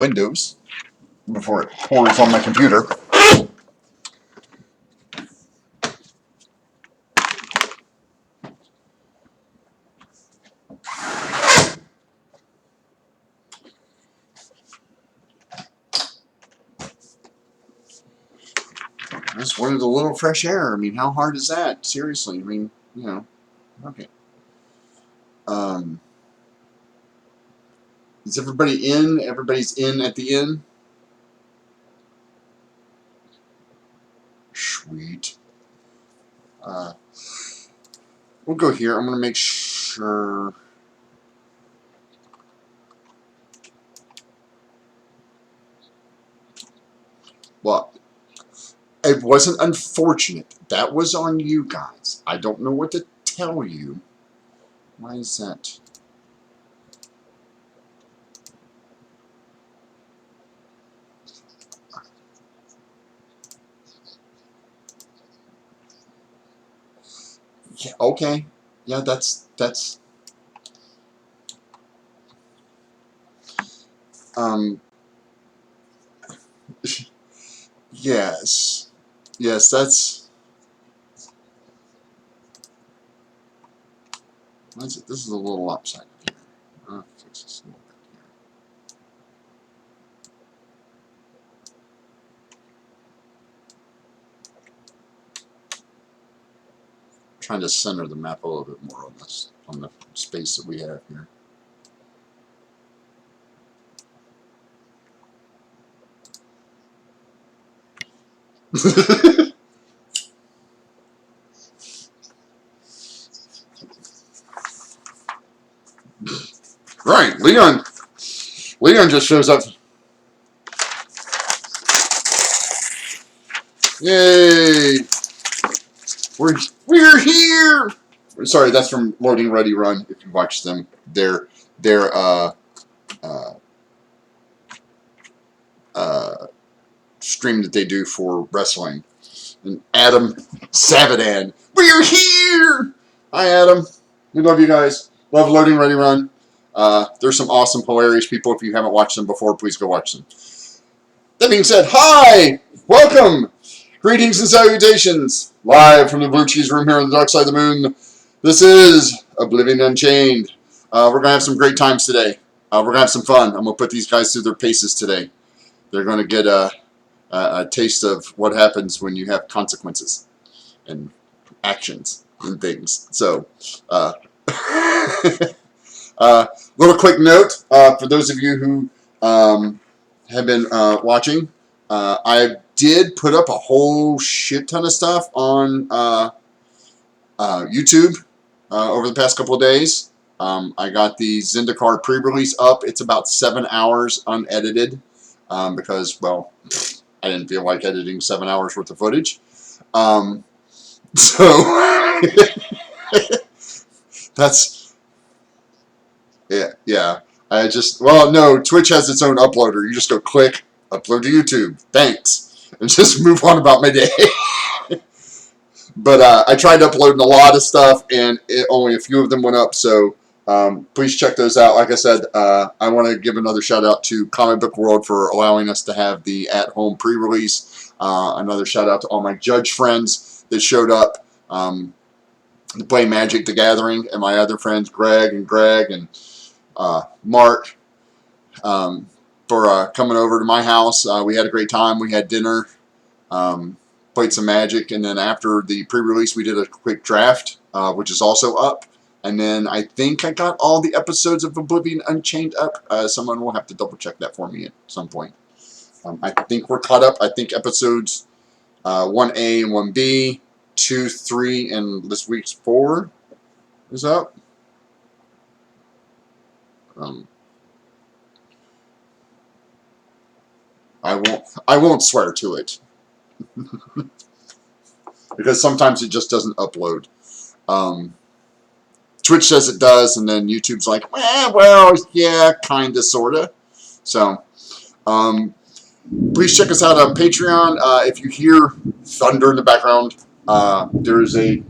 Windows before it pours on my computer. I just wanted a little fresh air. I mean, how hard is that? Seriously, I mean, you know, okay. Is everybody in? Everybody's in at the inn? Sweet. We'll go here. I'm going to make sure. Well, it wasn't unfortunate. That was on you guys. I don't know what to tell you. Why is that? Yeah, okay. Yeah, that's yes. Yes, that's what's it? This is a little lopsided here. I'll fix this a little bit here. Trying to center the map a little bit more on this, on the space that we have here. Right, Leon just shows up. Yay! We're here. Sorry, that's from Loading Ready Run. If you watch them, their stream that they do for wrestling. And Adam Savadan, we're here. Hi, Adam. We love you guys. Love Loading Ready Run. There's some awesome, hilarious people. If you haven't watched them before, please go watch them. That being said, hi, welcome, greetings and salutations, live from the Blue Cheese Room here on the dark side of the moon. This is Oblivion Unchained. We're gonna have some great times today. We're gonna have some fun. I'm gonna put these guys through their paces today. They're gonna get a taste of what happens when you have consequences and actions and things. So, little quick note for those of you who have been watching. I did put up a whole shit ton of stuff on YouTube over the past couple of days. I got the Zendikar pre-release up. It's about 7 hours unedited because, well, I didn't feel like editing 7 hours worth of footage. So that's, yeah. I just, well, no, Twitch has its own uploader. You just go click, upload to YouTube. Thanks. And just move on about my day. But I tried uploading a lot of stuff, and only a few of them went up, so please check those out. Like I said, I want to give another shout-out to Comic Book World for allowing us to have the at-home pre-release. Another shout-out to all my judge friends that showed up to play Magic the Gathering, and my other friends, Greg and Mark, for coming over to my house. We had a great time. We had dinner. Played some Magic, and then after the pre-release, we did a quick draft, which is also up. And then I think I got all the episodes of Oblivion Unchained up. Someone will have to double-check that for me at some point. I think we're caught up. I think episodes 1A and 1B, 2, 3, and this week's 4 is up. I won't swear to it. Because sometimes it just doesn't upload. Twitch says it does, and then YouTube's like, well, yeah, kinda, sorta. So, please check us out on Patreon. If you hear thunder in the background, there is a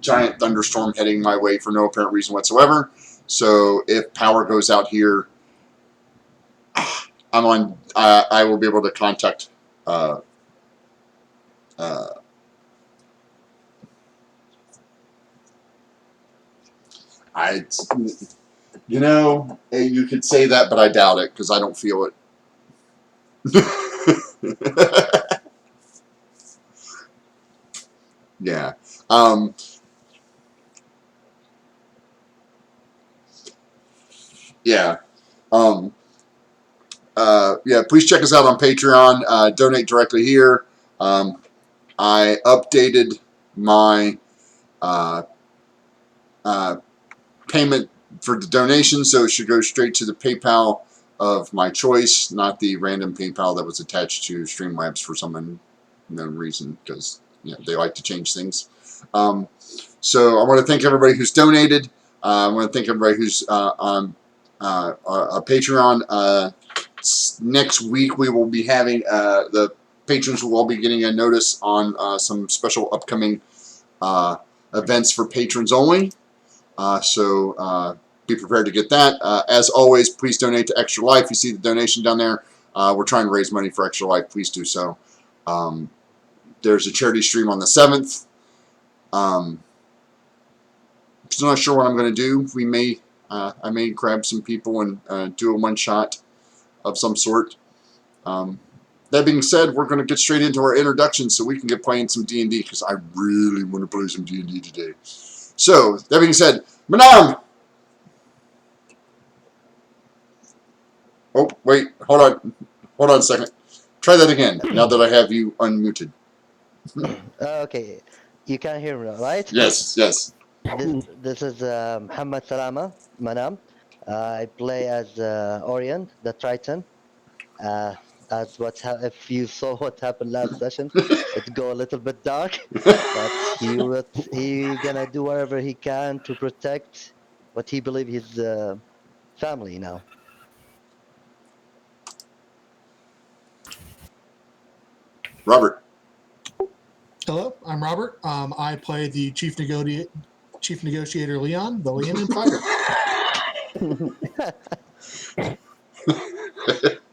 giant thunderstorm heading my way for no apparent reason whatsoever. So, if power goes out here, I'm on. I will be able to contact. Uh, I, you know, you could say that, but I doubt it because I don't feel it. Yeah. Um, yeah. Um, yeah. Please check us out on Patreon. Donate directly here. I updated my uh, uh, payment for the donation, so it should go straight to the PayPal of my choice, not the random PayPal that was attached to Streamlabs for some unknown reason, because they like to change things. So I want to thank everybody who's donated. I want to thank everybody who's on a Patreon. Next week we will be having the patrons will all be getting a notice on some special upcoming events for patrons only. So be prepared to get that. As always, please donate to Extra Life. You see the donation down there. We're trying to raise money for Extra Life. Please do so. There's a charity stream on the 7th. Still not sure what I'm going to do. I may grab some people and do a one-shot of some sort. That being said, we're going to get straight into our introduction so we can get playing some D&D because I really want to play some D&D today. So, that being said, Manam! Oh, wait, hold on a second. Try that again, now that I have you unmuted. Okay, you can hear me, right? Yes. This is Muhammad Salama, Manam. I play as Orion, the Triton. As if you saw what happened last session, it go a little bit dark, but he gonna do whatever he can to protect what he believe his family now. Robert. Hello, I'm Robert. I play the Chief Negotiator Leon, the Leonin Fighter.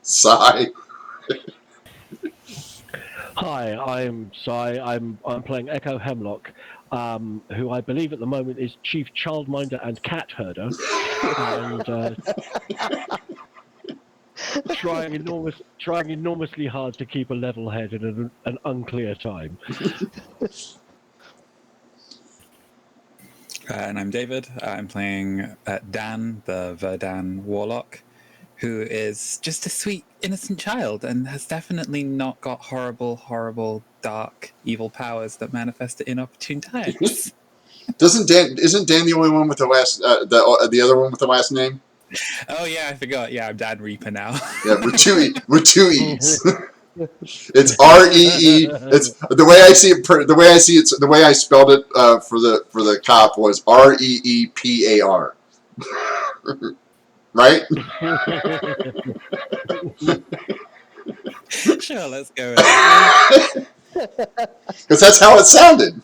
Sigh. Hi, I'm Sai. I'm playing Echo Hemlock, who I believe at the moment is Chief Childminder and Cat Herder, and trying enormously hard to keep a level head in an unclear time. And I'm David. I'm playing Dan, the Verdan Warlock, who is just a sweet, innocent child and has definitely not got horrible, dark, evil powers that manifest at inopportune times. Isn't Dan the only one with the last the other one with the last name? Oh yeah, I forgot. Yeah, I'm Dan Reaper now. Yeah, with two E's. It's REE. It's the way I see it. The way I spelled it for the cop was REEPAR. Right? Sure, let's go with that. Because that's how it sounded.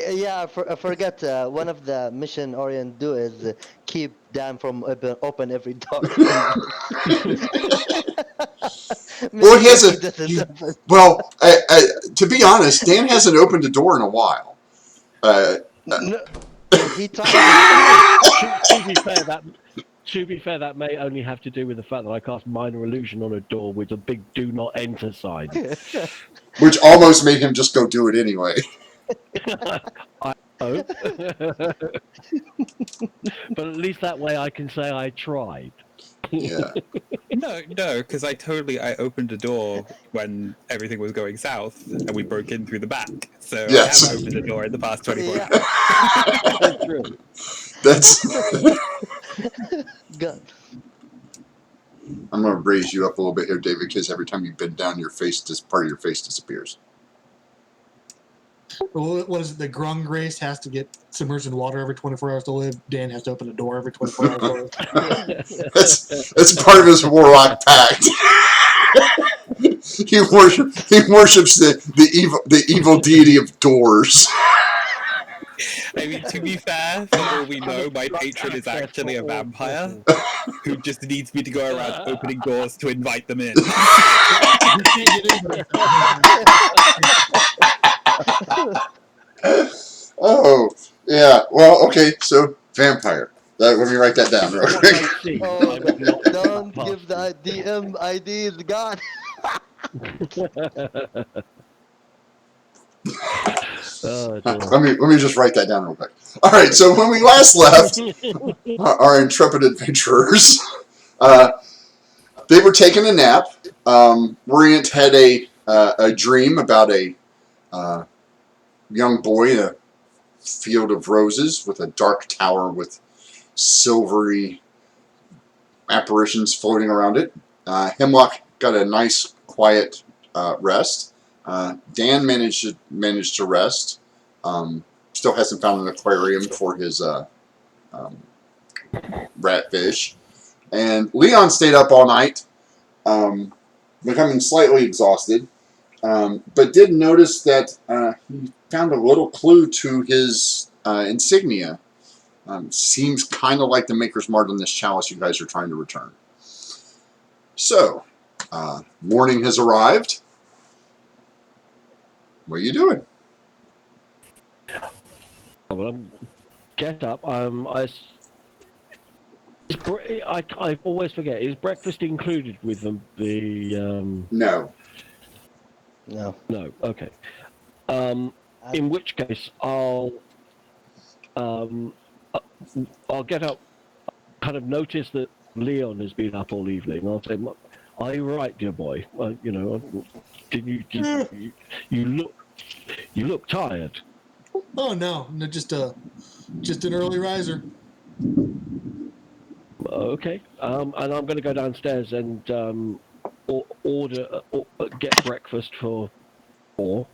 Yeah, I forget. One of the mission Orion do is keep Dan from open every door. Well, he has to be honest, Dan hasn't opened a door in a while. No, he tried. To be fair, that may only have to do with the fact that I cast Minor Illusion on a door with a big "Do Not Enter" sign, which almost made him just go do it anyway. I hope. But at least that way I can say I tried. Yeah. No, because I opened a door when everything was going south, and we broke in through the back. So yes. I have opened a door in the past 24 hours. That's true. That's. Good. I'm going to raise you up a little bit here, David, because every time you bend down, part of your face disappears. What is it? The Grung race has to get submerged in water every 24 hours to live. Dan has to open a door every 24 hours to live. That's part of his warlock pact. He worships the evil deity of doors. I mean, to be fair, for all we know, my patron is actually a vampire who just needs me to go around opening doors to invite them in. You can't get in there without Oh, yeah. Well, okay. So vampire. Let me write that down real From what quick. I've seen, Oh, I would not don't pass give the DM IDs, God. Oh, Let me just write that down real quick. All right. So when we last left, our intrepid adventurers, uh, they were taking a nap. Orient had a dream about a young boy in a field of roses with a dark tower with silvery apparitions floating around it. Hemlock got a nice, quiet rest. Dan managed to rest. Still hasn't found an aquarium for his um, ratfish. And Leon stayed up all night, becoming slightly exhausted, but did notice that he found a little clue to his insignia. Seems kind of like the Maker's Mark on this chalice you guys are trying to return. So, morning has arrived. What are you doing? well, get up. I always forget. Is breakfast included with the No. No. No. Okay. In which case, I'll get up. Kind of notice that Leon has been up all evening. I'll say, "Are you right, dear boy? Did you look tired?" Oh no, just an early riser. Okay. And I'm going to go downstairs and get breakfast for 4.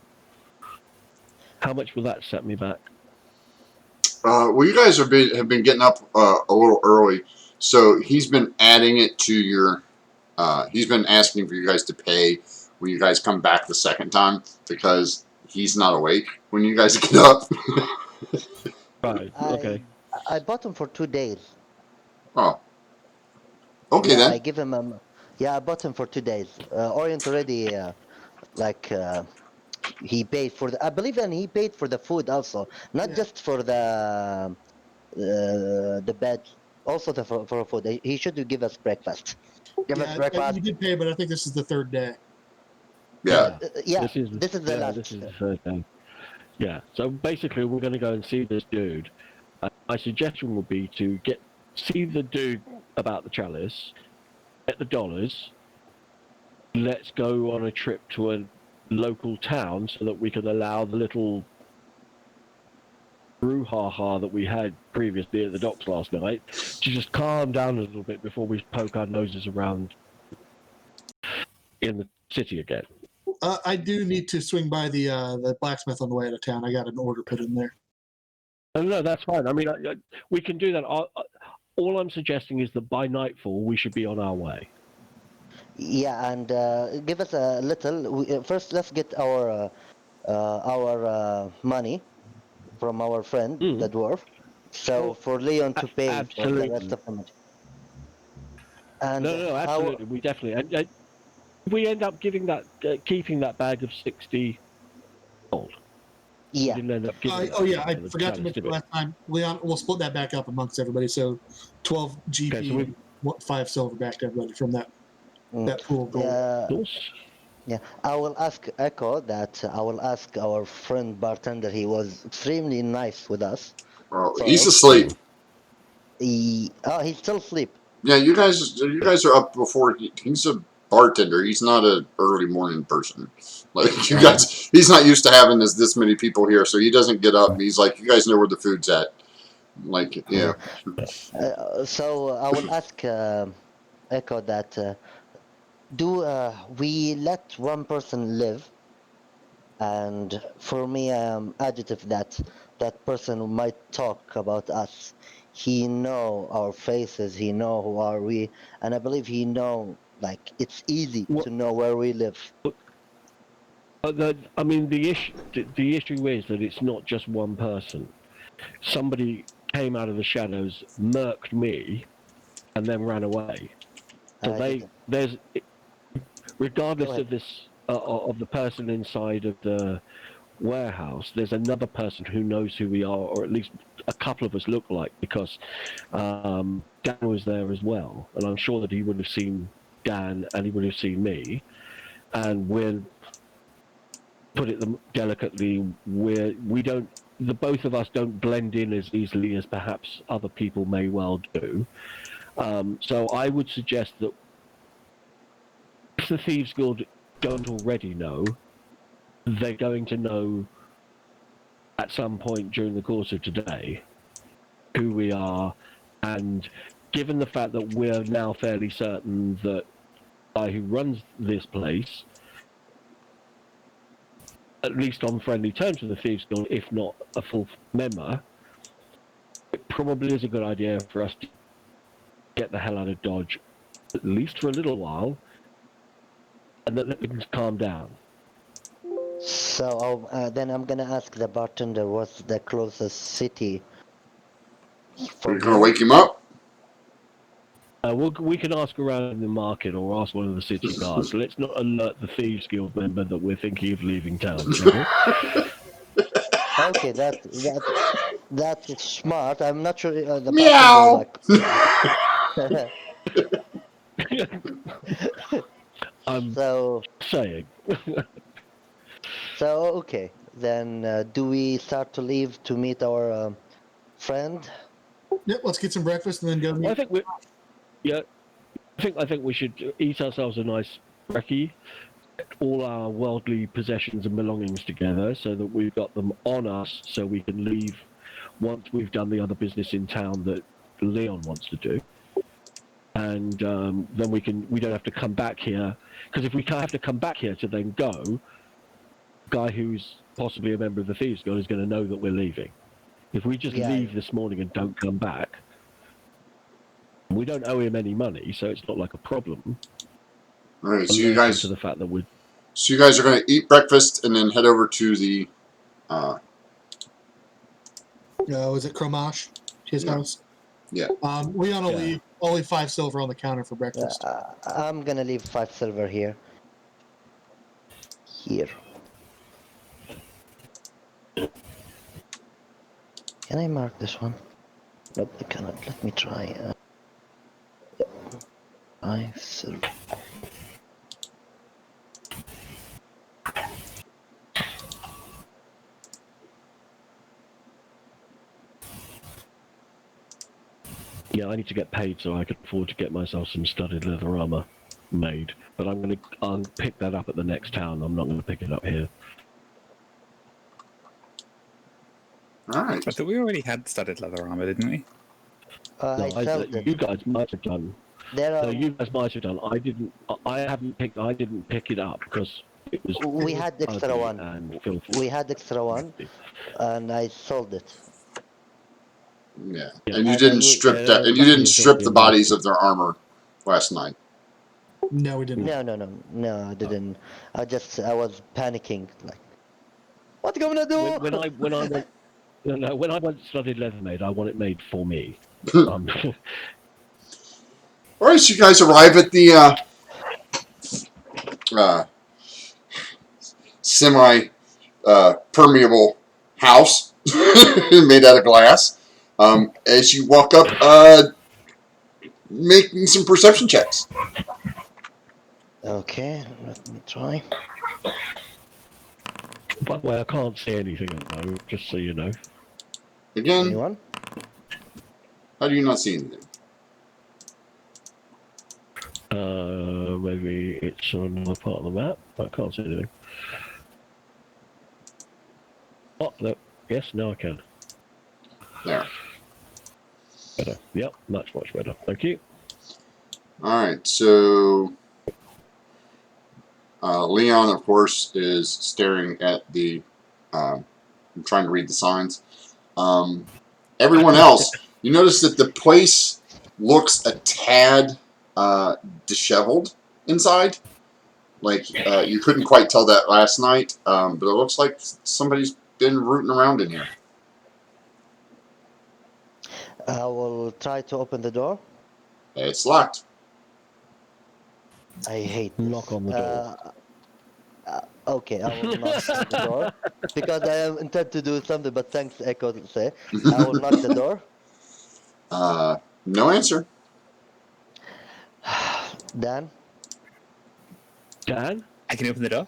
How much will that set me back? Well, you guys have been getting up a little early, so he's been adding it to your. He's been asking for you guys to pay when you guys come back the second time because he's not awake when you guys get up. Right. Okay. I bought him for 2 days. Oh, okay Yeah, I then. give him yeah, I bought him for 2 days. Orient already like he paid for the I believe, and he paid for the food also, not Yeah. just for the bed, also for food. He should give us breakfast. Give us Yeah, breakfast. you did pay, but I think this is the third day. Yeah. Yeah, This is the yeah. last. This is the third day. Yeah. So basically, we're going to go and see this dude. My suggestion would be to see the dude about the chalice, get the dollars. Let's go on a trip to a local town so that we can allow the little brouhaha that we had previously at the docks last night to just calm down a little bit before we poke our noses around in the city again. I do need to swing by the blacksmith on the way out of town. I got an order put in there. No, that's fine. I mean, we can do that. All I'm suggesting is that by nightfall we should be on our way. Yeah, and give us a little. First, let's get our money from our friend, the dwarf. So for Leon to pay for the rest Absolutely. of the money. And No, absolutely. We definitely. And we end up keeping that bag of 60 gold. We yeah, didn't end up giving. Oh yeah, I the forgot to chalice, mention did we? last time. Leon, we'll split that back up amongst everybody. So 12 GP, Okay, so 5 silver back to everybody from that mm, pool of gold. yeah, Course. yeah. I will ask Echo that. I will ask our friend bartender. He was extremely nice with us. Oh, he's So asleep. he's still asleep. Yeah, you guys are up before he's a bartender. He's not an early morning person. Like you guys, he's not used to having this many people here, so he doesn't get up. He's like, you guys know where the food's at. Like, yeah. So I will ask Echo that. Do we let one person live? And for me, I am adjective that person might talk about us. He know our faces. He know who are we, and I believe he know, like, it's easy What- to know where we live. I mean, the issue is that it's not just one person. somebody came out of the shadows, murked me, and then ran away. So I didn't. there's, Go regardless ahead. of this, of the person inside of the warehouse, there's another person who knows who we are, or at least a couple of us look like, because Dan was there as well, and I'm sure that he would have seen Dan and he would have seen me, and we're, put it delicately, we don't, the both of us don't blend in as easily as perhaps other people may well do. So I would suggest that if the Thieves Guild don't already know, they're going to know at some point during the course of today who we are, and given the fact that we're now fairly certain that the guy who runs this place, at least on friendly terms with the Thieves Guild, if not a full member, it probably is a good idea for us to get the hell out of Dodge, at least for a little while, and that we can calm down. So then I'm gonna ask the bartender what's the closest city Are from you going to here. wake him up? We can ask around in the market or ask one of the city guards. Let's not alert the Thieves Guild member that we're thinking of leaving town, shall we? Okay, that's smart. I'm not sure the bartender Meow. like. I'm so saying. so okay. Then do we start to leave to meet our friend? Yep, let's get some breakfast and then go I meet. think I think we should eat ourselves a nice brekkie, get all our worldly possessions and belongings together so that we've got them on us, so we can leave once we've done the other business in town that Leon wants to do. And then we don't have to come back here, because if we have to come back here to then go, the guy who's possibly a member of the Thieves Guild is going to know that we're leaving. If we just Yeah. leave this morning and don't come back, we don't owe him any money, so it's not like a problem. All right, so Alerted to the fact that we're you guys are going to eat breakfast and then head over to the. Was it Cromash? His Yeah. house. Yeah. Leon will Yeah. leave only 5 silver on the counter for breakfast. I'm gonna leave 5 silver here. Here. Can I mark this one? Nope, I cannot. Let me try. 5 silver. Yeah, I need to get paid so I can afford to get myself some studded leather armor made. But I'll pick that up at the next town. I'm not going to pick it up here. All right. I thought we already had studded leather armor, didn't we? I sold You it. guys might have done. There No, are. you guys might have done. I didn't. I didn't pick it up because it was. We had extra ugly one. and filthy. We had extra one, and I sold it. Yeah. Yeah. And you And didn't I- strip Yeah, that. And you lucky didn't and strip filthy the and bodies nasty. of their armor last night. No, we didn't. No, I didn't. I was panicking. Like, what gonna do? When I went. No, when I want studded leather made, I want it made for me. All right, so you guys arrive at the semi permeable house made out of glass. As you walk up, making some perception checks. Okay, let me try. By the way, I can't see anything at the moment, just so you know. Again, Anyone? how do you not see anything? Maybe it's on another part of the map. I can't see anything. Oh, no. Yes, now I can. There. Better. Yep, much better. Thank you. All right, so Leon, of course, is staring at the. I'm trying to read the signs. Everyone else, you notice that the place looks a tad disheveled inside. Like you couldn't quite tell that last night, but it looks like somebody's been rooting around in here. I will try to open the door. It's locked. I hate this. Knock on the door. Okay, I will knock on the door because I am intent to do something. But thanks, Echo. Say I will knock the door. No answer. Dan. Dan? I can open the door.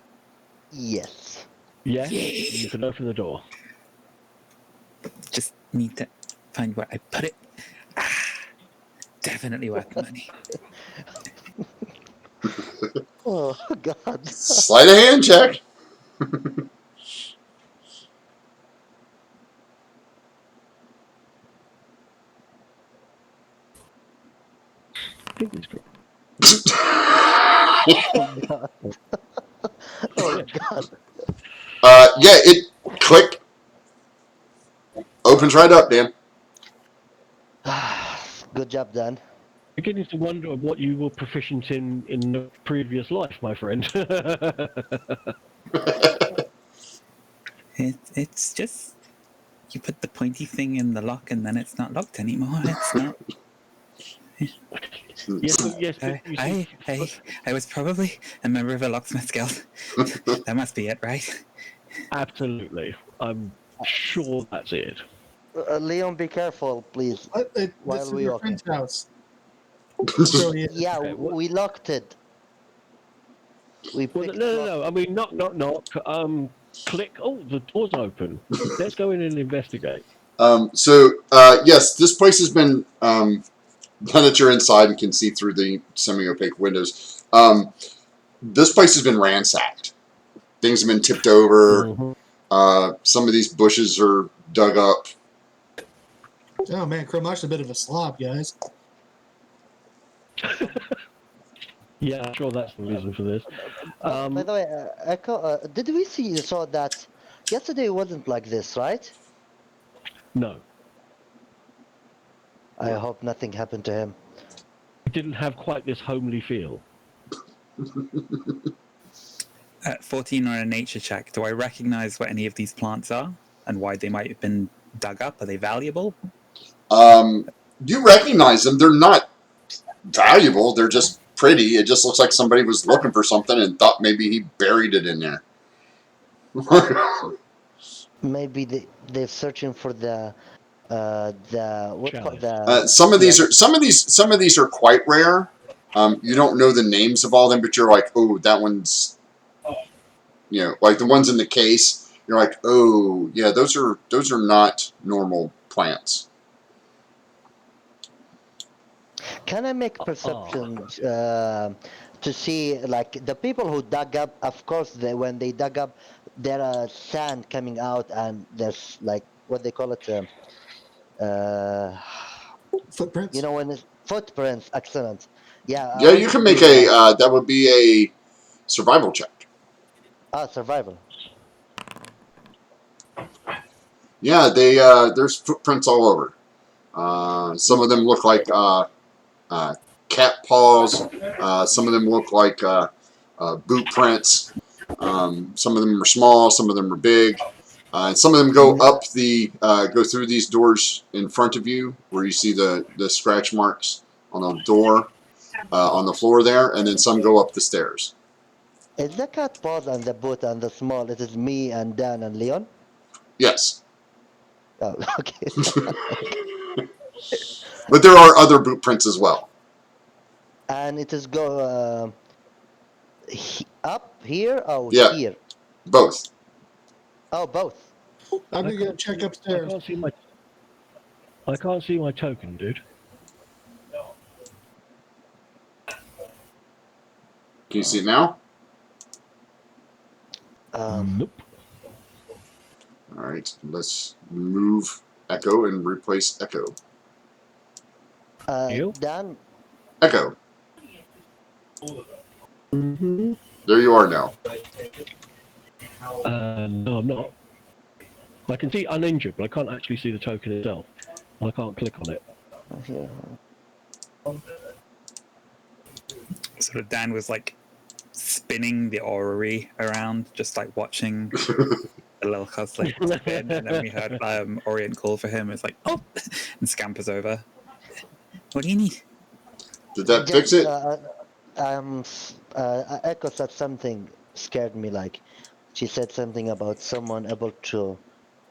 Yes. Yes, Yay. you can open the door. Just need to find where I put it. Definitely worth the money. Oh God. Sleight of hand check. I think it's good. Oh God. Oh God. Yeah, it click opens right up, Dan. Good job, Dan. Beginning to wonder what you were proficient in the previous life, my friend. It's just you put the pointy thing in the lock and then it's not locked anymore. It's not. yes, but you see, I was probably a member of a locksmith guild. That must be it, right? absolutely. I'm sure that's it. Leon, be careful, please. This While is we your walk friend's in. house. So yeah, Yeah, Okay, what- we locked it. We Well, picked no. I mean, knock. Click. Oh, the door's open. Let's go in and investigate. Yes, this place has been now that you're inside and can see through the semi-opaque windows. This place has been ransacked. Things have been tipped over. Mhm. Some of these bushes are dug up. oh man, Cromar's a bit of a slob, guys. Yeah, I'm sure that's the reason for this. By the way, Echo, did we saw that yesterday wasn't like this, right? No, I hope nothing happened to him. it didn't have quite this homely feel. 14 on a nature check. Do I recognize what any of these plants are and why they might have been dug up? Are they valuable? You recognize them. They're not valuable. They're just pretty. It just looks like somebody was looking for something and thought maybe he buried it in there. Maybe they're searching for the what's called Chalice. Some of yeah, these are quite rare. You don't know the names of all of them, but you're like, oh, that one's, like the ones in the case. You're like, oh, yeah, those are not normal plants. Can I make perception to see like the people who dug up? Of course, when they dug up, there are sand coming out, and there's like what they call it. Footprints. You know when it's footprints. Excellent. Yeah, I Yeah, you want can to make do that would be a survival check. survival. Yeah, there's footprints all over. Some of them look like cat paws. Some of them look like boot prints. Some of them are small. Some of them are big. And some of them go go through these doors in front of you, where you see the scratch marks on the door, on the floor there, and then some go up the stairs. Is the cat paws and the boot and the small? It is me and Dan and Leon. Yes. Oh, okay. But there are other boot prints as well. And it is go up here. Oh, Yeah. here. Both. Oh, both. I'm gonna go check I upstairs. can't see my token, dude. Can you see it now? Nope. All right. Let's move Echo and replace Echo. You? Dan. Echo. Mm-hmm. There you are now. No, I'm not. I can see uninjured, but I can't actually see the token itself. I can't click on it. Here. Sort of Dan was like spinning the orrery around, just like watching the little cosplay spin, and then we heard Orient call for him. It's like, oh, and scampers over. What do you need? Did that fix it? Echo said something scared me. Like she said something about someone able to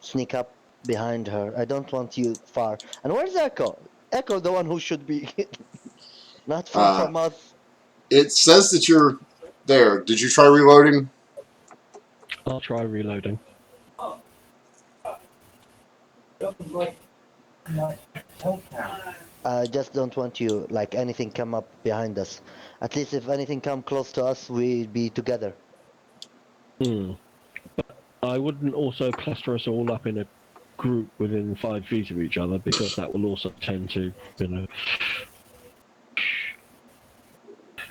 sneak up behind her. I don't want you far. And where's Echo? Echo, the one who should be not far from us. It says that you're there. Did you try reloading? I'll try reloading. I just don't want you like anything come up behind us. At least if anything come close to us, we'd be together. But I wouldn't also cluster us all up in a group within 5 feet of each other, because that will also tend to,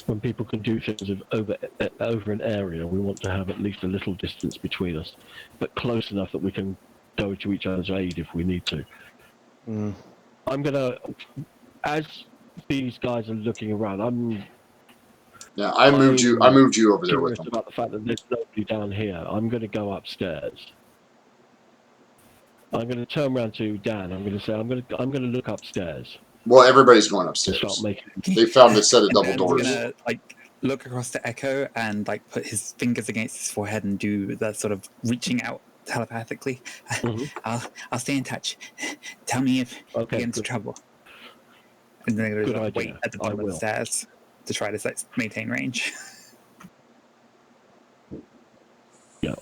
when people can do things over an area, we want to have at least a little distance between us, but close enough that we can go to each other's aid if we need to. I'm gonna, as these guys are looking around, I moved you over there with curious them. about the fact that there's nobody down here. I'm going to go upstairs. I'm going to turn around to Dan. I'm going to say, I'm going to look upstairs. Well, everybody's going And upstairs. start making. They found a set of double Dan's doors. gonna look across to Echo and put his fingers against his forehead and do the sort of reaching out telepathically. I'll stay in touch. Tell me if you get into trouble. And then Good wait idea. at the bottom of the stairs to try to maintain range. Yeah.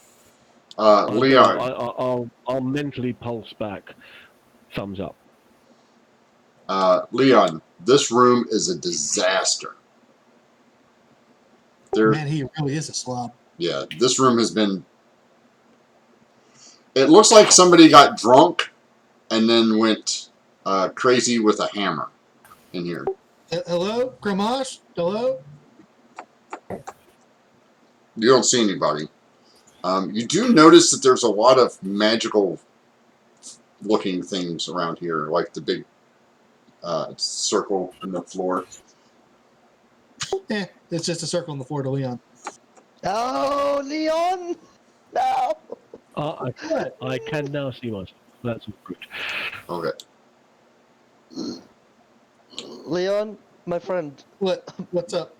Leon. I'll mentally pulse back. Thumbs up. Leon, this room is a disaster. Man, he really is a slob. Yeah, this room has been... It looks like somebody got drunk and then went crazy with a hammer in here. Hello? Gramash? Hello? You don't see anybody. You do notice that there's a lot of magical looking things around here, like the big circle in the floor. It's just a circle on the floor to Leon. Oh, Leon! No! I can now see myself. That's good. Okay. Leon, my friend. What's up?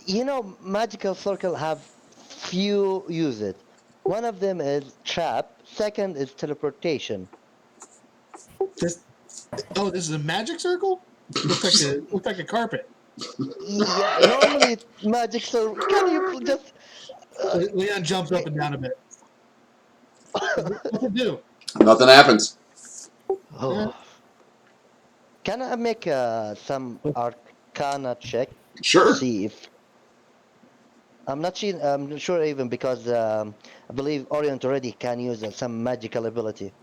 You know, magical circle have few use it. One of them is trap. Second is teleportation. This is a magic circle? Looks like a carpet. Yeah, normally it's magic circle. Can you just? Leon jumps up and down a bit. What's it do? Nothing happens. Oh. Can I make some arcana check? Sure. See if I'm not sure even because I believe Orient already can use some magical ability.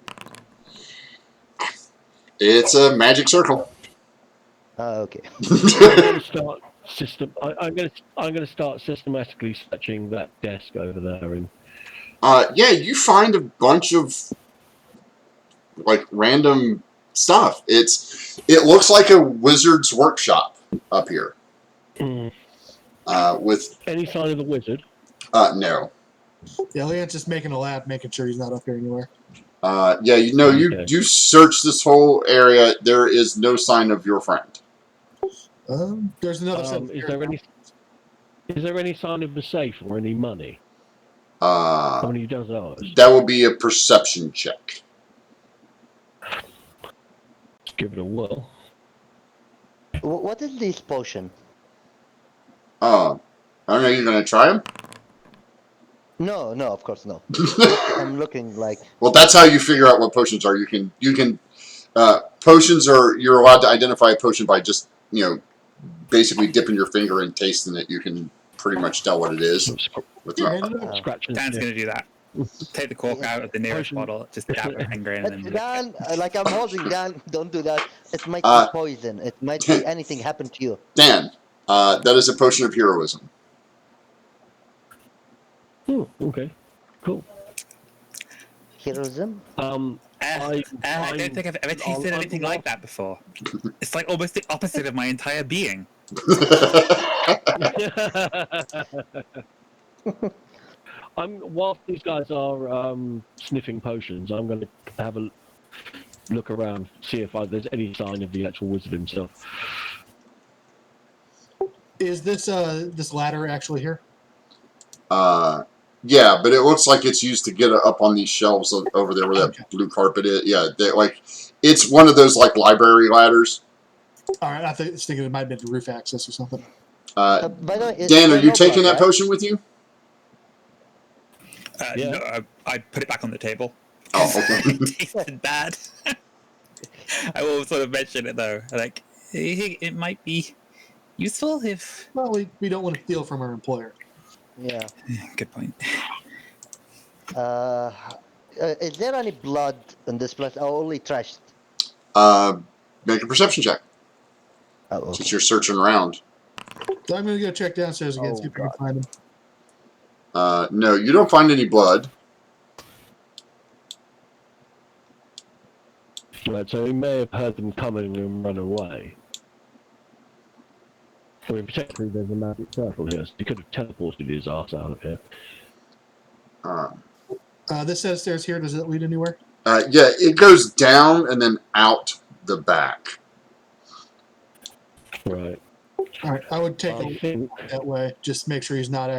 It's a magic circle. Okay. I'm going to start systematically searching that desk over there. And yeah, you find a bunch of like random stuff. It looks like a wizard's workshop up here. With any sign of the wizard? No. Yeah, Leon's just making a lab, making sure he's not up here anywhere. Yeah, you search this whole area. There is no sign of your friend. There's another set of is there any sign of the safe or any money? How many does ours? That will be a perception check. Let's give it a whirl. What is this potion? I don't know. You're gonna try them? No, of course no. I'm looking like. Well, that's how you figure out what potions are. You can potions are, you're allowed to identify a potion by just basically dipping your finger and tasting it. You can pretty much tell what it is. Scratching. Dan's going to do that. Take the cork out of the nearest bottle, just dab a finger in, and then Dan, like I'm holding Dan. Don't do that. It might be poison. It might be anything happen to you. Dan, that is a potion of heroism. Okay, cool. Heroism? I don't think I've ever tasted anything like that before. It's like almost the opposite of my entire being. Whilst these guys are sniffing potions, I'm going to have look around, see if there's any sign of the actual wizard himself. Is this ladder actually here? Yeah, but it looks like it's used to get up on these shelves over there where that Okay. blue carpet is. Yeah, like it's one of those like library ladders. All right, I was thinking it might have been the roof access or something. By the way, is Dan, are there you no taking blood, that right? potion with you? Yeah. No, I put it back on the table. Oh, okay. It tasted bad. I will sort of mention it though. Like, it might be useful if. Well, we don't want to steal from our employer. Yeah. Good point. Is there any blood in this place? Or only trash? Make a perception check Oh, since okay. you're searching around. So I'm going to go check downstairs again, see if I can God. find him. No, you don't find any blood. Right, so he may have heard them coming and run away. I mean, particularly there's a magic circle here, so he could have teleported his ass out of here. This set of stairs here, does it lead anywhere? Yeah, it goes down and then out the back. Right. All right, I would take a I look think that way. Just make sure he's not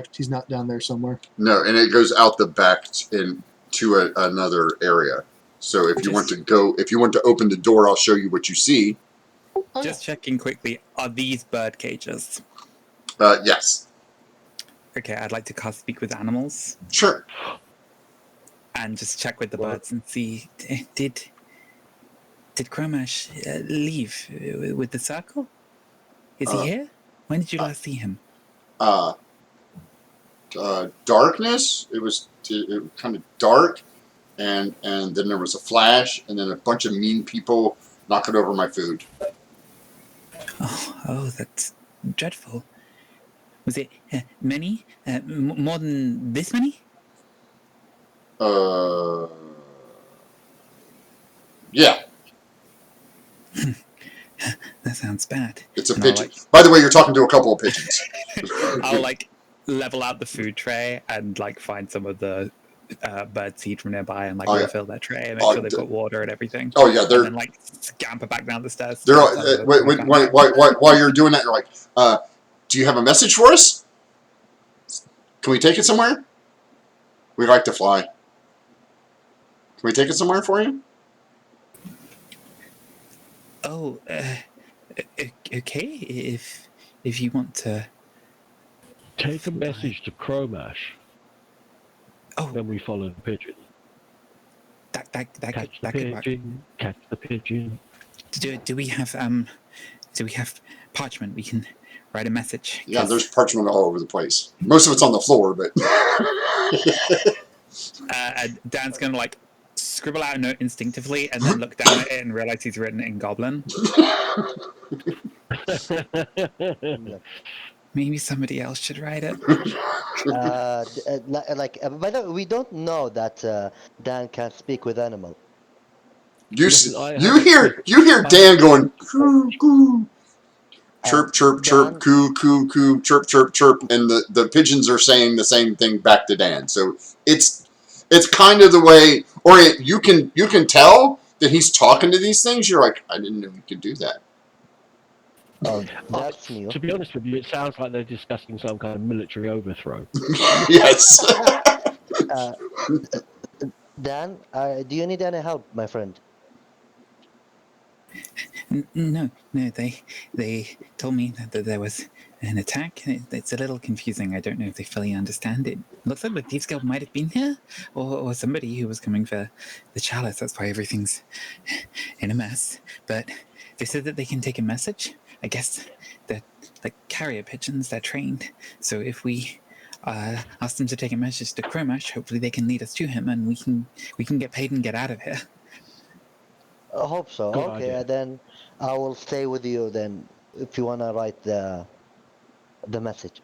down there somewhere. No, and it goes out the back into another area. So if you want to open the door, I'll show you what you see. Oh, Just checking quickly, are these bird cages? Yes, Okay, I'd like to cast Speak with Animals sure. and just check with the Well- birds and see, did Chromash leave with the circle? Is he here? When did you last see him? Darkness. It was kind of dark, and then there was a flash, and then a bunch of mean people knocking over my food. Oh, that's dreadful. Was it many? More than this many? Yeah, That sounds bad. it's a And I'll, pigeon. By the way, you're talking to a couple of pigeons. I'll level out the food tray and find some of the bird seed from nearby and Oh, yeah. refill their tray and make Oh, sure they've got water and everything. Oh yeah, they're And then scamper back down the stairs. they're while you're doing that, you're like, do you have a message for us? Can we take it somewhere? We like to fly. Can we take it somewhere for you? Oh, okay. If you want to. take a message to Chromash, Oh, then we follow the pigeon. that Catch could the work. pigeon, catch the pigeon. Do we have parchment? We can write a message. Yeah, there's parchment all over the place. Most of it's on the floor, but And Dan's gonna scribble out a note instinctively and then look down at it and realize he's written it in Goblin. Maybe somebody else should write it. By the way, we don't know that Dan can speak with animal. you Listen, I you hear Dan going coo coo, chirp chirp chirp, Dan- coo coo coo, chirp chirp chirp, and the pigeons are saying the same thing back to Dan. So it's kind of the way, or you can tell that he's talking to these things. You're like, I didn't know he could do that. Oh, that's new. To be honest with you, it sounds like they're discussing some kind of military overthrow. Yes. Dan, do you need any help, my friend? No. They told me that there was an attack. It's a little confusing. I don't know if they fully understand it. Looks like the Thieves Guild might have been here, or somebody who was coming for the chalice. That's why everything's in a mess. But they said that they can take a message. I guess they're like carrier pigeons. They're trained. So if we ask them to take a message to Chromash, hopefully they can lead us to him, and we can get paid and get out of here. I hope so. Good Okay, idea. then I will stay with you then if you wanna write the message.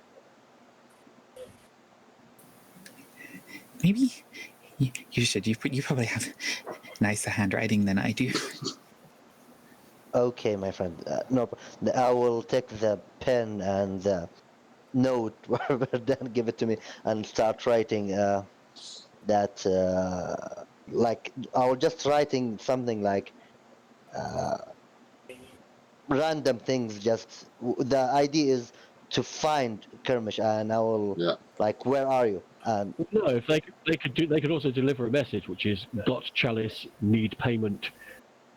Maybe you should. You probably have nicer handwriting than I do. Okay, my friend. No, I will take the pen and the note, wherever Dan give it to me, and start writing that. I was just writing something like, random things. Just the idea is to find Kermish, and I will Yeah. like, where are you? And No, if they could also deliver a message which is got chalice, need payment,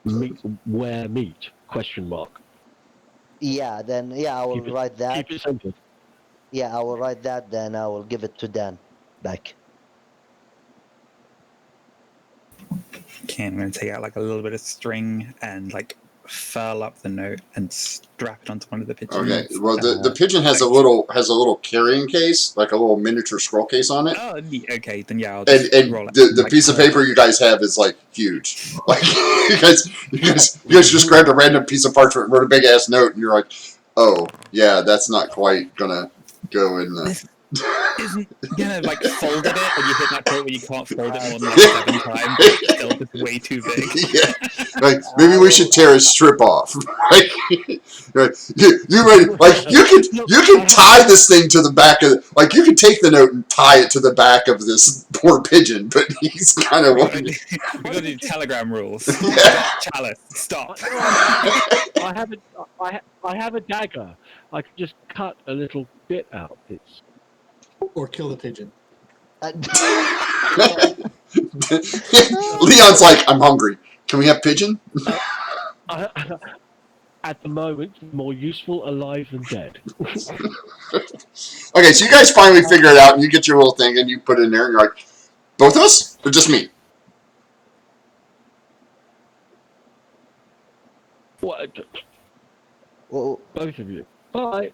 meet where meet ? yeah, then I will write that. Keep it simple. Yeah, I will write that. Then I will give it to Dan back. Okay, I'm going to take out like a little bit of string and like furl up the note and strap it onto one of the pigeons. Okay. Well, the pigeon has a little carrying case, like a little miniature scroll case on it. Oh, okay. Then yeah, I'll just And roll it. the piece of paper you guys have is like huge. Like you guys just grabbed a random piece of parchment, and wrote a big ass note, and you're like, oh yeah, that's not quite gonna go in the. This isn't gonna like folded it, and you hit that point where you can't fold it more than like 7 times. It's still just way too big. Yeah, like maybe we should tear a strip off. Like, you ready? Like you can tie this thing to the back of like you can take the note and tie it to the back of this poor pigeon, but he's kind of We gotta do telegram rules. Yeah. Chalice, stop. I have a dagger. I can just cut a little bit out. It's Or kill the pigeon. Leon's like, I'm hungry. Can we have pigeon? at the moment more useful alive than dead. Okay, so you guys finally figure it out, and you get your little thing, and you put it in there, and you're like, both of us, or just me? What? Well, Both of you. Bye.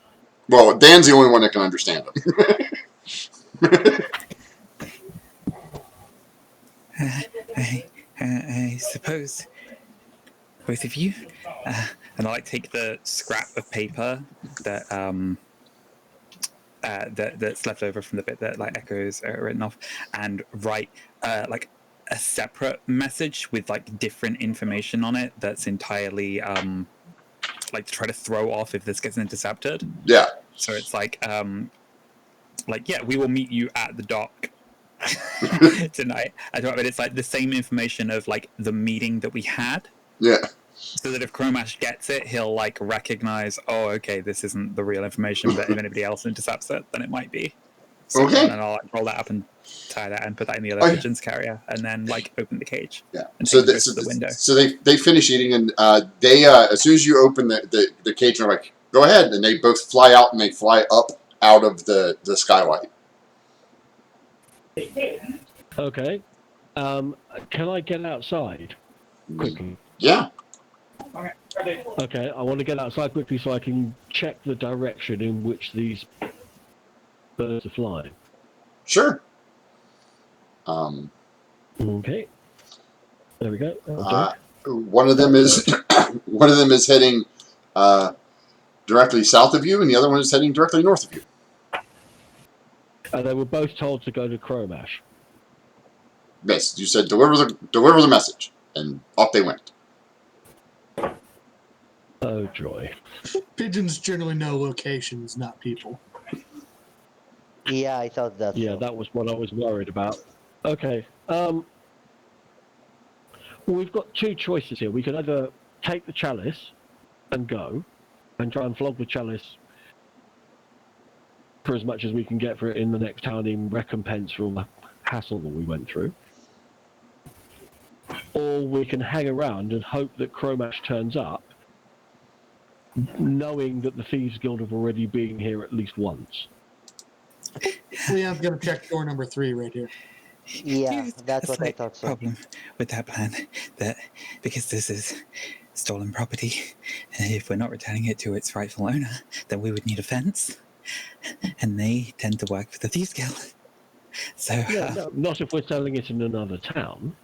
Well, Dan's the only one that can understand him. I suppose both of you, and I like take the scrap of paper that that's left over from the bit that like echoes are written off, and write like a separate message with like different information on it that's entirely like to try to throw off if this gets intercepted. Yeah. So it's like yeah, we will meet you at the dock tonight. I don't know, but it's like the same information of like the meeting that we had. Yeah. So that if Chromash gets it, he'll like recognize, oh, okay, this isn't the real information, but if anybody else intercepts it, then it might be. So, Okay. And then I'll like roll that up and tie that and put that in the other pigeon's carrier, and then like open the cage. Yeah. And So, take it to the window. So they finish eating, and they as soon as you open the cage, they're like, go ahead, and they both fly out, and they fly up out of the skylight. Okay. Can I get outside quickly? Yeah. Okay, I want to get outside quickly so I can check the direction in which these birds are flying. Sure. Okay. There we go. One of them is heading directly south of you, and the other one is heading directly north of you. They were both told to go to Chromash. Yes, you said deliver the message, and off they went. Oh joy! Pigeons generally know locations, not people. yeah, I thought that. Yeah, that was what I was worried about. Okay. Well, we've got two choices here. We can either take the chalice and go, and try and flog the chalice for as much as we can get for it in the next town in recompense for all the hassle that we went through. Or we can hang around and hope that Chromash turns up, knowing that the Thieves Guild have already been here at least once. Leon's gonna check door number 3 right here. Yeah, Here's that's a what I slight thought. So. problem with that plan, that because this is stolen property, and if we're not returning it to its rightful owner, then we would need a fence, and they tend to work for the Thieves Guild. So Yeah, no, not if we're selling it in another town.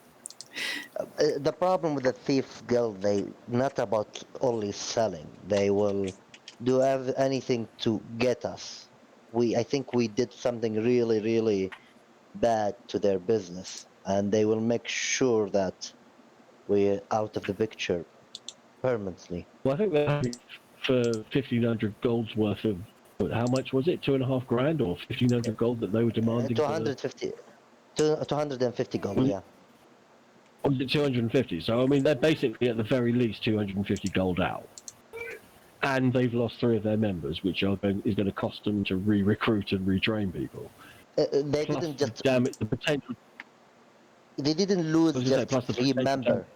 The problem with the Thief Guild, they not about only selling. They will do anything to get us. I think we did something really, really bad to their business, and they will make sure that we're out of the picture permanently. Well, I think they're happy for 1,500 gold's worth of. How much was it? 2.5 grand or 1,500 gold that they were demanding? 250 gold, yeah. Or was it 250? So I mean, they're basically at the very least 250 gold out, and they've lost 3 of their members, which is going to cost them to re-recruit and retrain people. They Plus, didn't just. the potential. They didn't I lose was going to say, just plus the 3 potential member.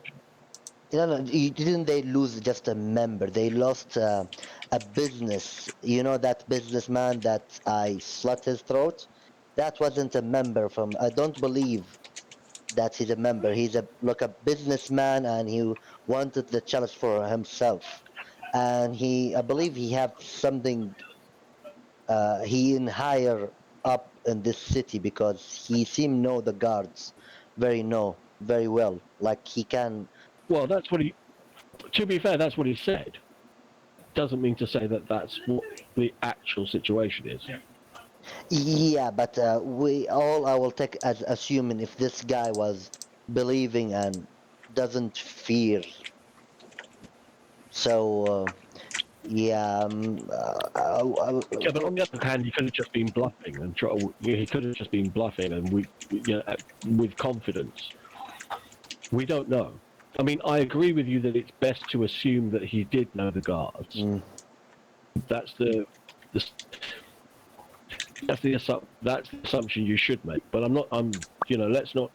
No, didn't they lose just a member? They lost a business. You know that businessman that I slit his throat? That wasn't a member from. I don't believe that he's a member. He's a businessman, and he wanted the challenge for himself. And I believe he have something. He in higher up in this city because he seem know the guards very well. Like he can. Well, that's what he. To be fair, that's what he said. Doesn't mean to say that that's what the actual situation is. Yeah, but I will take as assuming if this guy was believing and doesn't fear. So yeah, Yeah, but on the other hand, he could have just been bluffing and he could have just been bluffing and with confidence. We don't know. I mean, I agree with you that it's best to assume that he did know the guards. mm, That's the that's the assumption you should make. But let's not.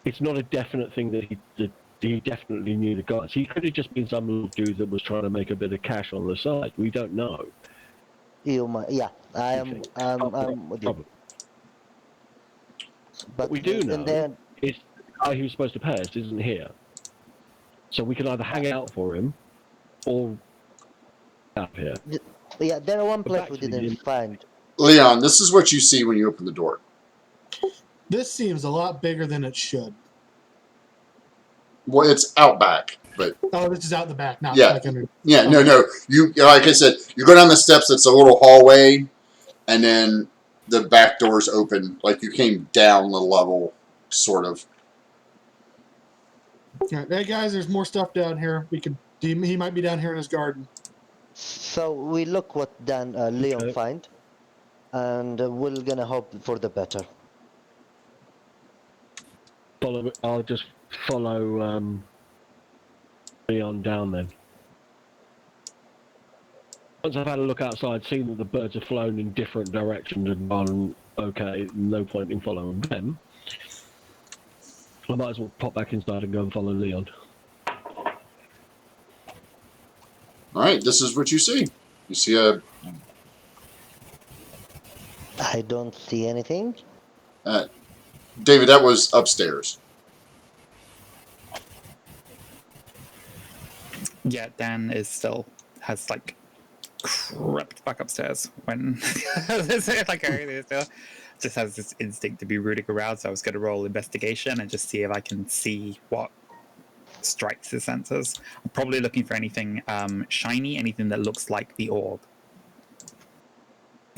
It's not a definite thing that he definitely knew the guards. He could have just been some little dude that was trying to make a bit of cash on the side. We don't know. yeah, I You am. think? I'm with you. Probably. What But we do and know then is the guy who's supposed to pay us isn't here. So we can either hang out for him or out here. yeah, there one But place back we to the didn't find. Leon, this is what you see when you open the door. This seems a lot bigger than it should. Well, it's out back, but Oh, this is out the back, not yeah, like under. yeah, Okay. no. You like I said, you go down the steps. It's a little hallway, and then the back door's open. Like you came down the level, sort of. Yeah. Hey guys, there's more stuff down here. He might be down here in his garden. So we look what Dan Leon Okay. find, and we're gonna hope for the better. I'll just follow Leon down then. Once I've had a look outside, seen that the birds have flown in different directions and gone, okay, no point in following them, I might as well pop back inside and go and follow Leon. All right, this is what you see. You see a I don't see anything. David. That was upstairs. Yeah, Dan has like crept back upstairs when like earlier still. Just has this instinct to be rooting around, so I was going to roll investigation and just see if I can see what strikes his senses. I'm probably looking for anything shiny, anything that looks like the orb,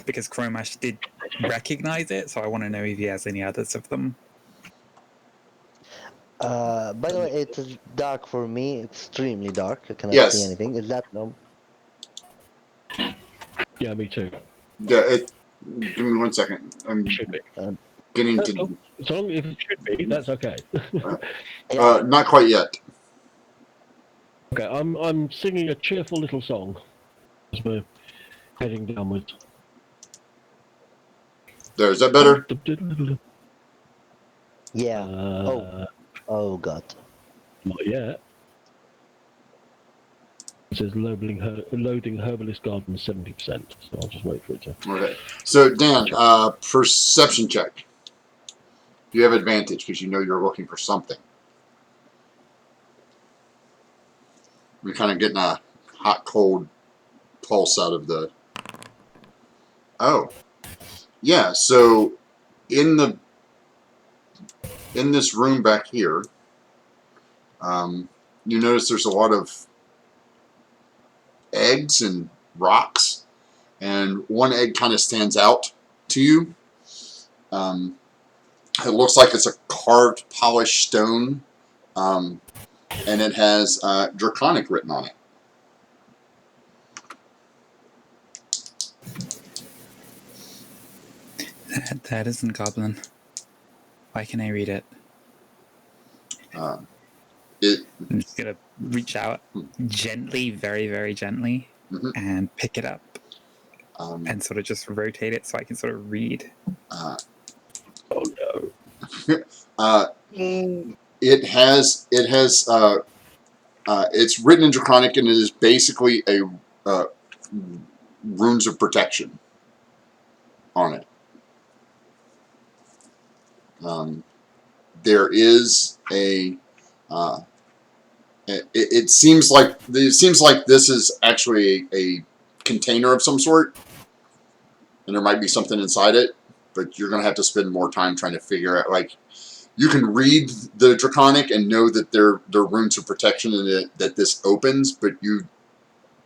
because Chromash did recognize it, so I want to know if he has any others of them. By the way, it is dark for me, extremely dark. I cannot Yes. see anything. Is that no? Yeah, me too. Yeah. Give me 1 second. I'm Should be. getting That's to. cool. As long as it should be, that's okay. Not quite yet. Okay, I'm singing a cheerful little song as we're heading downwards. There. Is that better? Yeah. Oh God. Not yet. It says loading Herbalist Garden 70%, so I'll just wait for it to. Okay. So Dan, perception check. You have advantage because you know you're looking for something. We're kind of getting a hot, cold pulse out of the. Oh, yeah. So in this room back here, you notice there's a lot of eggs and rocks, and one egg kind of stands out to you. It looks like it's a carved, polished stone, and it has Draconic written on it. That isn't Goblin. Why can I read it? It I'm just gonna reach out gently, very, very gently, Mhm. and pick it up um, and sort of just rotate it so I can sort of read. uh, Oh no. it has it's written in Draconic, and it is basically a runes of protection on it. There is a it seems like this is actually a container of some sort, and there might be something inside it, but you're going to have to spend more time trying to figure out. Like, you can read the Draconic and know that they're runes of protection and that this opens, but you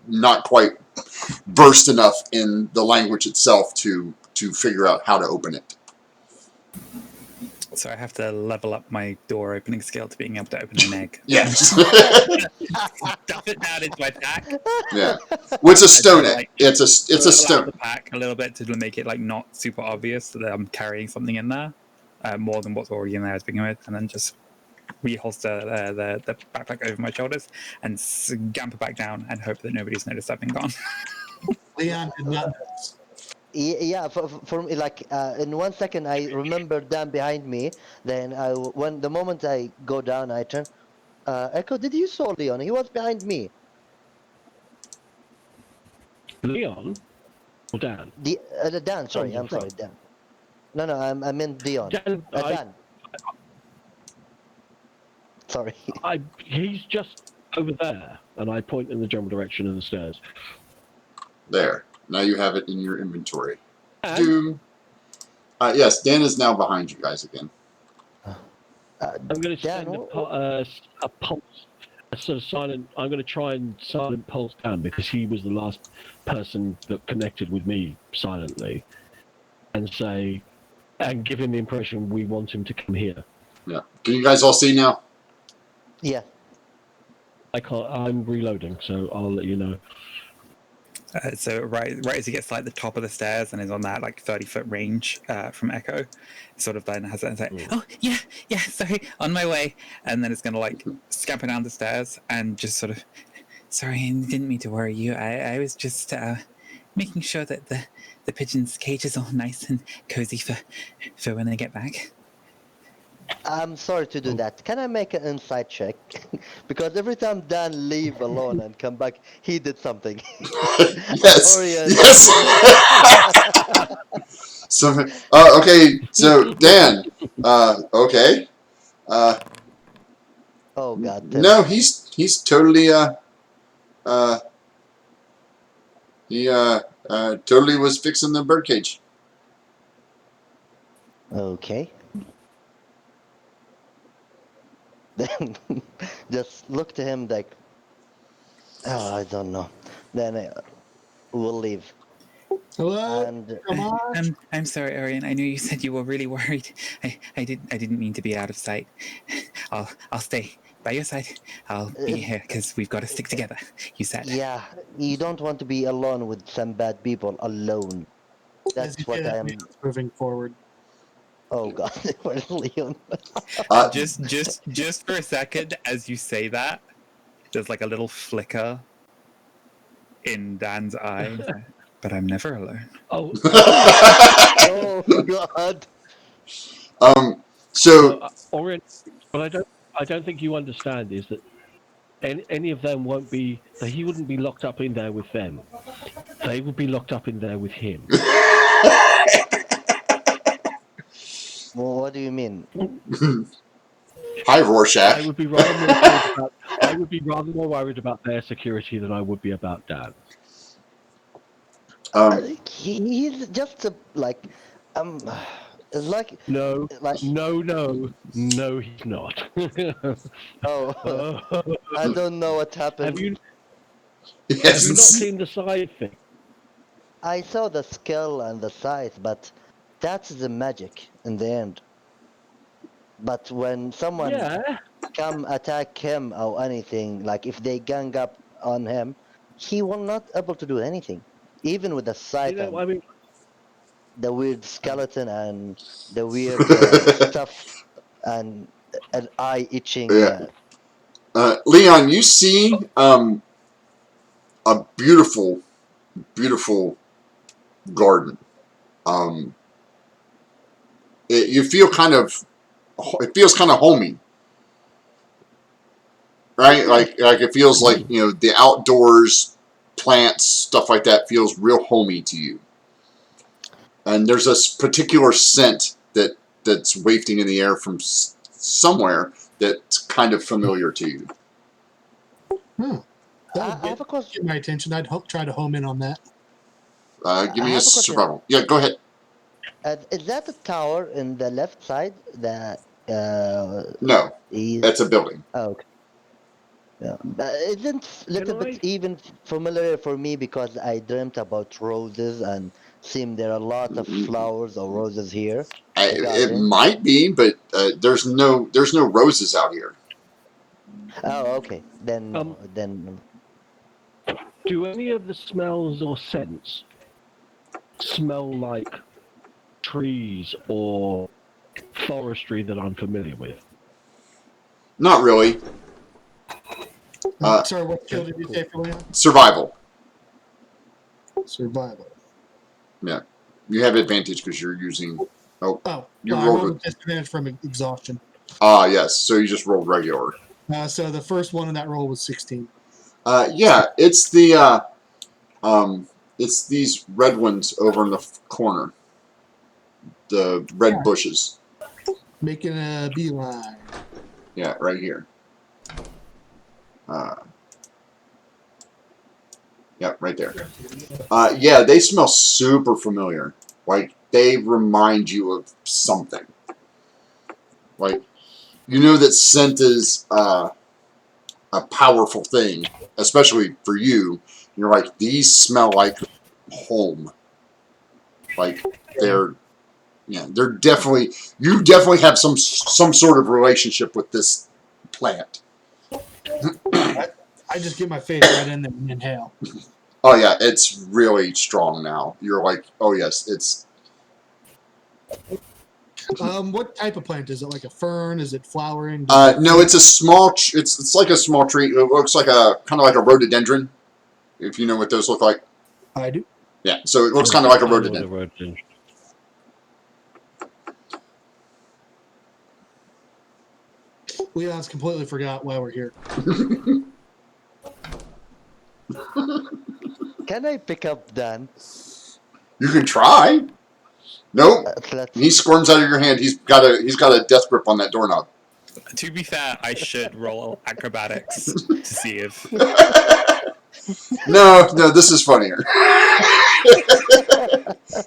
not quite versed enough in the language itself to figure out how to open it. So I have to level up my door opening skill to being able to open an egg. Yes. Stuff it down into my pack. Yeah. Well, it's a stone egg. Like, It's a level out stone. the pack a little bit to make it like not super obvious that I'm carrying something in there, more than what's already in there to begin with, and then just reholster the backpack over my shoulders and scamper back down and hope that nobody's noticed I've been gone. Leon did not notice. Yeah, for me, like in 1 second, I remember Dan behind me. Then when the moment I go down, I turn. Echo, did you saw Leon? He was behind me. Leon or Dan? The Dan. Sorry, Oh, I'm sorry, Dan. No, I meant Dion. Dan, Dan. Sorry. he's just over there, and I point in the general direction of the stairs. There. Now you have it in your inventory. And Doom. Yes, Dan is now behind you guys again. I'm going to Dan, send a pulse, a sort of silent. I'm going to try and silent pulse Dan because he was the last person that connected with me silently, and give him the impression we want him to come here. Yeah. Can you guys all see now? Yeah. I can't. I'm reloading, so I'll let you know. So right as he gets like the top of the stairs and is on that like 30-foot range from Echo, sort of then has that say, "Oh yeah, sorry, on my way," and then it's gonna like scamper down the stairs and just sort of, "Sorry, I didn't mean to worry you. I was just making sure that the pigeon's cage is all nice and cozy for when they get back." I'm sorry to do that. Can I make an insight check? Because every time Dan leave alone and come back, he did something. Yes. Orion. Yes. So, okay. So Dan. Okay. Oh God. Tim. No, he's totally he totally was fixing the birdcage. Okay. Then just look to him like, oh, I don't know. Then we'll leave. Hello? And Come on. I'm sorry, Orion. I knew you said you were really worried. I didn't mean to be out of sight. I'll stay by your side. I'll be here because we've got to stick together. You said. yeah, you don't want to be alone with some bad people alone. As That's he what did, I am. Leon's moving forward. Oh God, where's Leon? Just for a second, as you say that, there's like a little flicker in Dan's eye. But I'm never alone. Oh, Oh God. So Orient, what I don't think you understand is that any of them won't be. That he wouldn't be locked up in there with them. They would be locked up in there with him. Well, what do you mean? hi Rorschach. I would be rather more worried about their security than I would be about Dan. He's just a, like, like No, like. no, he's not. Oh, I don't know what happened. Have you Yes. not seen the side thing? I saw the skull and the size, but that's the magic in the end. But when someone Yeah. come attack him or anything, like if they gang up on him, he will not able to do anything. Even with the sight and I mean, the weird skeleton and the weird stuff, and an eye itching. Yeah. Leon, you see a beautiful, beautiful garden. Um, you feel it feels kind of homey, right? Like it feels like the outdoors, plants, stuff like that feels real homey to you. And there's this particular scent that's wafting in the air from somewhere that's kind of familiar to you. That I would have a question. get my attention. I'd try to home in on that. Give I me a have a question. survival. Yeah, go ahead. Is that the tower in the left side that No, is? that's a building. Oh, okay. Yeah. Isn't little Can bit I- even familiar for me because I dreamt about roses and seemed there are a lot of flowers or roses here. The It garden. might be, but there's no roses out here. Oh, okay. Um, Then do any of the smells or scents smell like trees or forestry that I'm familiar with? Not really. Sorry, what skill did you say for Leon? Survival. Survival. Yeah, you have advantage because you're using. Oh, Oh, you I rolled rolled with. with disadvantage from exhaustion. Yes. So you just rolled regular. So the first one in that roll was 16. Yeah, it's the it's these red ones over in the corner. The red bushes. Making a beeline. Yeah, right here. Yeah, right there. Yeah, they smell super familiar. Like they remind you of something. Like you know that scent is a powerful thing, especially for you. You're like, these smell like home. Like they're definitely, you definitely have some sort of relationship with this plant. I just get my face right in there and inhale. Oh yeah, it's really strong now. You're like, oh yes, it's. What type of plant is it? Like a fern? Is it flowering? No, it's a small. It's like a small tree. It looks like a kind of like a rhododendron, if you know what those look like. I do. Yeah, so it looks kind of like a I know what rhododendron. rhododendron. Leon's completely forgot why we're here. can I pick up Dan? You can try. Nope. Let's. He squirms out of your hand. He's got a death grip on that doorknob. To be fair, I should roll acrobatics to see if. No, this is funnier.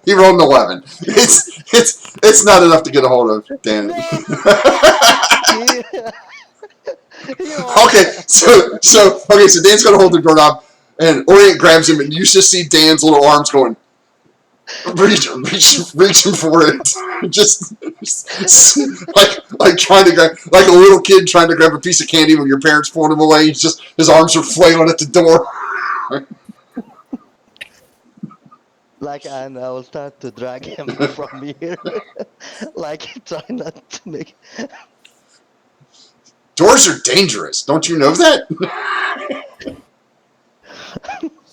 He rolled an 11. It's not enough to get a hold of Dan. Okay, so Dan's gonna hold the doorknob, and Orient grabs him, and you just see Dan's little arms going, reaching for it, just like trying to grab, like a little kid trying to grab a piece of candy when your parents pulling him away. His arms are flailing at the door. And I will start to drag him from here. Try not to make. Doors are dangerous. Don't you know that?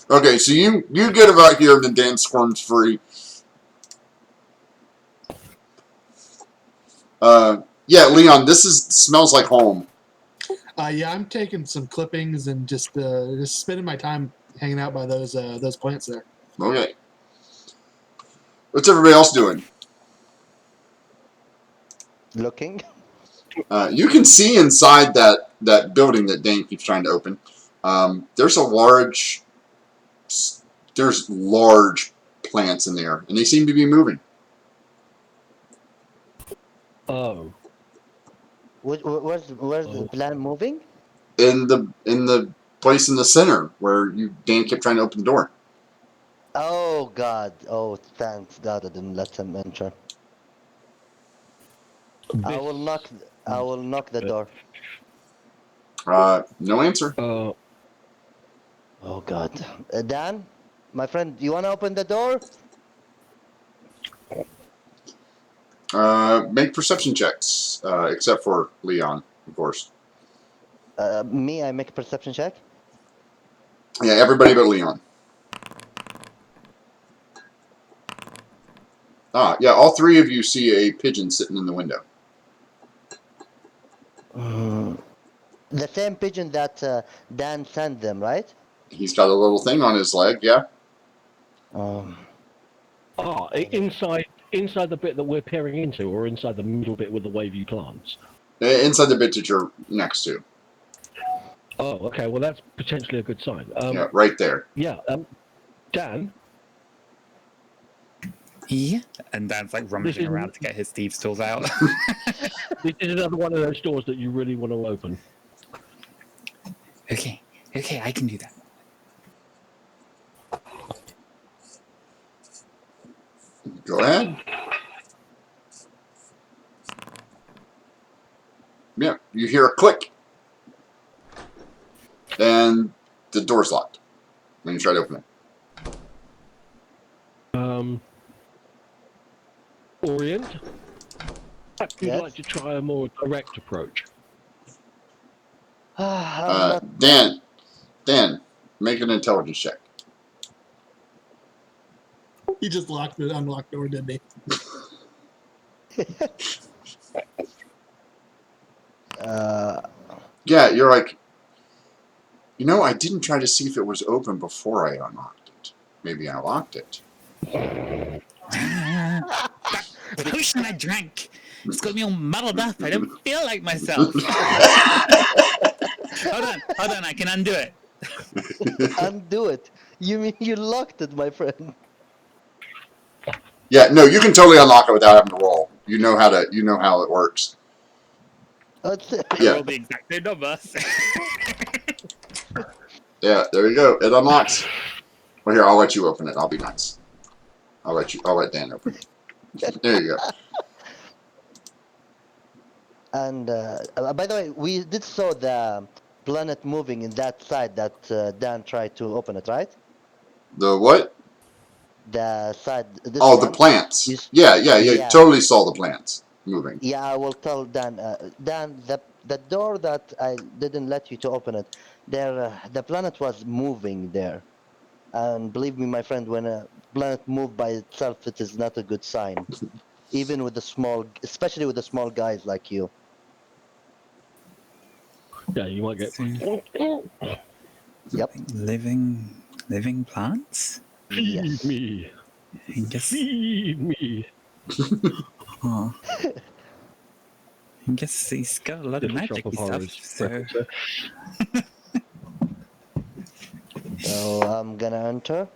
Okay, so you get about here, and then Dan squirms free. Yeah, Leon, this smells like home. Yeah, I'm taking some clippings and just spending my time hanging out by those plants there. Okay. What's everybody else doing? Looking. You can see inside that building that Dan keeps trying to open. There's large plants in there, and they seem to be moving. Oh. Where's the plant moving? In the place in the center where Dan kept trying to open the door. Oh God! Oh, thanks God I didn't let him enter. I will knock the door. No answer. Oh God, Dan, my friend, you wanna open the door? Make perception checks, except for Leon, of course. Me, I make a perception check. Yeah, everybody but Leon. Yeah, all three of you see a pigeon sitting in the window. The same pigeon that Dan sent them, right? He's got a little thing on his leg, yeah. Inside the bit that we're peering into, or inside the middle bit with the wavy plants? Inside the bit that you're next to. Oh, okay. Well, that's potentially a good sign. Yeah, right there. Yeah, Dan. Yeah. And Dan's like rummaging is- around to get his thieves' tools out. This is another one of those doors that you really want to open. Okay, I can do that. Go ahead. Yeah, you hear a click. And the door's locked when you try to open it. Orient, perhaps you'd Yes? like to try a more direct approach. Dan, make an intelligence check. He just unlocked the door, didn't he? Yeah, you're like, I didn't try to see if it was open before I unlocked it. Maybe I locked it. That potion I drank, it's got me all muddled up. I don't feel like myself. Hold on, I can undo it. Undo it. You mean you locked it, my friend? Yeah, no, you can totally unlock it without having to roll. You know how it works. Yeah. Roll the exact same number. Yeah, there you go. It unlocks. Well, here, I'll let you open it. I'll be nice. I'll let Dan open it. There you go. And by the way, we did saw the planet moving in that side that Dan tried to open it, right? The what? The side. This Oh, one. the plants. You Yeah. Totally saw the plants moving. Yeah, I will tell Dan. Dan, the door that I didn't let you to open it, there, the planet was moving there. And believe me, my friend, when a planet moves by itself, it is not a good sign. Even with especially with the small guys like you. Yeah, you might get. Yep. Living plants? Feed Yes. me. I guess. Feed me. Huh. I guess he's got a lot of Little magic Shop of stuff. Horrors So reference. So I'm gonna enter.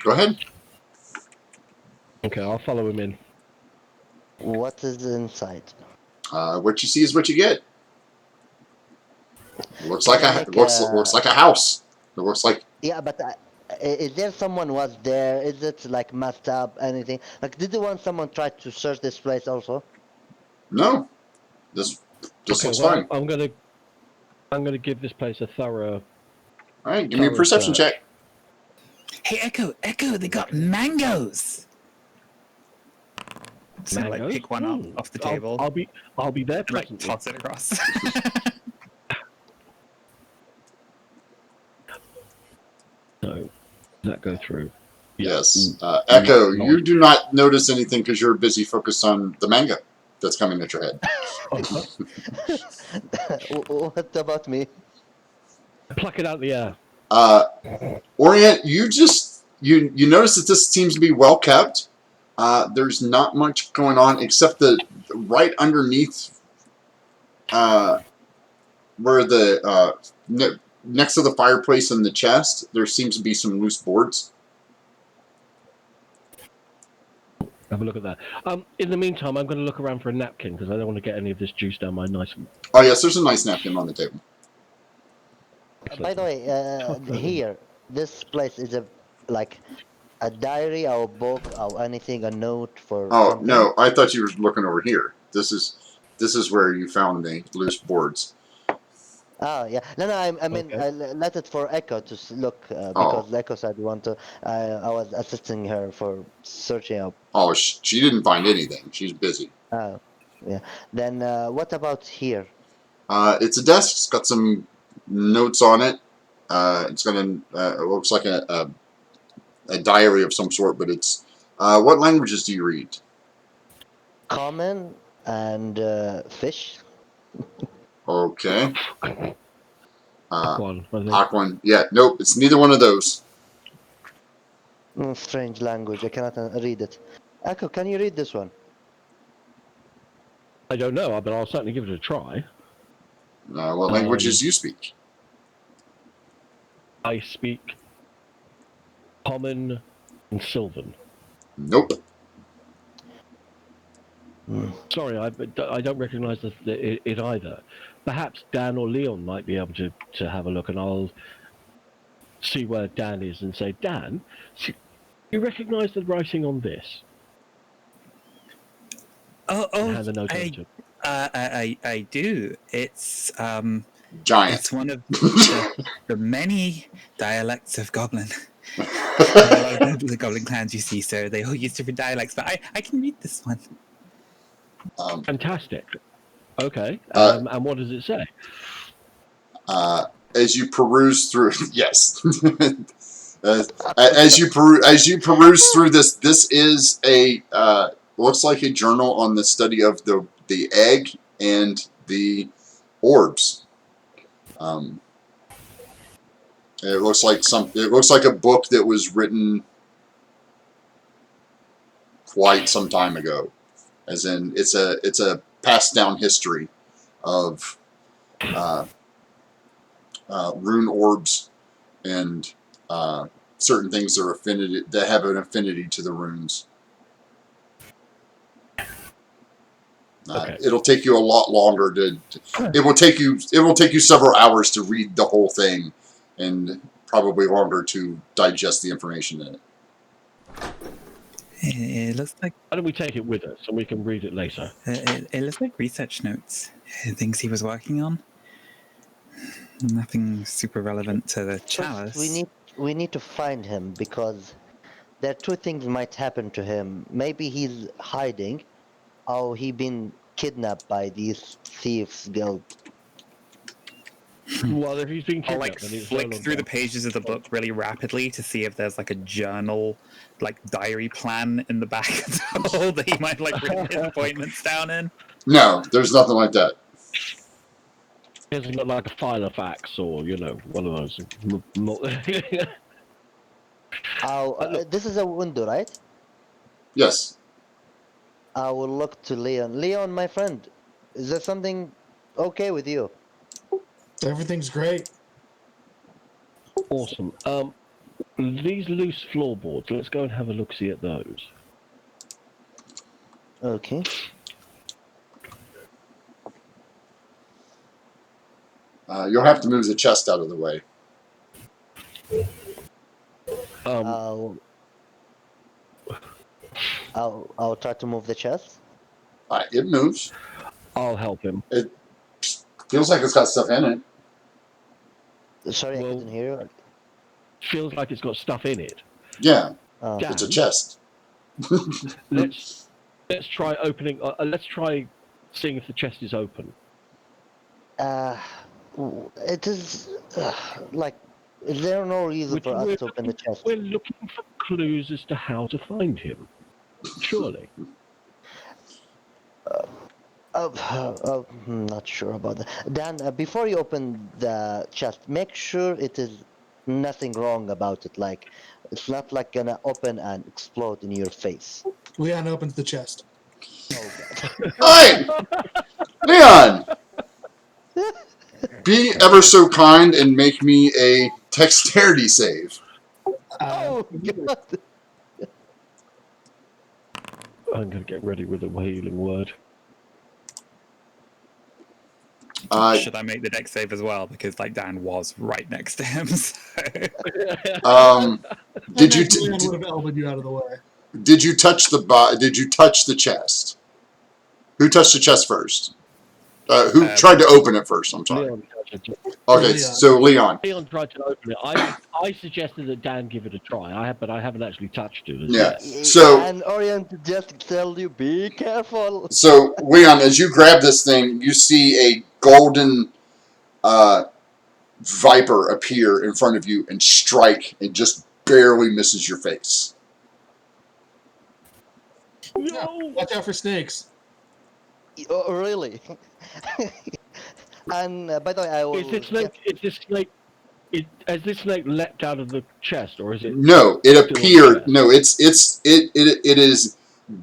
Go ahead. Okay, I'll follow him in. What is inside? What you see is what you get. It looks like Can I it make looks like a house. It looks like Yeah, but is there someone was there? Is it like messed up? Anything? Like, did you want someone try to search this place also? no. This Okay, looks well, fine. I'm gonna give this place a thorough. All right, give me a thorough perception search. check. hey, Echo, they got mangoes. So like Mangoes? pick one up off the table I'll be there and like presently. toss it across. So, does that go through? Yes. Echo, No. you do not notice anything because you're busy focused on the mango that's coming at your head. What about me? Pluck it out the air. Orient, you notice that this seems to be well kept. There's not much going on except the right underneath where the next to the fireplace and the chest, there seems to be some loose boards. Have a look at that. In the meantime, I'm going to look around for a napkin because I don't want to get any of this juice down my nice. Oh yes, there's a nice napkin on the table. By the way, here, this place is like a diary or a book or anything, a note for Oh something? no, I thought you were looking over here. This is where you found the loose boards. Oh, yeah. No, I mean, Okay. I let it for Echo to look because Echo said you want to. I was assisting her for searching up. Oh, she didn't find anything. She's busy. Oh, yeah. Then what about here? It's a desk. It's got some notes on it. It's got it looks like a diary of some sort, but it's what languages do you read? Common and fish. Okay. Aquan, I think. Aquan. Yeah, nope, it's neither one of those. Strange language. I cannot read it. Echo, can you read this one? I don't know, but I'll certainly give it a try. What languages do you speak? I speak Common and Sylvan. Nope. Sorry, I don't recognise it either. Perhaps Dan or Leon might be able to have a look, and I'll see where Dan is and say, Dan, you recognise the writing on this? And hand the note over to him. I do. It's Giant. it's one of the many dialects of Goblin. There are a lot of the Goblin clans you see, so they all use different dialects. But I can read this one. Fantastic. Okay. And what does it say? As you peruse through, yes. As you peruse through this, this is a looks like a journal on the study of the egg and the orbs. It looks like a book that was written quite some time ago. As in, it's a passed down history of rune orbs and certain things that have an affinity to the runes. Okay. It'll take you a lot longer it will take you several hours to read the whole thing, and probably longer to digest the information in it. It looks like Why don't we take it with us and we can read it later? it looks like research notes, things he was working on. Nothing super relevant to the chalice. We need to find him because there are two things might happen to him. Maybe he's hiding, or he been kidnapped by these thieves guild. Well, if he's been I'll kidnapped, then it's flick no through the longer- pages of the book really rapidly to see if there's a journal, diary plan in the back of the whole that he might write his appointments down in. No, there's nothing like that. He hasn't got like a file of facts or one of those. This is a window, right? Yes. I will look to Leon. Leon, my friend, is there something okay with you? Everything's great. Awesome. These loose floorboards. Let's go and have a look-see at those. Okay. You'll have to move the chest out of the way. I'll try to move the chest. It moves. I'll help him. It feels like it's got stuff in it. Sorry, Well- I couldn't hear you. Feels like it's got stuff in it. Yeah, Oh. Yeah. it's a chest. Let's try opening. Let's try seeing if the chest is open. It is is there no reason for us to open the chest? We're looking for clues as to how to find him. Surely. I'm not sure about that. Dan, before you open the chest, make sure it is nothing wrong about it. It's not gonna open and explode in your face. Leon opens the chest. Oh god. Hey! Leon! Be ever so kind and make me a dexterity save. Oh god. I'm going to get ready with a wailing word. Should I make the deck save as well? Because Dan was right next to him. So. Did you Leon would have elbowed you out of the way. did you touch the chest? Who touched the chest first? Who tried to open it first? I'm sorry. Leon tried to, Okay, Leon. so Leon. Leon tried to open it. I suggested that Dan give it a try. But I haven't actually touched it as Yeah. yet. So And Orient just tell you, be careful. So, Leon, as you grab this thing, you see a golden viper appear in front of you and strike and just barely misses your face. Yeah, watch out for snakes. Oh, really? And by the way, I will. Is this snake? Has this snake leapt out of the chest, or is it? No, it still on the appeared. chest? No, it is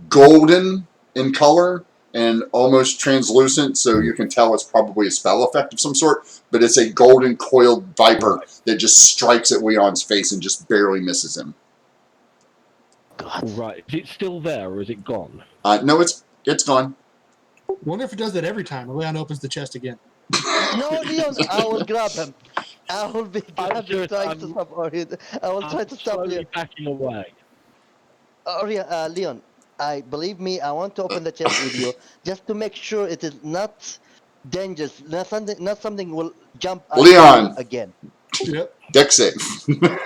golden in color and almost translucent, so you can tell it's probably a spell effect of some sort. But it's a golden coiled viper that just strikes at Leon's face and just barely misses him. God. Right. Is it still there, or is it gone? No, it's gone. Wonder if it does that every time. Leon opens the chest again. No, Leon, I will grab him. I will be grabbing, serious, trying to stop Orient. I will try I'm to stop slowly Leon. backing away. Leon, believe me, I want to open the chest with you just to make sure it is not dangerous. Not something will jump at Leon. you again. Yep. Deck save.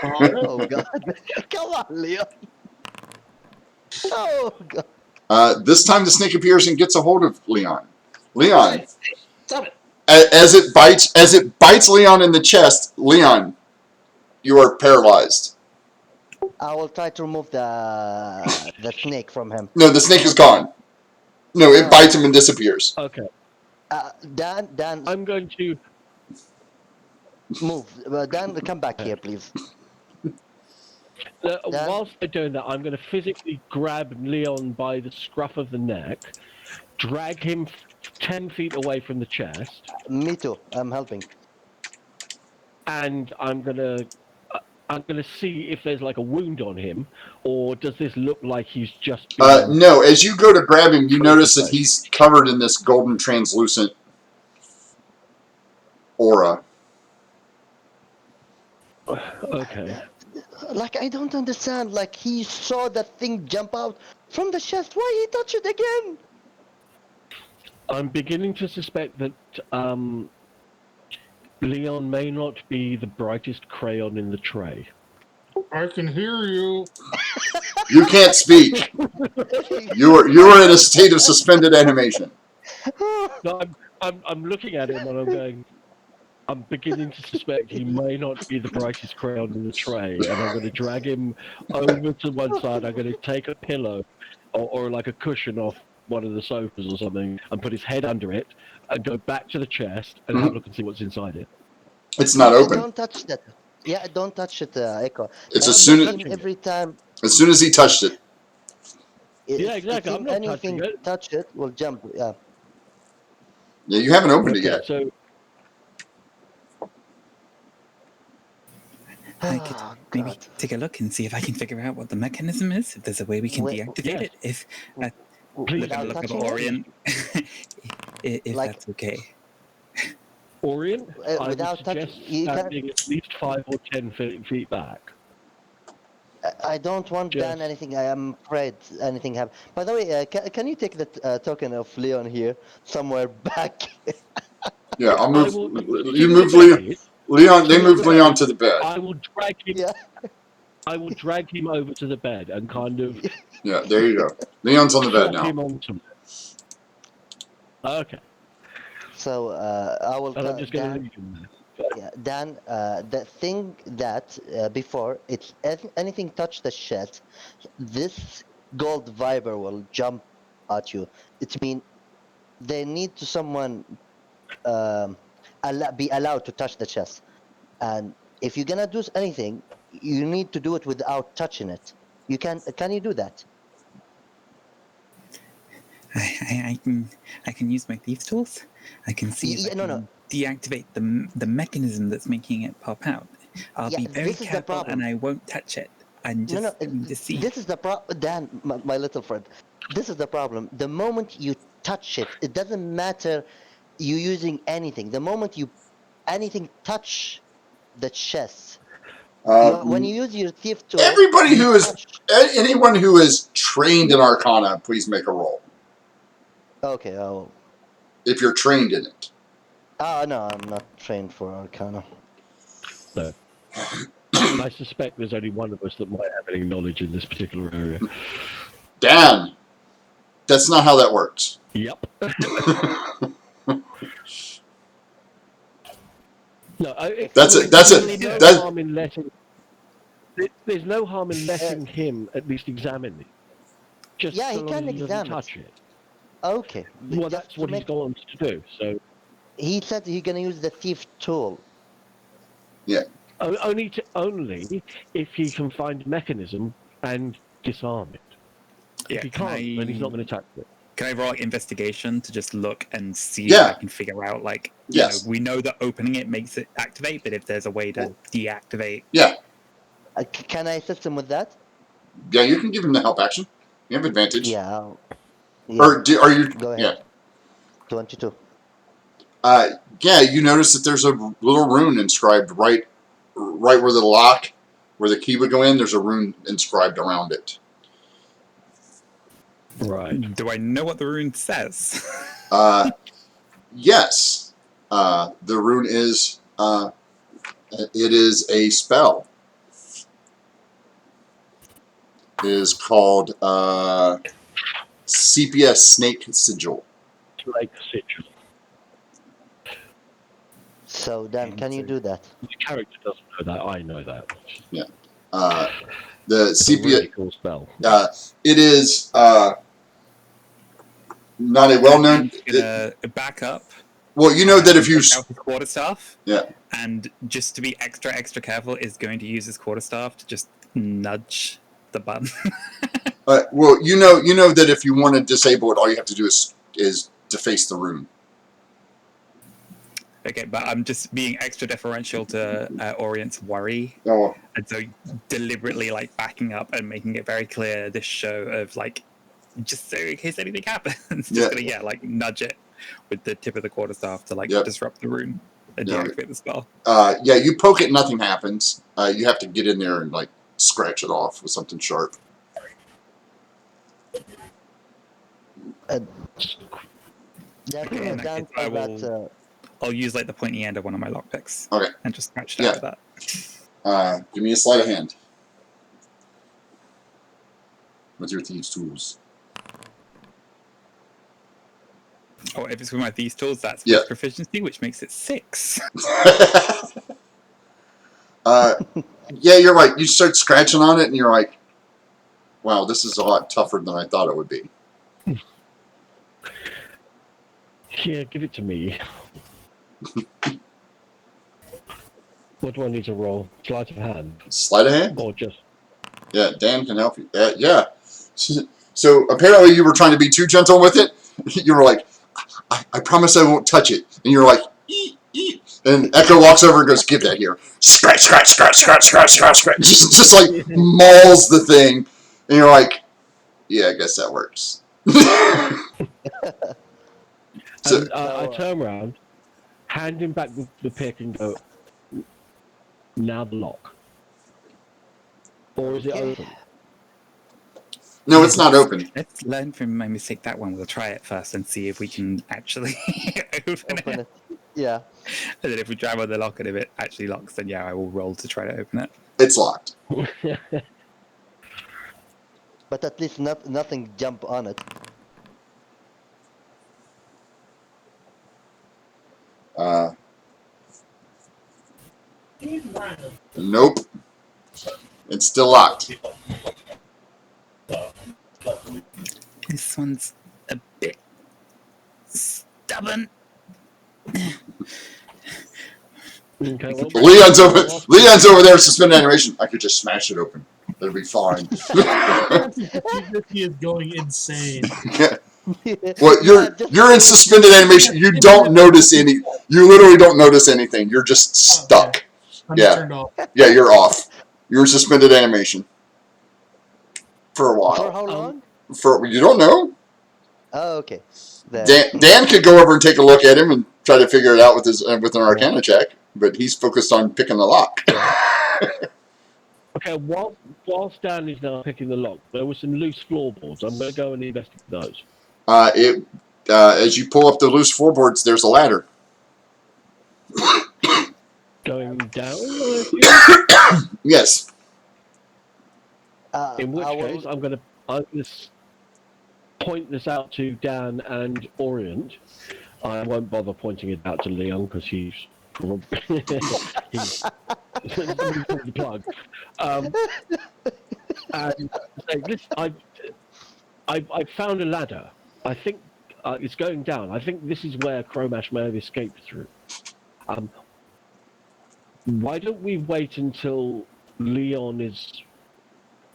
Oh God! Come on, Leon. Oh God! This time the snake appears and gets a hold of Leon. Leon, Hey, stop it. as it bites Leon in the chest, Leon, you are paralyzed. I will try to remove the snake from him. No, the snake is gone. No, it bites him and disappears. Okay. Dan, I'm going to. move. Dan, come back here, please. Dan? Whilst they're doing that, I'm going to physically grab Leon by the scruff of the neck, drag him 10 feet away from the chest, Me too. I'm helping. and I'm going to see if there's like a wound on him, or does this look like he's just been... No, as you go to grab him, you notice that he's covered in this golden translucent aura. Okay. Like, I don't understand. Like, he saw that thing jump out from the chest. Why he touch it again? I'm beginning to suspect that Leon may not be the brightest crayon in the tray. I can hear you. You can't speak. You are in a state of suspended animation. No, I'm looking at him and I'm going... I'm beginning to suspect he may not be the brightest crayon in the tray, and I'm going to drag him over to one side. I'm going to take a pillow or like a cushion off one of the sofas or something and put his head under it and go back to the chest and have a look and see what's inside it. It's not open. Don't touch that. Yeah, don't touch it, Echo. It's as soon as Every time. he touched it. Yeah, exactly. I'm not anything touching it. touch it will jump. Yeah. Yeah, you haven't opened it Okay, yet. so I could Oh, maybe God. take a look and see if I can figure out what the mechanism is. If there's a way we can Wait, deactivate yes. it. If Please. we're Without gonna look up touching it? Orient, if Like- that's okay. Orient, I would without touching, suggest you can. standing at least 5 or 10 feet back. I don't want Dan Just- anything. I am afraid anything happen. By the way, can you take the token of Leon here somewhere back? Yeah, I'll move. I will, You see move the Leon. bed, Leon. They moved Leon to the bed. I will drag him. Yeah. I will drag him over to the bed and kind of Yeah, there you go. Leon's on the bed plop him now. onto it. Okay, So I will. and I'm just going to Dan, leave him there. yeah, Dan. The thing that before it's anything touch the chest, this gold viper will jump at you. It means they need to someone be allowed to touch the chest, and if you're gonna do anything, you need to do it without touching it. You can you do that? I can use my thieves tools. I can see if Yeah, I no, can no. deactivate the mechanism that's making it pop out. I'll Yeah, be very this is the careful problem. and I won't touch it. I'm just No, going to see. this is the problem, Dan, my little friend. This is the problem. The moment you touch it, it doesn't matter you using anything. The moment you anything touch the chest, when you use your thief tool, Everybody you who is touch- anyone who is trained in Arcana, please make a roll. Okay. Oh. if you're trained in it. Oh no, I'm not trained for Arcana. So, I suspect there's only one of us that might have any knowledge in this particular area. Dan, that's not how that works. Yep. No, That's it. That's it. No That- harm in letting. There's no harm in letting him at least examine it. Just Yeah, so he long can as he doesn't examine it. touch it. Okay. Well, just that's to what he's make- gone on to do. So He said he's gonna use the thief tool. only if he can find a mechanism and disarm it. Yeah, If he can can't, then he's not I- going to touch it. Can I roll investigation to just look and see Yeah. if I can figure out, like, Yes. we know that opening it makes it activate, but if there's a way to deactivate. Can I assist him with that? Yeah, you can give him the help action. You have advantage. Yeah. Or are you? Go ahead. Yeah. 22. Yeah, you notice that there's a little rune inscribed right where the lock, where the key would go in. There's a rune inscribed around it. Right. Do I know what the rune says? Yes. The rune is. It is a spell. It is called CPS Snake Sigil. Like sigil. So Dan, can you do that? The character doesn't know that. I know that. The It's a CPS. really cool spell. It is not a well-known. I'm gonna back up. Well, you know that if you. Take out his quarterstaff. Yeah. And just to be extra careful, is going to use his quarterstaff to just nudge the button. Well, you know that if you want to disable it, all you have to do is deface the rune. Okay, but I'm just being extra deferential to Orient's worry, Oh, and so deliberately like backing up and making it very clear this show of like, just so in case anything happens, just gonna like nudge it with the tip of the quarterstaff to like disrupt the rune and deactivate the spell. yeah, you poke it, nothing happens. You have to get in there and like scratch it off with something sharp. Dan, Dan I said that. I'll use like the pointy end of one of my lockpicks. Okay. And just scratch it out with that. Give me a sleight of hand with your thieves' tools. Oh, if it's with my these tools, that's Yeah. with proficiency, which makes it 6. Yeah, you're right. You start scratching on it, and you're like, "Wow, this is a lot tougher than I thought it would be." Yeah, give it to me. What do I need to roll? Sleight of hand? Sleight of hand? Or just... Yeah, Dan can help you. Yeah. So apparently you were trying to be too gentle with it. You were like, I promise I won't touch it. And you're like, eat, eat. And Echo walks over and goes, give that here. Scratch, scratch, scratch, scratch, scratch, scratch, scratch. Just like mauls the thing. And you're like, yeah, I guess that works. So, And, I turn around, hand him back the pick and go, now the lock. Or is it open? no, it's not open. Let's learn from my mistake that one. We'll try it first and see if we can actually open it. Yeah. And then if we try with the lock and if it actually locks, then yeah, I will roll to try to open it. It's locked. But at least nothing jump on it. Nope. It's still locked. This one's a bit stubborn. Okay, well, Leon's over there, suspended animation. I could just smash it open. It'll be fine. He is going insane. Well, you're in suspended animation. You don't notice any. You literally don't notice anything. You're just stuck. I'm Yeah. turned off. Yeah, you're off. You're in suspended animation for a For while. how long? For you don't know. Oh, okay. Then- Dan could go over and take a look at him and try to figure it out with with an Arcana check, but he's focused on picking the lock. Okay, while Stan is now picking the lock, there were some loose floorboards. I'm going to go and investigate those. as you pull up the loose floorboards, there's a ladder. Going down, I assume? Yes. In which I will. case, I'm going to point this out to Dan and Orient. I won't bother pointing it out to Leon because he's probably he's the plug. And say, listen, I found a ladder. I think it's going down. I think this is where Chromash may have escaped through. Why don't we wait until Leon is,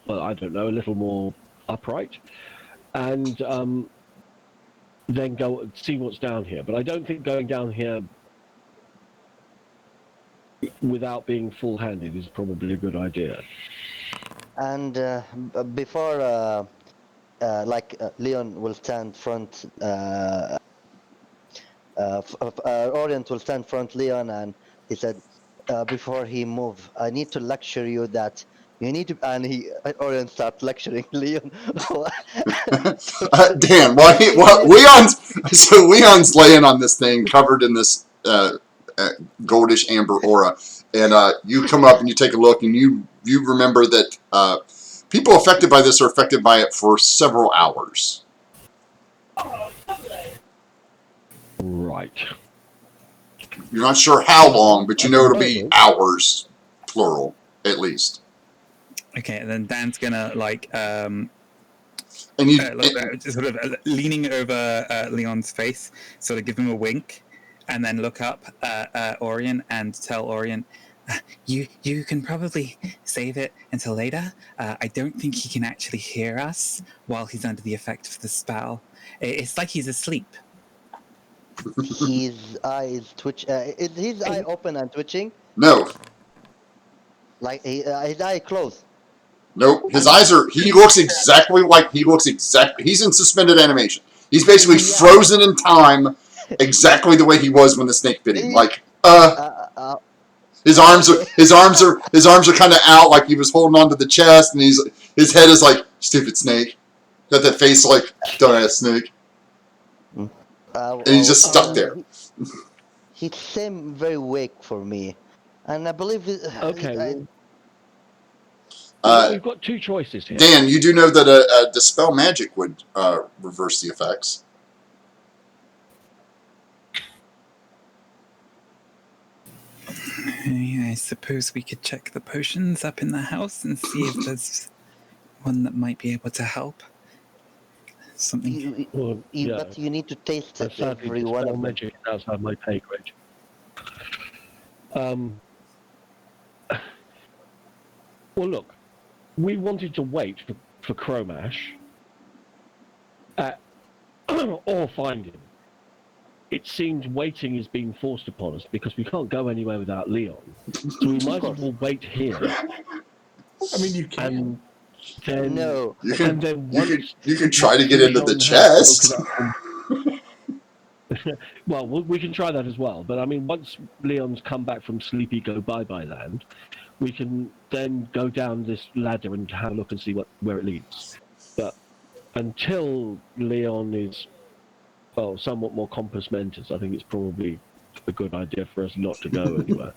well, I don't know, a little more upright, and then go and see what's down here. But I don't think going down here without being full-handed is probably a good idea. And before, Leon will stand front. Orient will stand front Leon, and he said, before he move, I need to lecture you that you need to. And Orient start lecturing Leon. Dan, Leon's laying on this thing covered in this goldish amber aura, and you come up and you take a look, and you remember that people affected by this are affected by it for several hours. Right. You're not sure how long, but you know it'll be hours, plural, at least. Okay, and then Dan's gonna And you just sort of leaning over Leon's face, sort of give him a wink, and then look up Orient and tell Orient, you can probably save it until later. I don't think he can actually hear us while he's under the effect of the spell. It's like he's asleep. His eyes twitch. Is his eye open and twitching? No. Like his eye closed. Nope. His eyes are. He looks exactly like he's in suspended animation. He's basically frozen in time, exactly the way he was when the snake bit him. Like, his arms are kind of out, like he was holding onto the chest, and his head is like, stupid snake. Got that face like, dumbass snake. And he's just stuck there. He seemed very weak for me, and I believe. Okay. We've got two choices here. Dan, you do know that a dispel magic would reverse the effects. I suppose we could check the potions up in the house and see if there's one that might be able to help. Something. But you need to taste it. Every one of them. Magic is outside my pay grade. Well, look, we wanted to wait for Chromash or find him. It seems waiting is being forced upon us because we can't go anywhere without Leon. So we might as well wait here. I mean, you can. Then, no. You can once try to get into the chest. Well, we can try that as well. But I mean, once Leon's come back from Sleepy Go Bye-Bye Land, we can then go down this ladder and have a look and see where it leads. But until Leon is, well, somewhat more compos mentis, I think it's probably a good idea for us not to go anywhere.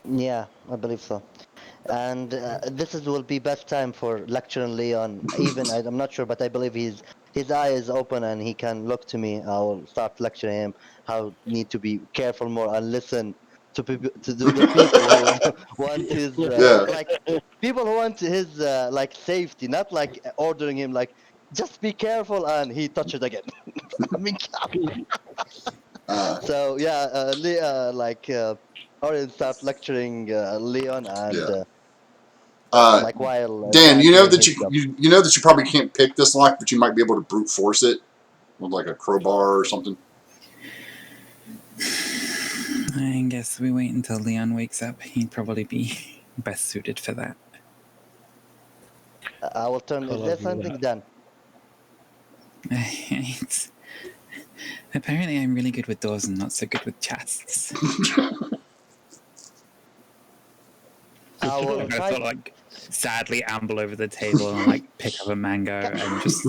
Yeah, I believe so. And this will be best time for lecturing Leon. Even I'm not sure, but I believe his eye is open and he can look to me. I will start lecturing him how need to be careful more and listen to the people who want his like people who want his like safety, not like ordering him like just be careful and he touched it again. I mean, so yeah, Orient start lecturing Leon and like while Dan, you know that his job. you know that you probably can't pick this lock, but you might be able to brute force it with like a crowbar or something. I guess we wait until Leon wakes up. He'd probably be best suited for that. I will turn. Is there something done? Apparently, I'm really good with doors and not so good with chests. I will I try. sort of like sadly amble over the table and like pick up a mango and just.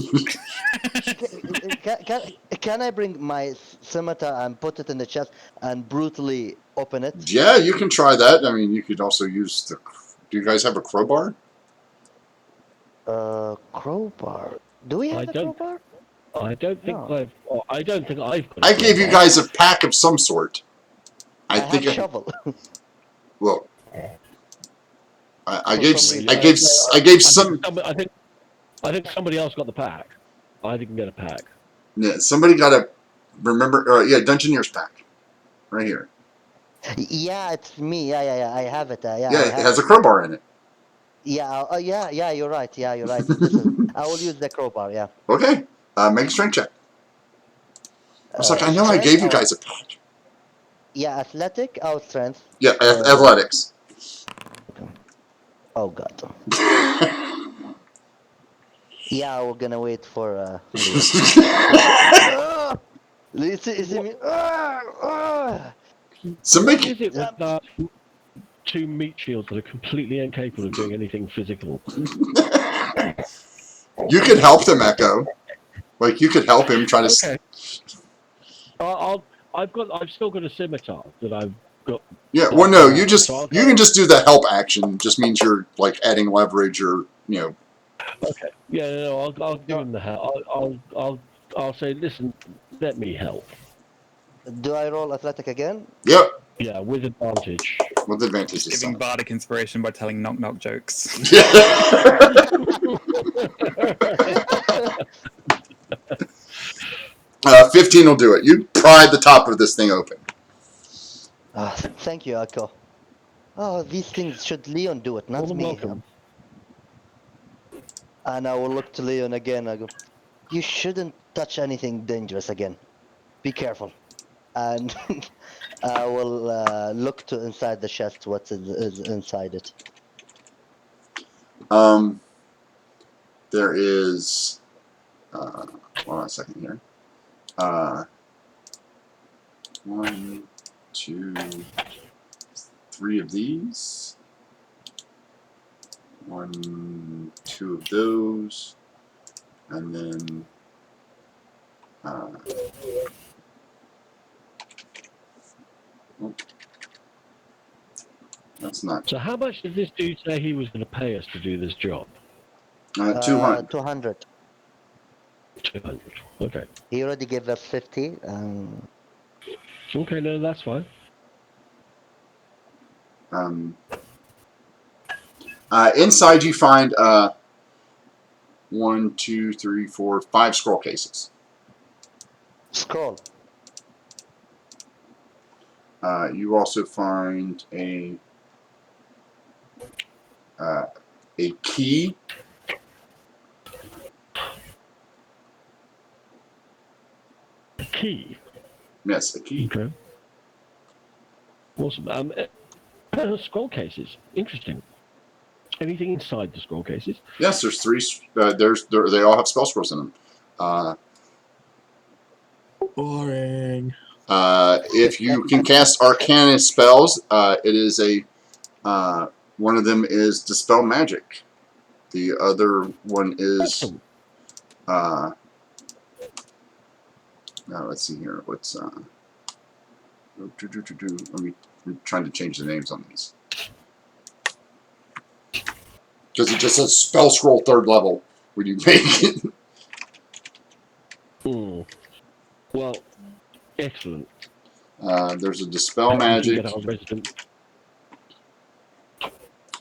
can I bring my scimitar and put it in the chest and brutally open it? Yeah, you can try that. I mean, you could also use the. Do you guys have a crowbar? Crowbar. Do we I have a don't. crowbar? I don't think No. I don't think I've got. I gave you guys a pack of some sort. I think. have shovel. Well, I For gave. some reason. I gave. I gave some. I think somebody else got the pack. I didn't get a pack. Yeah, somebody got a. Remember? Yeah, Dungeoneer's pack, right here. Yeah, it's me. Yeah. I have it. Yeah, Yeah, I it have has it. a crowbar in it. Yeah. Yeah. You're right. Yeah, you're right. This is. I will use the crowbar. Yeah. Okay, make a strength check. I was like, I know I Strength gave you or guys a pack. yeah, athletic or strength. Yeah, Or athletics. oh god. Yeah, we're gonna wait for Leo. Is it me? Somebody. What is it with two meat shields that are completely incapable of doing anything physical? You could help them, Echo. Like you could help him try to. Okay. I've still got a scimitar that I've got. Yeah. Well, no. You So can just do the help action. It just means you're like adding leverage or Okay. Yeah. No. I'll give him the help. I'll say, listen. Let me help. Do I roll athletic again? Yep. Yeah, with advantage. With advantage this Giving time. bardic inspiration by telling knock jokes. 15 will do it. You pry the top of this thing open. Thank you, Akko. Oh, these things should Leon do it, not More than me. welcome. And I will look to Leon again. I go, you shouldn't touch anything dangerous again. Be careful. And I will look to inside the chest. What is inside it? There is. Hold on a second here. 1, 2, 3 of these. 1, 2 of those. And then. Oh. That's not. So how much did this dude say he was going to pay us to do this job? 200. 200. 200. Okay. He already gave us 50. Okay, no, that's fine. Inside you find 1, 2, 3, 4, 5 scroll cases. Scroll. You also find a key. A key. Yes, a key. Okay. Awesome. Scroll cases. Interesting. Anything inside the scroll cases? Yes, there's 3. They all have spell scrolls in them. Boring. If you can cast Arcana spells, it is a one of them is Dispel Magic. The other one is now let's see here. What's let me. I'm trying to change the names on these because it just says Spell Scroll 3rd level when you make it. Well, excellent. There's a Dispel Magic. Get our resident.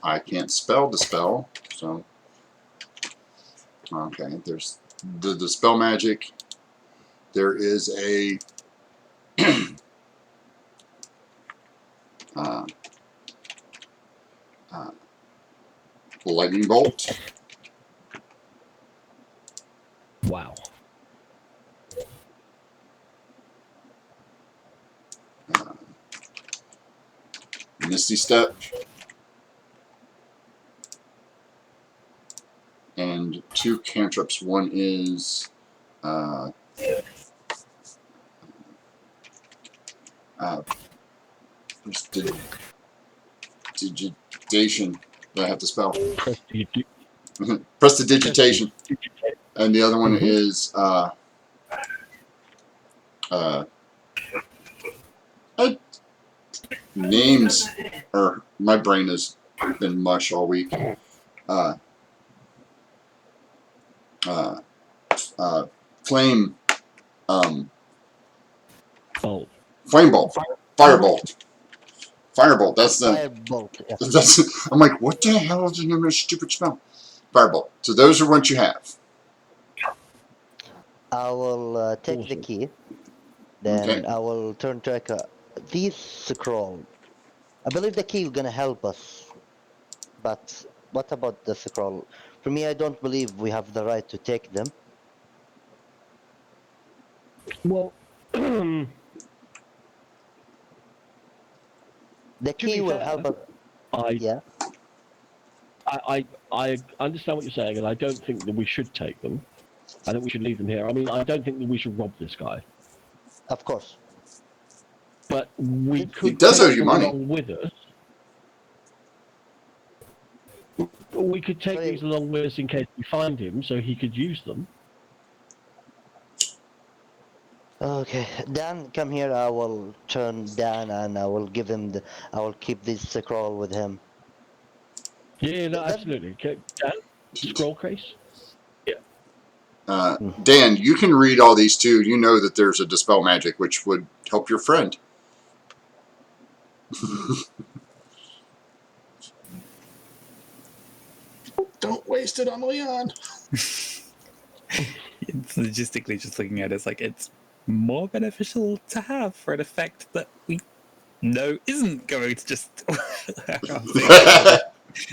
I can't spell Dispel, so okay. There's the Dispel Magic. There is a Lightning Bolt. Wow. Misty Step. And 2 cantrips. One is digitation that I have to spell. Prestidigitation. And the other one is Uh, I, names are my brain has been mush all week. Uh, uh, flame, Bolt. flame bolt, firebolt, firebolt. That's the. Firebolt. Yeah. That's. I'm like, what the hell is the name of this stupid spell? Firebolt. So those are what you have. I will take the Awesome. key. Then Okay. I will turn to Echo. This scroll. I believe the key is gonna help us. But what about the scroll? For me, I don't believe we have the right to take them. Well, to The key be will fair, help us. I, Yeah, I understand what you're saying, and I don't think that we should take them. I think we should leave them here. I mean, I don't think that we should rob this guy, of course. but we He He could does owe take you them money. along with us. We could take Sorry. these along with us in case we find him, so he could use them. Okay, Dan, come here. I will turn Dan, and I will give him the. I will keep this scroll with him. Yeah, no, That. absolutely. Okay, Dan, scroll case. Dan, you can read all these too. You know that there's a dispel magic which would help your friend. Don't waste it on Leon. It's logistically just looking at it, it's like it's more beneficial to have for an effect that we know isn't going to just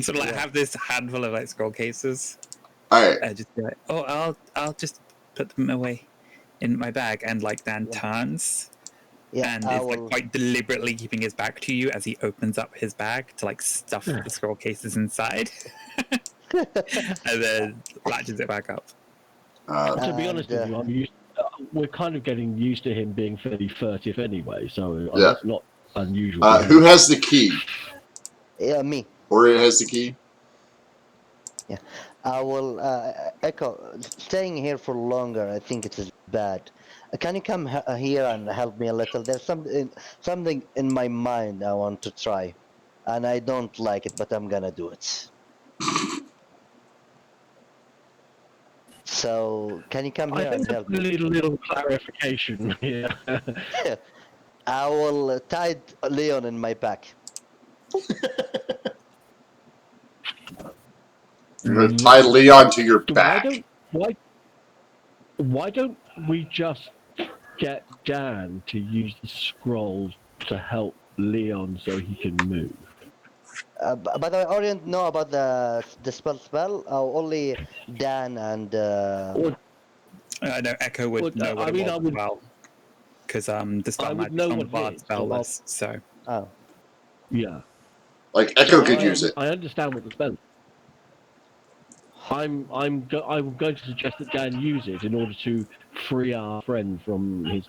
sort of like have this handful of like scroll cases. All right. Just be like, oh, I'll just put them away in my bag, and like Dan Yeah. turns Yeah, and I is like will. quite deliberately keeping his back to you as he opens up his bag to like stuff the scroll cases inside, and then latches it back up. To be honest with And, you, I'm used. We're kind of getting used to him being fairly furtive anyway, so Yeah. it's not unusual. Who has the key? Yeah, me. Ori has the key. I will Echo. Staying here for longer, I think it is bad. Can you come here and help me a little? There's something in my mind I want to try, and I don't like it, but I'm gonna do it. So can you come I here think and that's help a me? little clarification here. I will tie Leon in my back. You're going to tie Leon to your back. Why don't we just get Dan to use the scrolls to help Leon so he can move? But I already know about the spell. Only Dan and I know Echo would know what I it mean, was as well, because the spell I would magic's know on what it Bard's is, spell so list. So oh. yeah. Like Echo could use it. I understand what the spell is. I'm going to suggest that Dan use it in order to free our friend from his.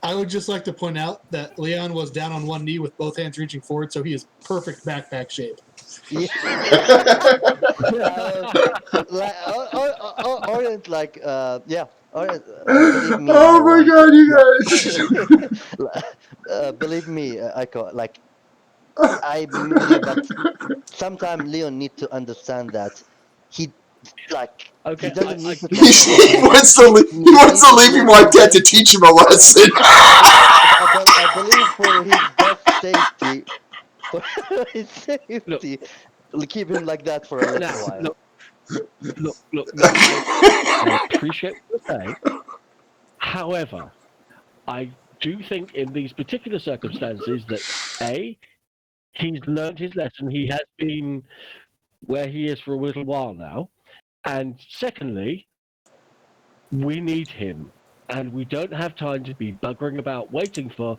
I would just like to point out that Leon was down on one knee with both hands reaching forward, so he is perfect backpack shape. Yeah. Like Orient, like yeah. Orient, believe me, I Oh my want. god, you guys! Believe me, Aiko, like I believe that sometimes Leon need to understand that he like Okay, he doesn't need to he take everything. wants to leave him like that to teach him a lesson. I believe for his best safety, for his safety, keep him like that for a little now while. look. Now I appreciate what you're saying. However, I do think in these particular circumstances that he's learned his lesson. He has been where he is for a little while now, and secondly, we need him, and we don't have time to be buggering about waiting for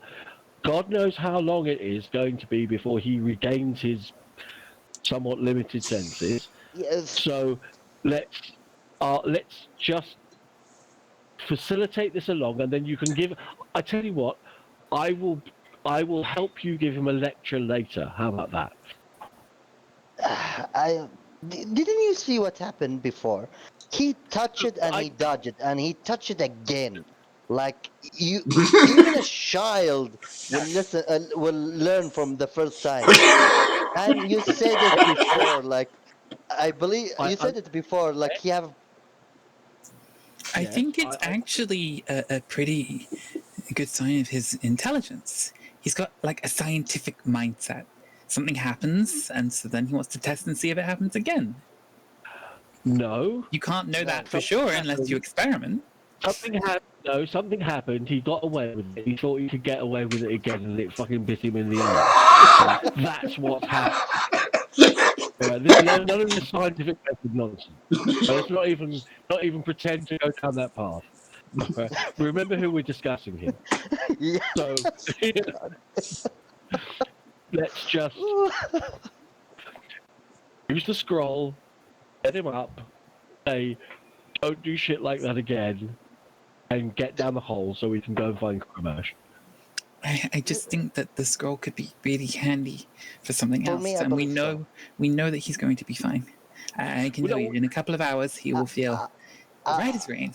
God knows how long it is going to be before he regains his somewhat limited senses. Yes. So let's just facilitate this along, and then you can give. I tell you what, I will help you give him a lecture later. How about that? Didn't you see what happened before? He touched it and I- he dodged it and he touched it again. Like you, even a child will listen, will learn from the first time. And you said it before, like I believe you said it before, like you have. I Yes, think it's actually a pretty good sign of his intelligence. He's got like a scientific mindset. Something happens, and so then he wants to test and see if it happens again. no. You can't know No. that for sure unless you experiment. Something happened. No, something happened. He got away with it. He thought he could get away with it again, and it fucking bit him in the ass. That's what's happened. None of this scientific method nonsense. Let's not even pretend to go down that path. Remember who we're discussing here. Yeah. So let's just use the scroll, set him up, say, don't do shit like that again, and get down the hole so we can go and find Kramash. I just think that the scroll could be really handy for something For else, me, I and we believe so. know that he's going to be fine. I can We tell don't- you, in a couple of hours, he will feel right as rain.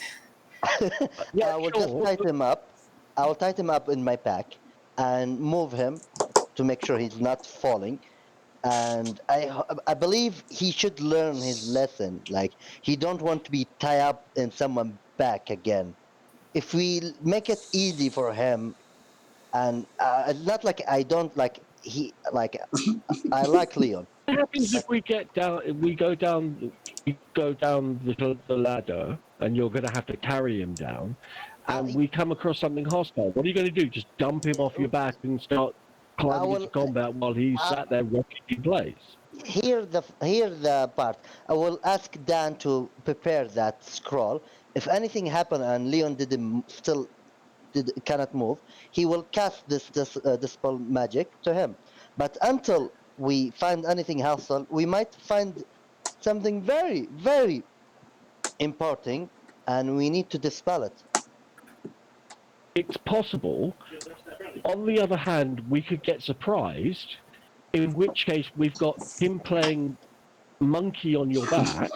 I will just tie him up. I will tie him up in my pack and move him to make sure he's not falling. And I believe he should learn his lesson. Like he don't want to be tied up in someone's back again. If we make it easy for him, and it's not like I don't like he like I like Leon. What happens if we go down the ladder, and you're going to have to carry him down, and we come across something hostile? What are you going to do? Just dump him off your back and start climbing into combat while he's sat there rocking in place? Here the part. I will ask Dan to prepare that scroll. If anything happened and Leon cannot move, he will cast this dispel magic to him. But until we find anything hostile, we might find something very very important, and we need to dispel it. It's possible. On the other hand, we could get surprised, in which case we've got him playing monkey on your back,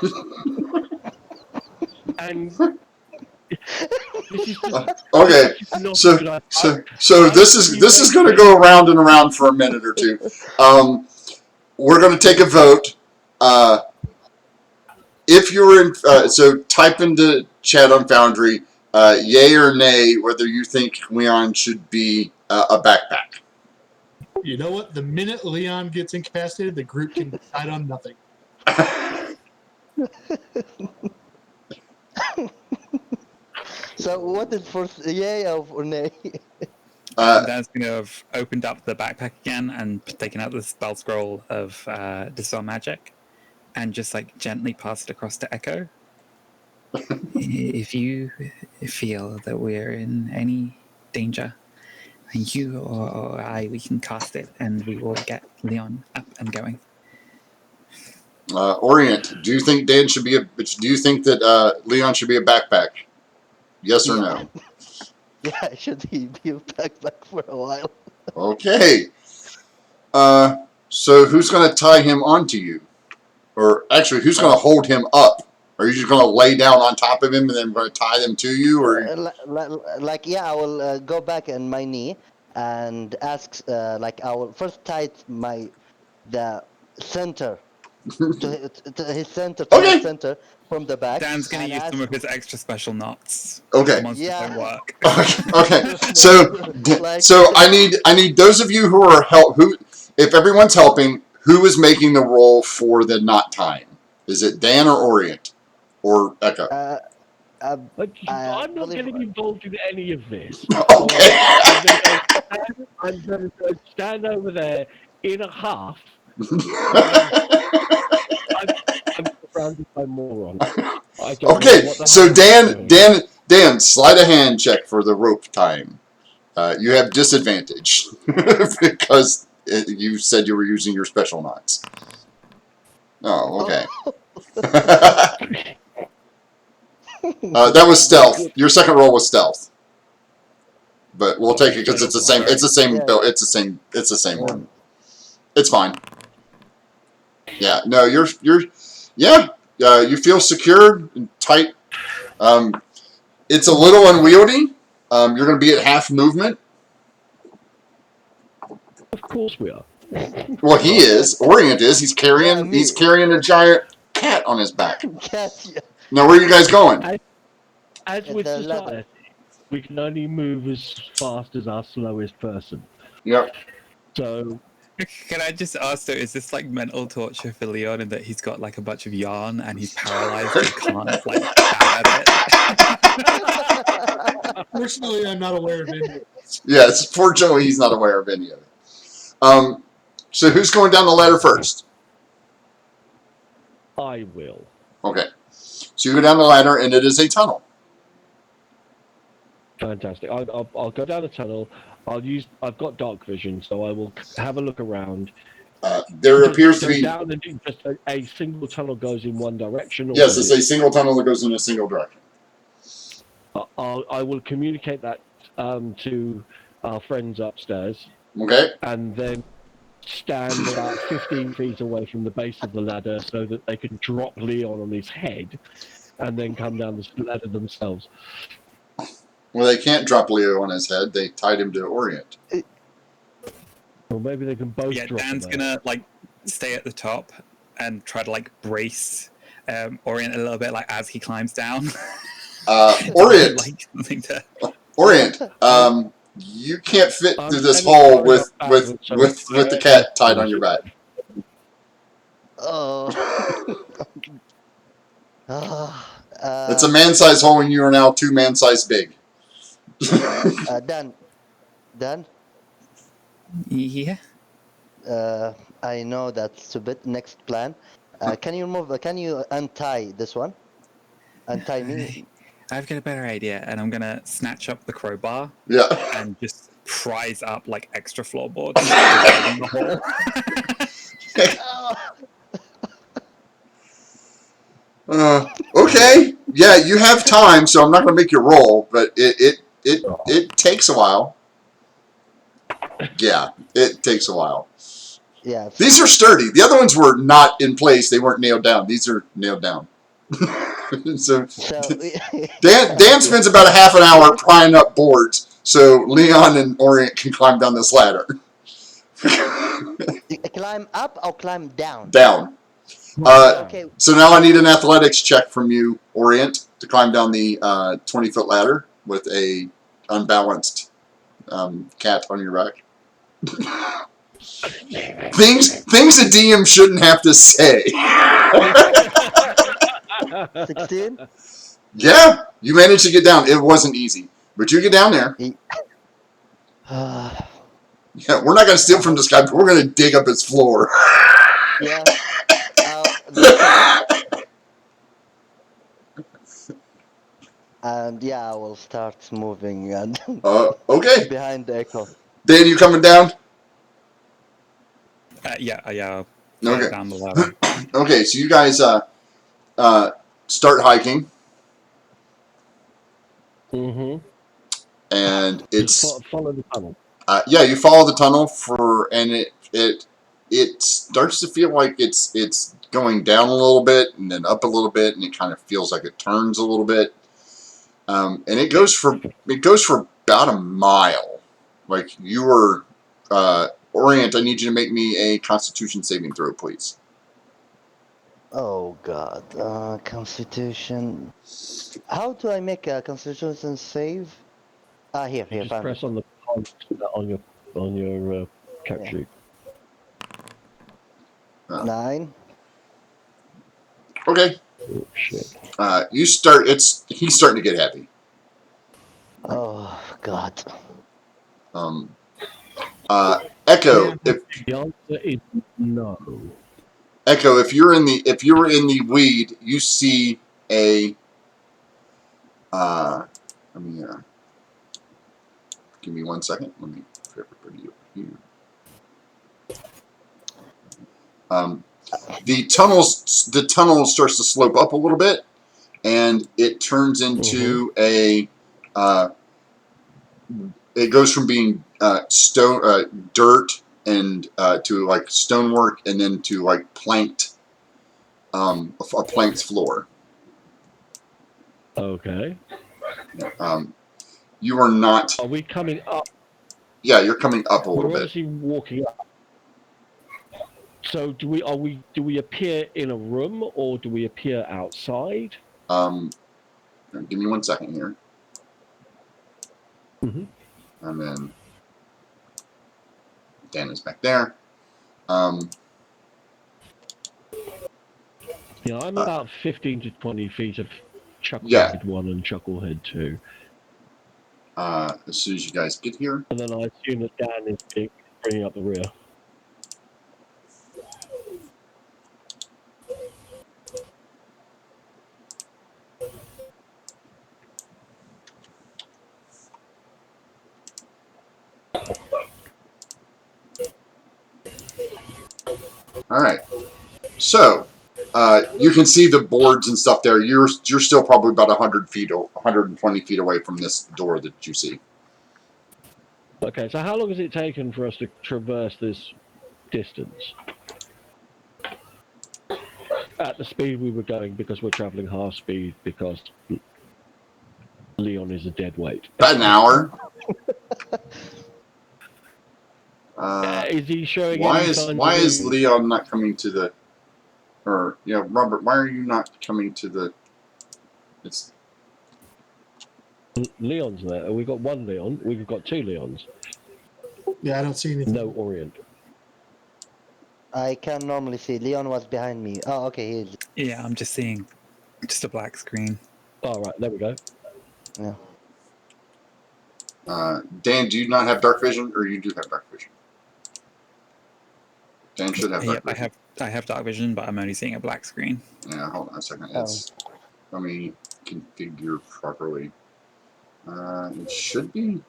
and this is just Okay, not so a good idea. so this is going to go around and around for a minute or two. We're going to take a vote. If you're in, so type into chat on Foundry, yay or nay, whether you think Leon should be a backpack. You know what? The minute Leon gets incapacitated, the group can decide on nothing. So what is first, yay or nay? Dan's going to have opened up the backpack again and taken out the spell scroll of Dispel Magic and just like gently pass it across to Echo. If you feel that we're in any danger, you or I, we can cast it and we will get Leon up and going. Orient, do you think Dan should be do you think that Leon should be a backpack? Yes or no? Yeah, should he be back for a while? Okay. So who's going to tie him onto you? Or actually, who's going to hold him up? Are you just going to lay down on top of him and then going to tie them to you? Or I will go back on my knee and ask, I will first tie the center to his center his center from the back. Dan's going to and use some of his extra special knots. Okay. The monsters Yeah. don't work. Okay. So I need those of you who are if everyone's helping, who is making the roll for the knot tying? Is it Dan or Orient or Echo? I'm not getting involved in any of this. Okay. I'm going to stand over there in a huff. I'm surrounded by morons. Okay, so Dan, slide a hand check for the rope tying. You have disadvantage because you said you were using your special knots. Oh, okay. That was stealth. Your second roll was stealth, but we'll take it because it's the same. It's the same. Yeah. It's the same one. It's fine. Yeah. No, you feel secure and tight. It's a little unwieldy, You're going to be at half movement. Of course we are. Well, he is. Orient is. He's carrying. Yeah, me. He's carrying a giant cat on his back. Cat, yeah. Now, where are you guys going? As It's with a society, we can only move as fast as our slowest person. Yep. So Can I just ask though, is this like mental torture for Leon in that he's got like a bunch of yarn and he's paralyzed and can't like stab at it? Personally, I'm not aware of any. Yes. Fortunately, he's not aware of any of it. So who's going down the ladder first? I will. Okay. So you go down the ladder, and it is a tunnel. Fantastic. I'll go down the tunnel. I've got dark vision, so I will have a look around. There appears to Go be. down and just a single tunnel goes in one direction. Or Yes, is it's a single tunnel that goes in a single direction. I will communicate that to our friends upstairs, Okay. and then stand about 15 feet away from the base of the ladder so that they can drop Leon on his head and then come down the ladder themselves. Well, they can't drop Leo on his head. They tied him to Orient. Or maybe they can both Yeah, drop Dan's him gonna like stay at the top and try to like brace Orient a little bit, like as he climbs down. Orient. Like something to. Orient. You can't fit I'm through this standing hole far with enough with backwards, so with the cat tied on your back. Oh. It's a man-sized hole, and you are now 2 man-sized big. Dan. Yeah. I know that's a bit next plan. Can you untie this one? Untie me. I've got a better idea, and I'm gonna snatch up the crowbar Yeah. and just prise up like extra floorboards in the hole. Okay. Yeah, you have time, so I'm not going to make you roll, but it takes a while. Yeah, it takes a while. Yeah. These are sturdy. The other ones were not in place. They weren't nailed down. These are nailed down. So Dan spends about a half an hour prying up boards so Leon and Orient can climb down this ladder. Climb up or climb down? Down. Okay. So now I need an athletics check from you, Orient, to climb down the 20-foot ladder with a unbalanced cat on your back. Things a DM shouldn't have to say. 16? Yeah, you managed to get down. It wasn't easy, but you get down there. Yeah, we're not going to steal from this guy, but we're going to dig up his floor. Yeah. And yeah, I will start moving and Okay. behind the echo. Dan, you coming down? Yeah. I'll Okay. down the ladder. Okay, so you guys start hiking, Mm-hmm. and it's Just follow the tunnel. yeah, you follow the tunnel and it starts to feel like it's going down a little bit and then up a little bit, and it kind of feels like it turns a little bit, and it goes for about a mile. Like you were Orient, I need you to make me a Constitution saving throw, please. Oh God, Constitution. How do I make a Constitution save? Here, Just found press it. on the on your cap sheet. 9. Okay. Oh, shit. You start. He's starting to get heavy. Oh God. Echo, if The answer is no. Echo, if you're in the weed, you see a. Let me give me 1 second. Let me put everybody over here. The tunnel starts to slope up a little bit, and it turns into a. It goes from being dirt and to like stonework, and then to like planked, a planked floor. Okay. You are not. Are we coming up? Yeah, you're coming up a little We're bit. obviously walking up. So do we appear in a room or do we appear outside? Give me 1 second here. Mm-hmm. And then Dan is back there. Yeah, I'm about 15 to 20 feet of Yeah. Chucklehead 1 and Chucklehead 2. As soon as you guys get here. And then I assume that Dan is bringing up the rear. All right. So, you can see the boards and stuff there. You're still probably about 100 feet, 120 feet away from this door that you see. Okay, so how long has it taken for us to traverse this distance? At the speed we were going, because we're traveling half speed, because Leon is a dead weight. About an hour. Is he showing Why any is signs of being... Leon not coming to the, or Robert? Why are you not coming to the? It's Leon's there. We've got one Leon. We've got two Leons. Yeah, I don't see anything. No Orient. I can normally see Leon was behind me. Oh, okay, he's Yeah, I'm just seeing just a black screen. All right, there we go. yeah. Dan. Do you not have dark vision, or you do have dark vision? Dan should have dark Yep, vision. I have dark vision, but I'm only seeing a black screen. Yeah, hold on a second. Oh. It's let me configure properly. It should be.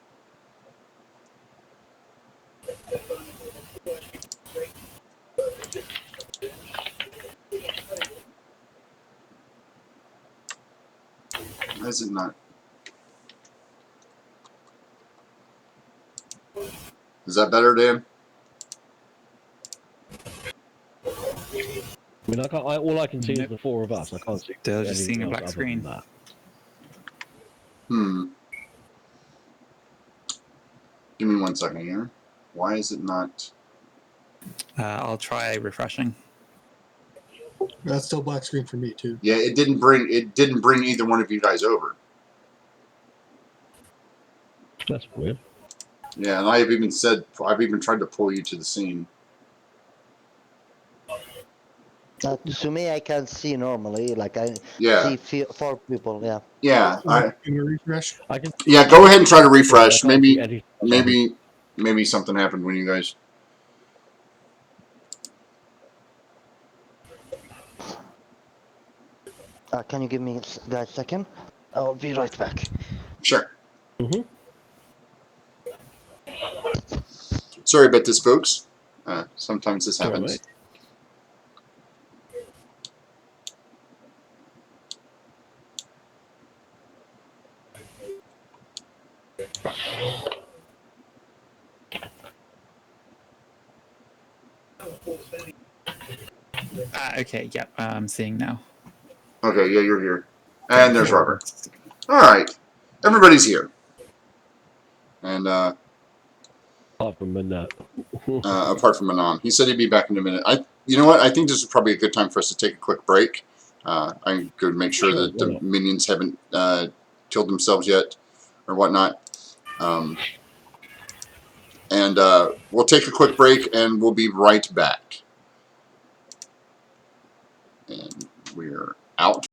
Why is it not? Is that better, Dan? I mean, all I can see is the four of us. I can't see Still just anything seeing a else black other screen. than that. Give me 1 second here. Why is it not? I'll try refreshing. That's still black screen for me too. Yeah, it didn't bring either one of you guys over. That's weird. Yeah, and I've even tried to pull you to the scene. To me, I can see normally. Like I Yeah. see four people. Yeah. Yeah, Can we refresh? I can. yeah. Go ahead and try to I refresh. can't see anything. Maybe something happened when you guys. Can you give me guys a second? I'll be right back. Sure. Mm-hmm. Sorry about this, folks. Sometimes this All happens. Okay, yep, I'm seeing now. Okay, yeah, you're here. And there's Four. Robert. All right, everybody's here. And Apart from Manat. apart from Manon, he said he'd be back in a minute. You know what? I think this is probably a good time for us to take a quick break. I'm going to make sure that the minions haven't killed themselves yet, or whatnot. And we'll take a quick break, and we'll be right back. And we're out.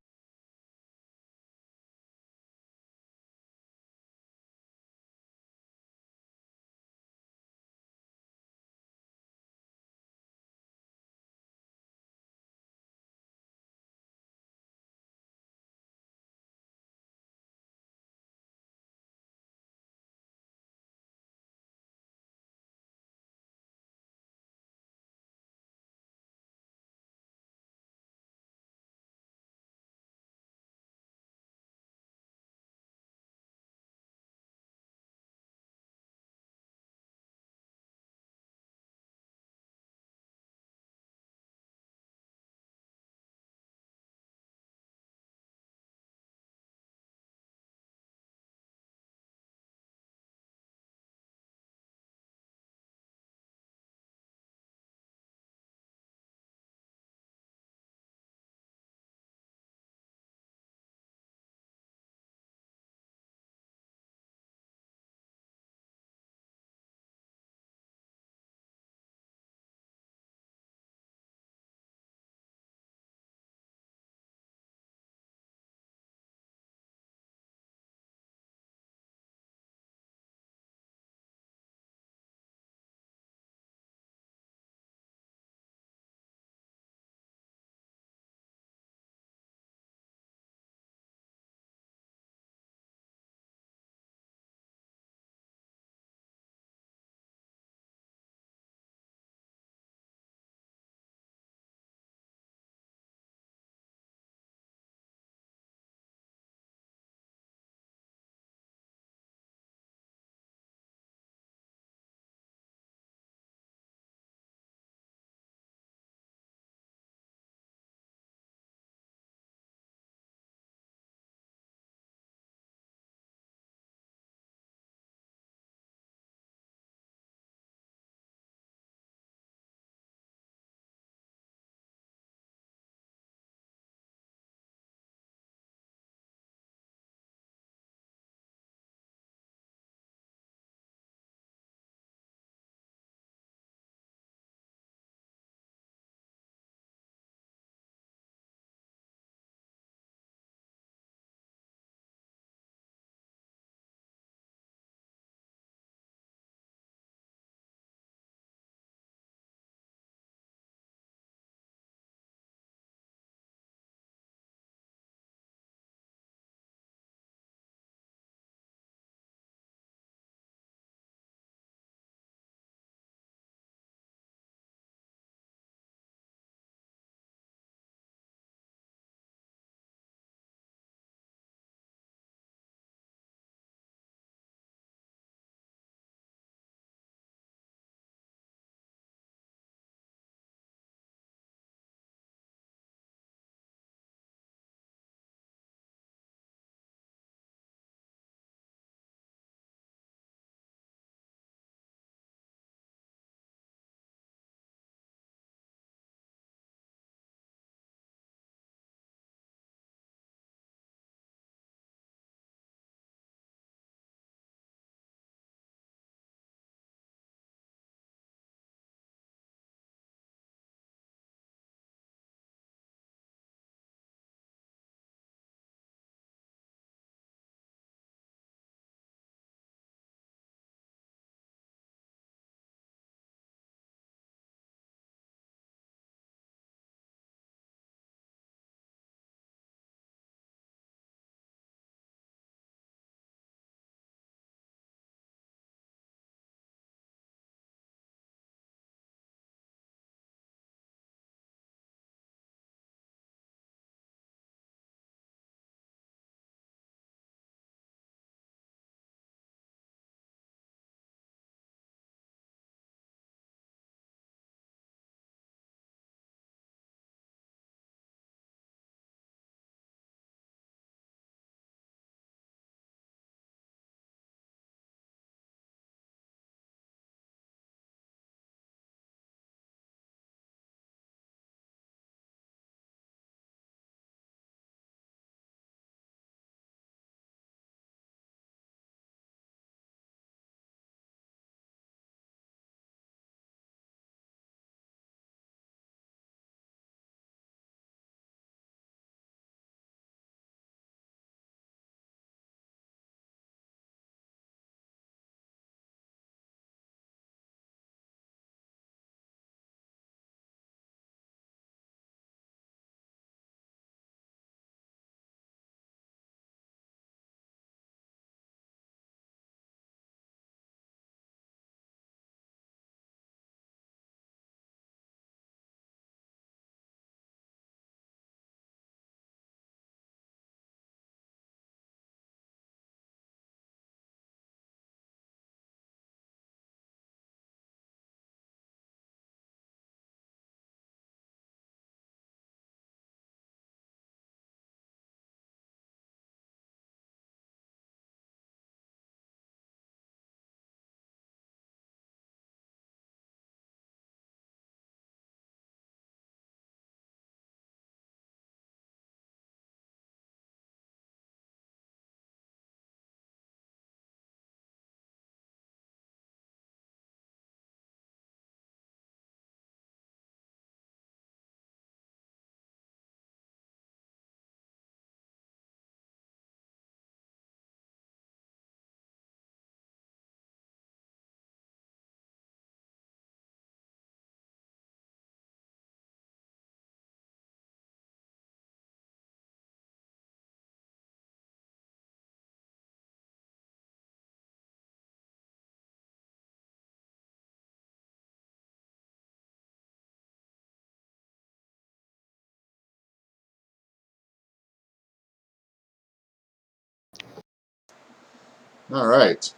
All right.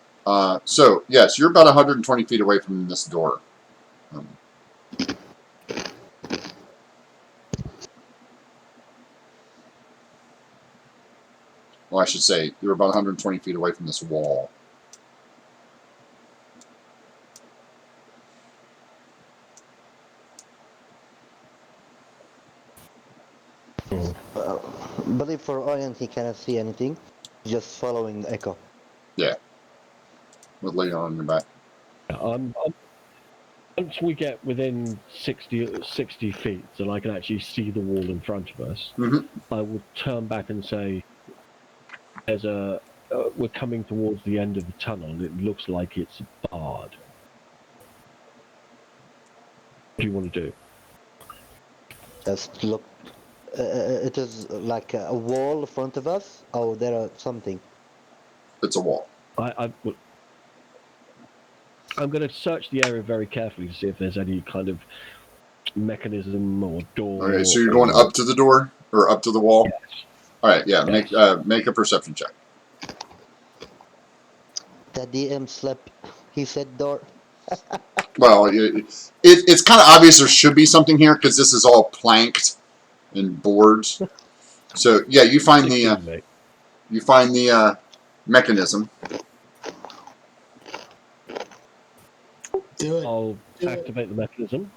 So, yes, you're about 120 feet away from this door. Well, I should say, you're about 120 feet away from this wall. Believe for Orion, he cannot see anything. Just following the echo. Yeah. With Leon on your back. Once we get within 60 feet, so I can actually see the wall in front of us, I will turn back and say, "There's a. We're coming towards the end of the tunnel. It looks like it's barred. What do you want to do?" Just look. It is like a wall in front of us. Oh, there are something. It's a wall. I'm going to search the area very carefully to see if there's any kind of mechanism or door. Okay, so you're going up to the door? Or up to the wall? Yes. All right, yeah. Yes. Make a perception check. The DM slept. He said door. Well, it's kind of obvious there should be something here because this is all planked and boards. So yeah, you find the mechanism. Do it. I'll activate the mechanism.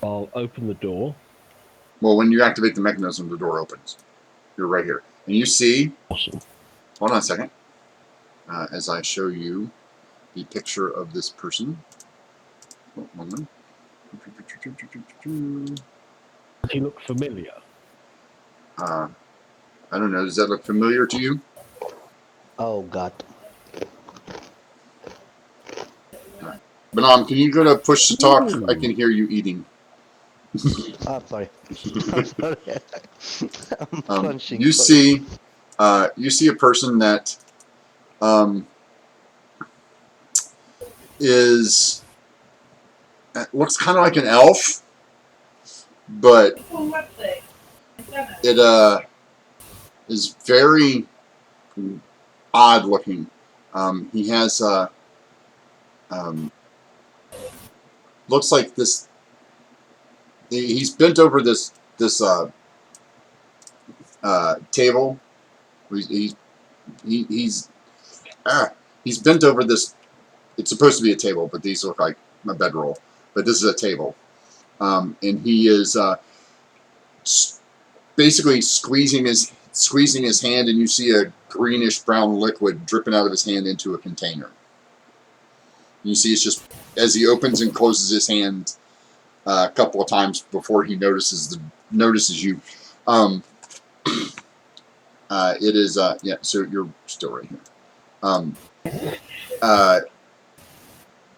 I'll open the door. Well, when you activate the mechanism, the door opens. You're right here, and you see. Awesome. Hold on a second. As I show you the picture of this person. Oh, one minute. Does he look familiar? I don't know. Does that look familiar to you? Oh God. Banam, can you go to push to talk? I can hear you eating. Oh, sorry. I'm sorry. I'm punching. You sorry. see a person that is looks kind of like an elf, but it is very odd looking. He has looks like this. He's bent over this table. He's bent over this. It's supposed to be a table, but these look like a bedroll. But this is a table, and he is basically squeezing his hand, and you see a greenish brown liquid dripping out of his hand into a container. You see, it's just as he opens and closes his hand a couple of times before he notices you. It is yeah. So you're still right here.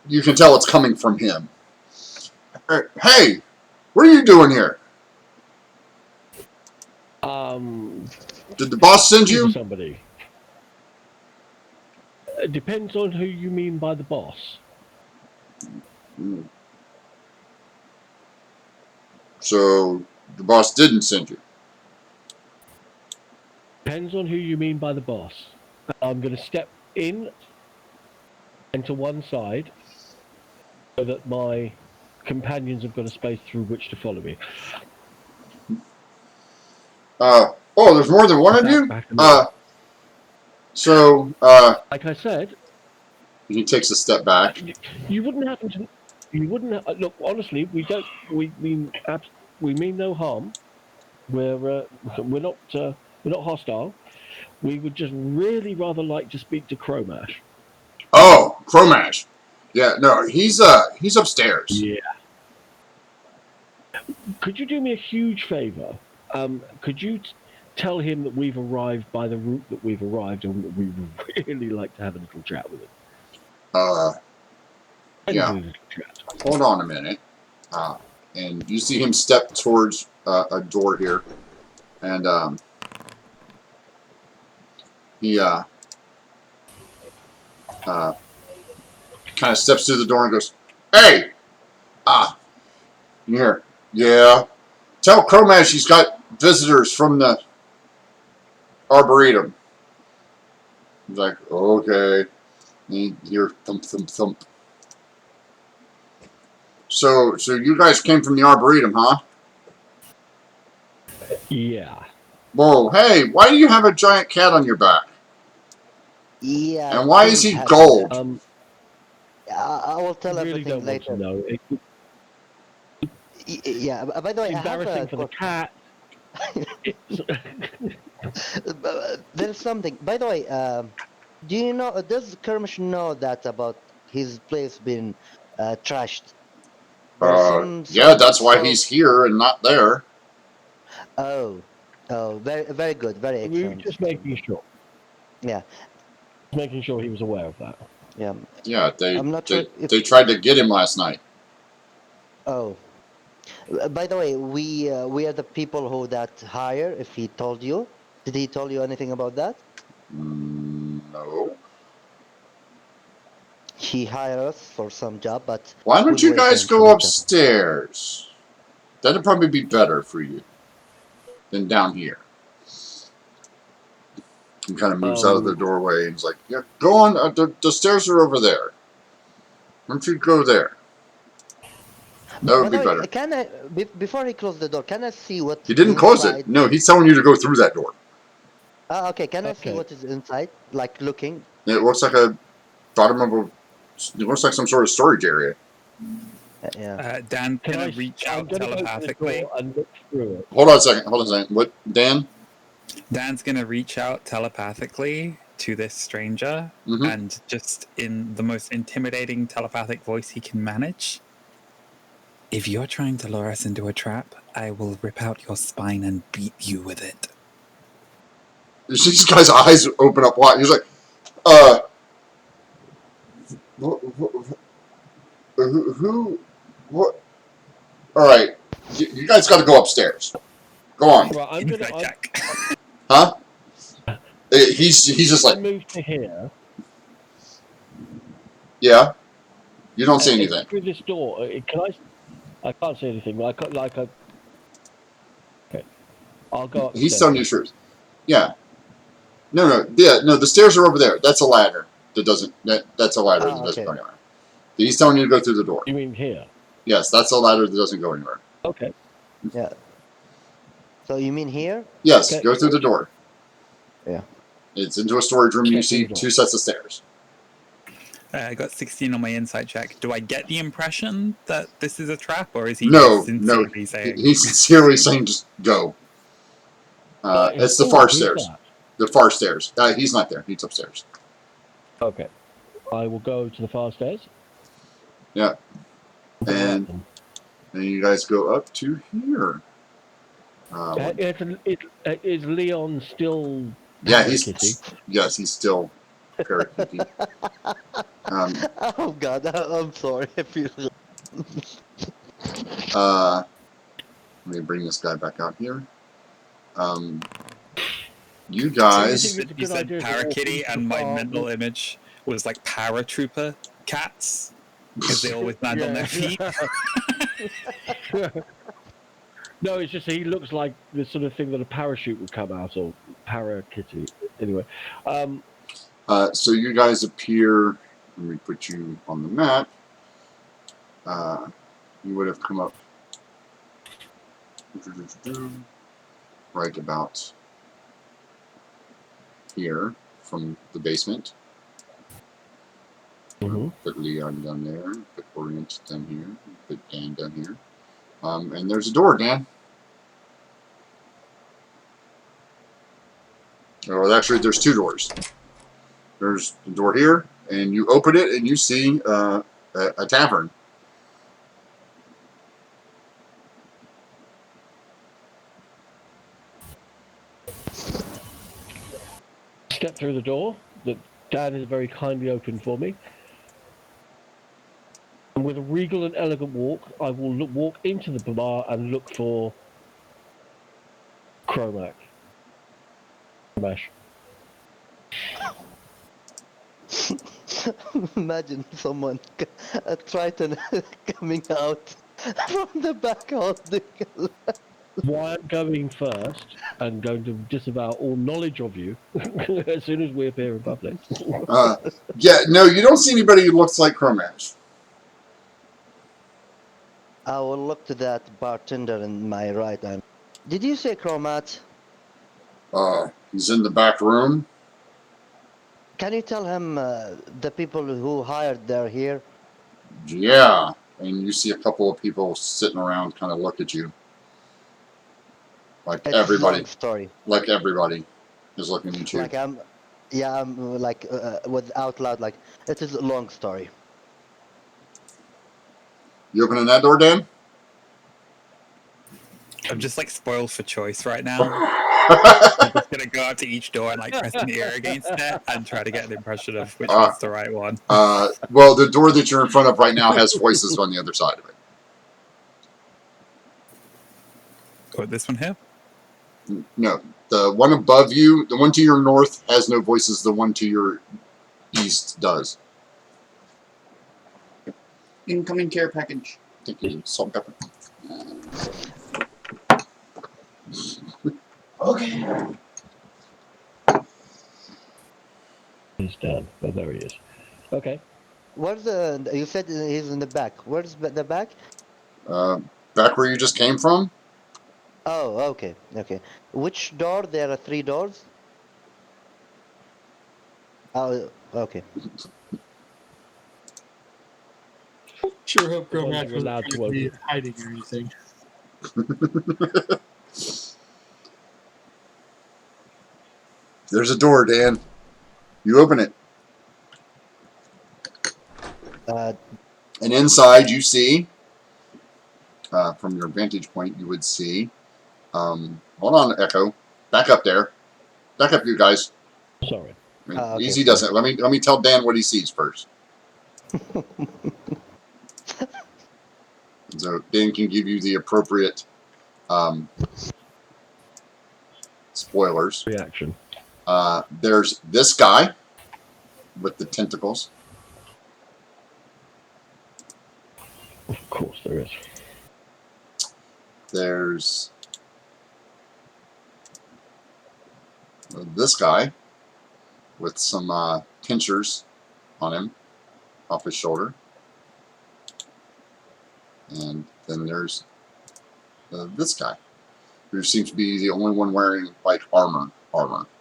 You can tell it's coming from him. Hey, what are you doing here? Did the boss send you? Somebody. It depends on who you mean by the boss. So the boss didn't send you. Depends on who you mean by the boss. I'm going to step in and to one side so that my companions have got a space through which to follow me. Oh, there's more than one of you? Like I said, he takes a step back. You wouldn't happen to. You wouldn't look. Honestly, we don't. We mean no harm. We're not hostile. We would just really rather like to speak to Cromash. Oh, Cromash. Yeah, no, he's upstairs. Yeah. Could you do me a huge favor? Could you tell him that we've arrived by the route that we've arrived, and that we would really like to have a little chat with him? Yeah. Hold on a minute. And you see him step towards a door here, and he kind of steps through the door and goes, "Hey, you hear? Yeah. Tell Chromash he's got visitors from the Arboretum. He's like, okay. And here, thump, thump, thump. So you guys came from the Arboretum, huh? Yeah. Whoa, hey, why do you have a giant cat on your back? Yeah, And why is things he happen. gold? I will tell I really everything don't want to later. know. Yeah. By the way, It's I have embarrassing a for the cat. It's, There's something. By the way, do you know? Does Kermish know that about his place being trashed? There's some Yeah, that's why sort of. he's here and not there. Oh, very, very good, very we were excellent. just making sure. Yeah, Making sure he was aware of that. yeah. Yeah, I'm not sure if. they tried to get him last night. Oh, by the way, we are the people who that hire. If he told you, did he tell you anything about that? No. He hired us for some job, but Why don't we'll you wait guys until go he comes. upstairs? That'd probably be better for you than down here. He kind of moves out of the doorway and he's like, yeah, go on. The stairs are over there. Why don't you go there? That would By be the way, better. can I before he closed the door? Can I see what's He didn't close it. inside? No, he's telling you to go through that door. Okay, can I see Okay. what is inside? Like looking. It looks like a bottom of a. It looks like some sort of storage area. Yeah. Dan's Can gonna I? reach I'm out going to go to the telepathically. door and look through it. Hold on a second. Hold on a second. What, Dan? Dan's gonna reach out telepathically to this stranger Mm-hmm. and just in the most intimidating telepathic voice he can manage. If you're trying to lure us into a trap, I will rip out your spine and beat you with it. This guy's eyes open up wide. He's like, who, what? All right, you guys got to go upstairs. Go on, Right, I'm going Inside to. check. huh? He's just I like, move to here. yeah. You don't say And anything. through this door. Can I? I can't say anything. But I can't, like a. Okay. I'll go upstairs. He's telling you the truth. Yeah. No. Yeah. No. The stairs are over there. That's a ladder. That's a ladder that doesn't Okay. go anywhere. He's telling you to go through the door. You mean here? Yes, that's a ladder that doesn't go anywhere. Okay. Yeah. So you mean here? Yes, Okay. go through the door. Yeah. It's into a storage room. You Check see the door. 2 sets of stairs. I got 16 on my insight check. Do I get the impression that this is a trap, or is he No, just sincerely saying? He's sincerely saying just go. It's the far who's stairs. that? The far stairs. He's not there. He's upstairs. Okay. I will go to the far stairs. Yeah. Go up And them. then you guys go up to here. Is Leon still? Yeah, Kitty? Yes, he's still parakeety. Oh God, I'm sorry. I feel. Let me bring this guy back out here. You guys. think it's a You good said idea to walk Parakitty, into and the my farm? mental image was like paratrooper cats, because they always land on their feet. No, it's just he looks like the sort of thing that a parachute would come out of. Parakitty. Anyway, So you guys appear. Let me put you on the map. You would have come up right about here from the basement. Put Leon down there. Put Orient down here. Put Dan down here. And there's a door, Dan. Oh, actually, there's 2 doors. There's the door here, and you open it, and you see a tavern. step through the door that Dan has very kindly opened for me. And with a regal and elegant walk, I will walk into the bar and look for Chromash. Imagine someone, a Triton, coming out from the back holding. Why I'm going first and going to disavow all knowledge of you as soon as we appear in public. Yeah, no, you don't see anybody who looks like Chromash. I will look to that bartender in my right hand. Did you say Chromat? He's in the back room. Can you tell him the people who hired they're here? Yeah, and you see a couple of people sitting around kind of look at you. Like It's everybody. long story. Like everybody is looking at you. Like I'm like with out loud. Like it is a long story. You opening that door, Dan? I'm just like spoiled for choice right now. I'm just gonna go up to each door and like press an ear against it and try to get an impression of which one's the right one. Well, the door that you're in front of right now has voices on the other side of it. Oh, this one here? No, the one above you, the one to your north has no voices. The one to your east does. Incoming care package. Thank you, salt and pepper. Okay. He's down. Oh, there he is. Okay. Where's the? You said he's in the back. Where's the back? Back where you just came from? Oh, okay, okay. Which door? There are 3 doors. Oh, okay. Sure hope The one Chromash you're allowed wasn't to trying to be open. hiding or anything. There's a door, Dan. You open it. And inside you see, from your vantage point, you would see, hold on, Echo. Back up there. Back up, you guys. Sorry. I mean, Okay, easy sorry. doesn't. Let me tell Dan what he sees first. So Dan can give you the appropriate spoilers. Reaction. There's this guy with the tentacles. Of course there is. There's this guy with some tinctures on him off his shoulder. And then there's this guy, who seems to be the only one wearing like armor. Oh,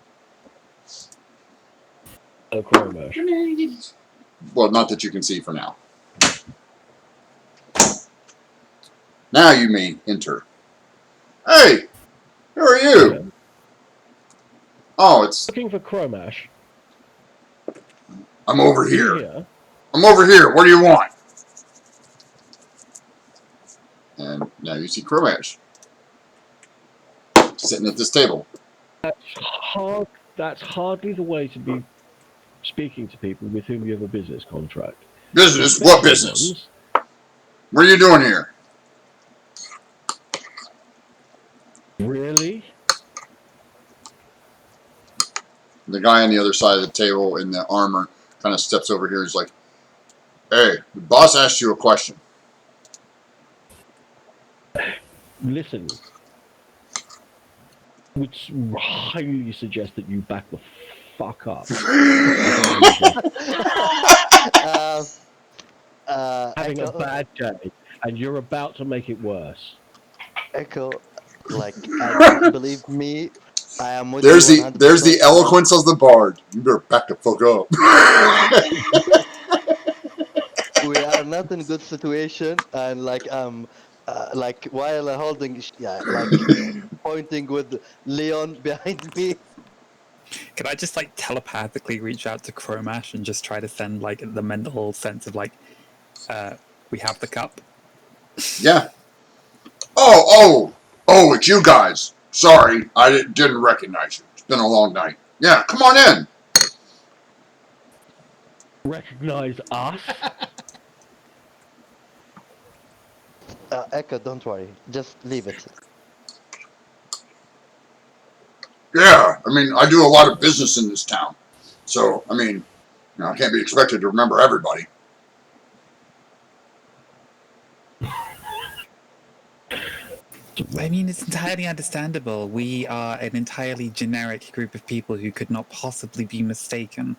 Chromash. Well, not that you can see for now. Now you may enter. Hey, who are you? Yeah. Oh, it's Looking for Chromash. I'm over You here. I'm over here. What do you want? And now you see Chromash sitting at this table. That's hardly the way to be speaking to people with whom you have a business contract. Business? What business? What are you doing here? Really? The guy on the other side of the table in the armor kind of steps over here. He's like, "Hey, the boss asked you a question." Listen. Would highly suggest that you back the fuck up. Having a bad day, and you're about to make it worse. Echo, like, believe me, I am with There's you there's the 100%. eloquence of the bard. You better back the fuck up. We are not in good situation, and like while holding, like pointing with Leon behind me. Could I just like telepathically reach out to Chromash and just try to send like the mental sense of like, we have the cup? Yeah. Oh, it's you guys. Sorry, I didn't recognize you. It's been a long night. Yeah, come on in. Recognize us? Echo, don't worry, just leave it. Yeah, I mean, I do a lot of business in this town. So, I mean, I can't be expected to remember everybody. I mean, it's entirely understandable. We are an entirely generic group of people who could not possibly be mistaken.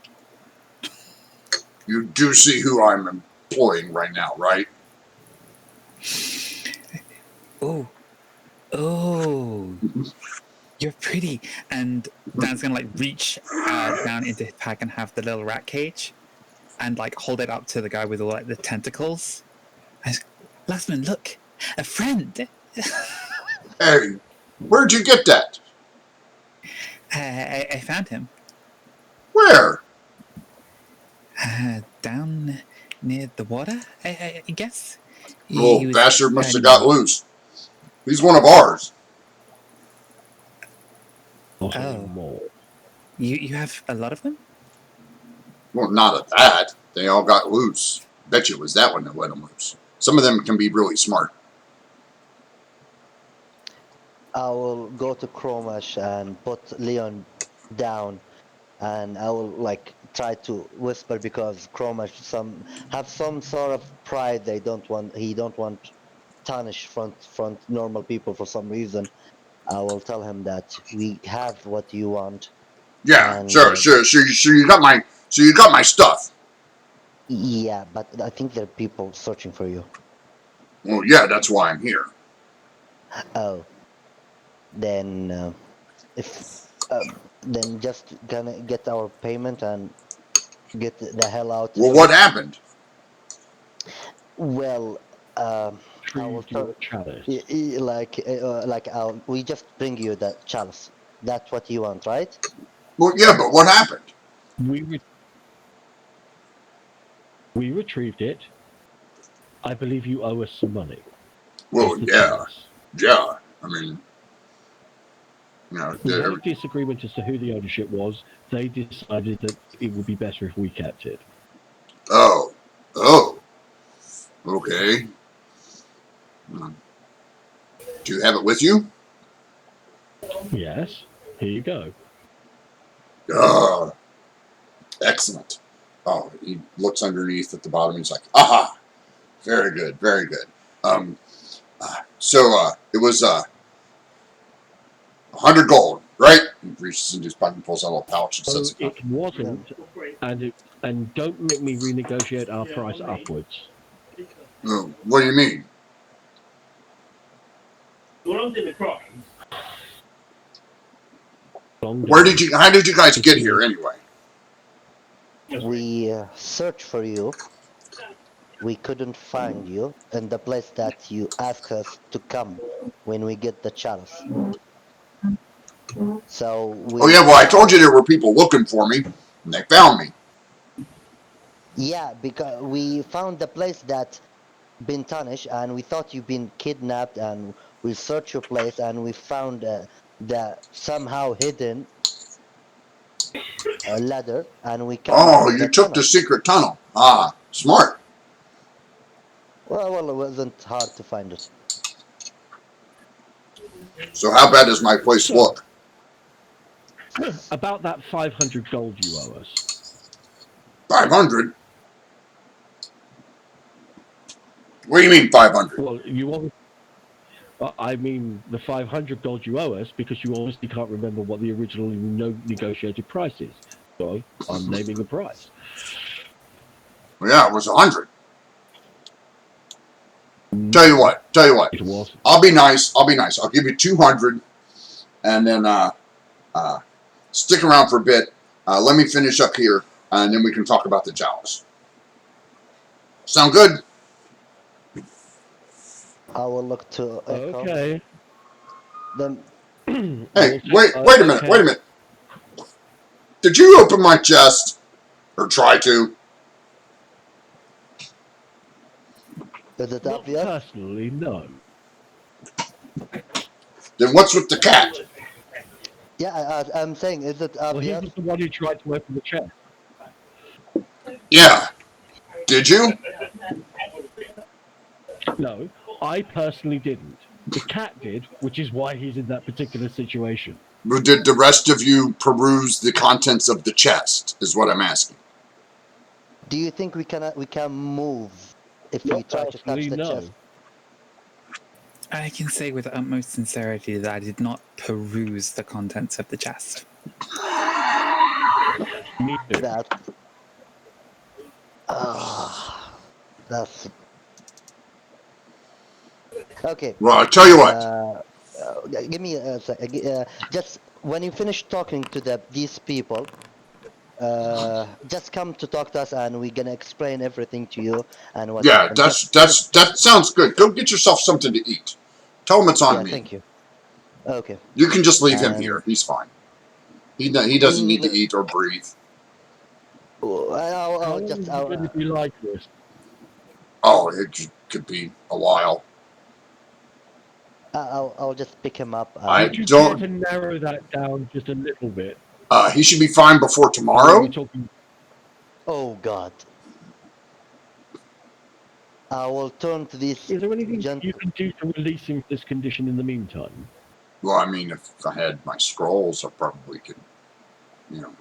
You do see who I'm employing right now, right? Oh, oh, you're pretty. And Dan's gonna like reach down into his pack and have the little rat cage, and like hold it up to the guy with all like the tentacles. Lastman, look, a friend. Hey, where'd you get that? I found him Where? down near the water. I guess. Little was bastard must have turning- got loose. He's one of ours. Not Oh. anymore. You have a lot of them? Well, not at that. They all got loose. Bet you it was that one that let them loose. Some of them can be really smart. I will go to Chromash and put Leon down, and I will like try to whisper because Chromash have some sort of pride. He don't want tarnish front normal people for some reason. I will tell him that we have what you want. Yeah, And, sure. You got my stuff. Yeah, but I think there are people searching for you. Well, yeah, that's why I'm here. Oh, then then just gonna get our payment and get the hell out. Well, what happened? Well, I will Retrieved your chalice. we just bring you the chalice. That's what you want, right? Well, yeah, but what happened? We retrieved it. I believe you owe us some money. Well, Here's the yeah, chalice. yeah. I mean, you know, We had a disagreement as to who the ownership was. They decided that it would be better if we kept it. oh, okay. Do you have it with you? Yes. Here you go. Excellent. Oh, he looks underneath at the bottom. He's like, aha, very good, very good. So it was 100 gold, right? He reaches into his pocket and pulls out a little pouch and So sets it. it wasn't, and don't make me renegotiate our price upwards. What do you mean? How did you guys get here anyway? We searched for you. We couldn't find you in the place that you asked us to come when we get the chalice. So Oh yeah, well I told you there were people looking for me, and they found me. Yeah, because we found the place that been tarnished, and we thought you've been kidnapped, and we searched your place, and we found the somehow hidden ladder, and we come Oh, through you the took tunnel. the secret tunnel. Ah, smart. Well, it wasn't hard to find it. So how bad does my place look? About that 500 gold you owe us. 500? What do you mean 500? Well, I mean the 500 gold you owe us because you obviously can't remember what the originally negotiated price is. So I'm naming the price. Well, yeah, it was 100. Tell you what. It was. I'll be nice. I'll give you 200, and then stick around for a bit. Let me finish up here, and then we can talk about the chalice. Sound good? I will look to Echo. Okay. Then Hey, wait a minute. Did you open my chest? Or try to? is it Not obvious? personally, no. Then what's with the cat? Yeah, I'm saying, is it Well, he obvious? was the one who tried to open the chest. Yeah. Did you? No, I personally didn't. The cat did, which is why he's in that particular situation. Did the rest of you peruse the contents of the chest, is what I'm asking. Do you think we can move if we try to touch Personally, the no. chest? I can say with utmost sincerity that I did not peruse the contents of the chest. Me too. That's okay. Well, I tell you what. Give me a sec. Just when you finish talking to these people, just come to talk to us, and we're gonna explain everything to you and what Yeah, happened. that sounds good. Go get yourself something to eat. Tell him it's on Yeah, me. thank you. Okay. You can just leave him And here. He's fine. He doesn't need to eat or breathe. I'll How long just is it going to be like this? Oh, it could be a while. I'll just pick him up. I Would you don't- care to narrow that down just a little bit? He should be fine before Or are tomorrow. we talking? Oh God. I will turn to this Is there anything gent. you can do to release him from this condition in the meantime? Well, I mean, if I had my scrolls, I probably could, you know,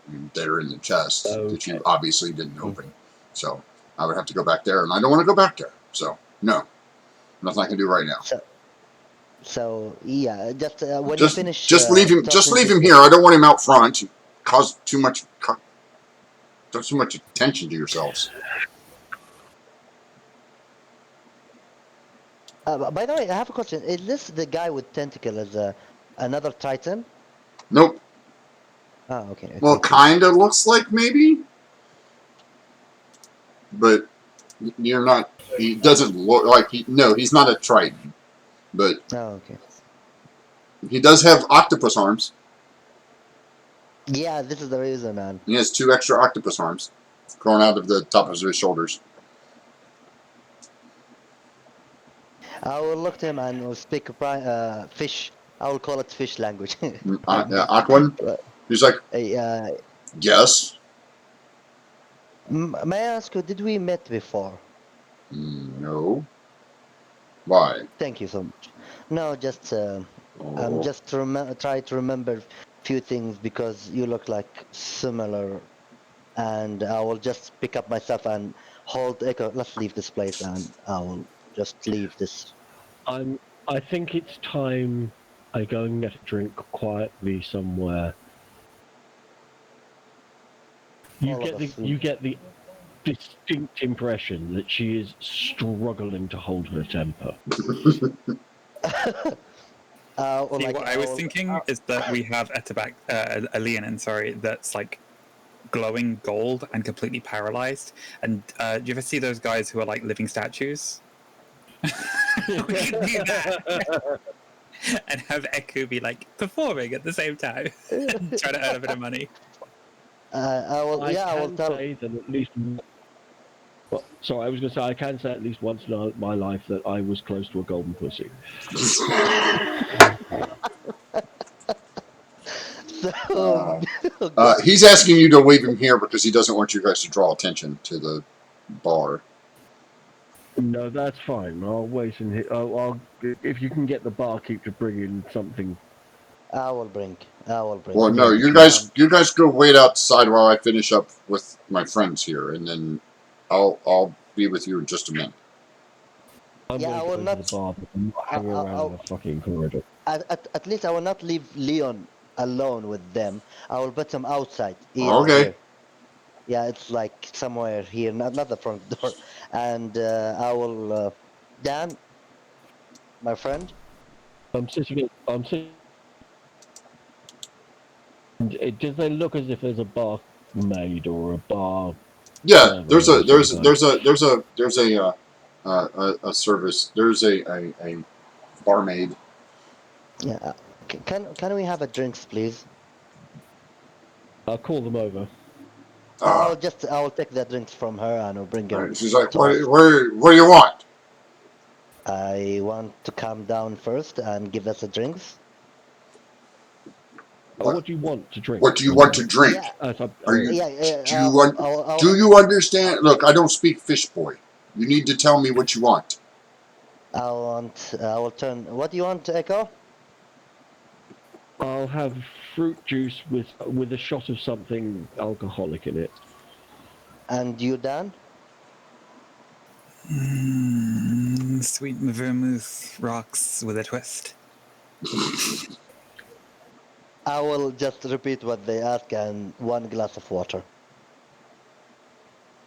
I mean, they're in the chest that you Okay. obviously didn't open. So I would have to go back there, and I don't want to go back there. So no, nothing I can do right now. So yeah, just when you Just finish. just leave him. Just talking leave to him the- here. I don't want him out front. You cause too much attention to yourselves. By the way, I have a question. Is this the guy with tentacle as another Titan? Nope. Oh, okay. Well, cool. kind of looks like maybe, but you're not. He doesn't look like he. No, he's not a Triton, but Oh, okay. he does have octopus arms. Yeah, this is the reason, man. He has 2 extra octopus arms growing out of the top of his shoulders. I will look to him and will speak fish. I will call it fish language. Aquan. He's like, Uh, yes. may I ask you, did we met before? No. Why? Thank you so much. No, just I'm Oh. just try to remember few things because you look like similar, and I will just pick up myself and hold Echo. Let's leave this place, and I will just leave this. I think it's time I go and get a drink quietly somewhere. All of us. You get the distinct impression that she is struggling to hold her temper. See, Like, what I was thinking is that we have a Leonin, sorry, that's like glowing gold and completely paralyzed. And do you ever see those guys who are like living statues? We should do that. And have Eku be like performing at the same time, trying to earn a bit of money. I will. Yeah, I will can tell. say that at least. Well, sorry, I was going to say I can say at least once in my life that I was close to a golden pussy. So, He's asking you to leave him here because he doesn't want you guys to draw attention to the bar. No, that's fine. I'll wait and I'll if you can get the barkeep to bring in something. I will bring. Well, no, you guys go wait outside while I finish up with my friends here, and then I'll be with you in just a minute. I'm Yeah, I will going to not- the bar, but I'm not hanging around in the fucking corridor. At least I will not leave Leon alone with them. I will put him outside. Okay. Here. Yeah, it's like somewhere here, not the front door. And I will, Dan, my friend. I'm sitting. Does they look as if there's a barmaid or a bar? Yeah, server there's of a some service. There's a barmaid. Yeah. Can we have a drinks, please? I'll call them over. I will take the drinks from her and I'll bring her. She's like, to what us. do you want? I want to calm down first and give us a drinks. What do you want to drink? What do you want to drink? Yeah. Are you? Yeah. Do you understand? Look, I don't speak fish boy. You need to tell me what you want. I will turn. What do you want, Echo? I'll have fruit juice with a shot of something alcoholic in it. And you, Dan? Sweet vermouth rocks with a twist. I will just repeat what they ask and 1 glass of water.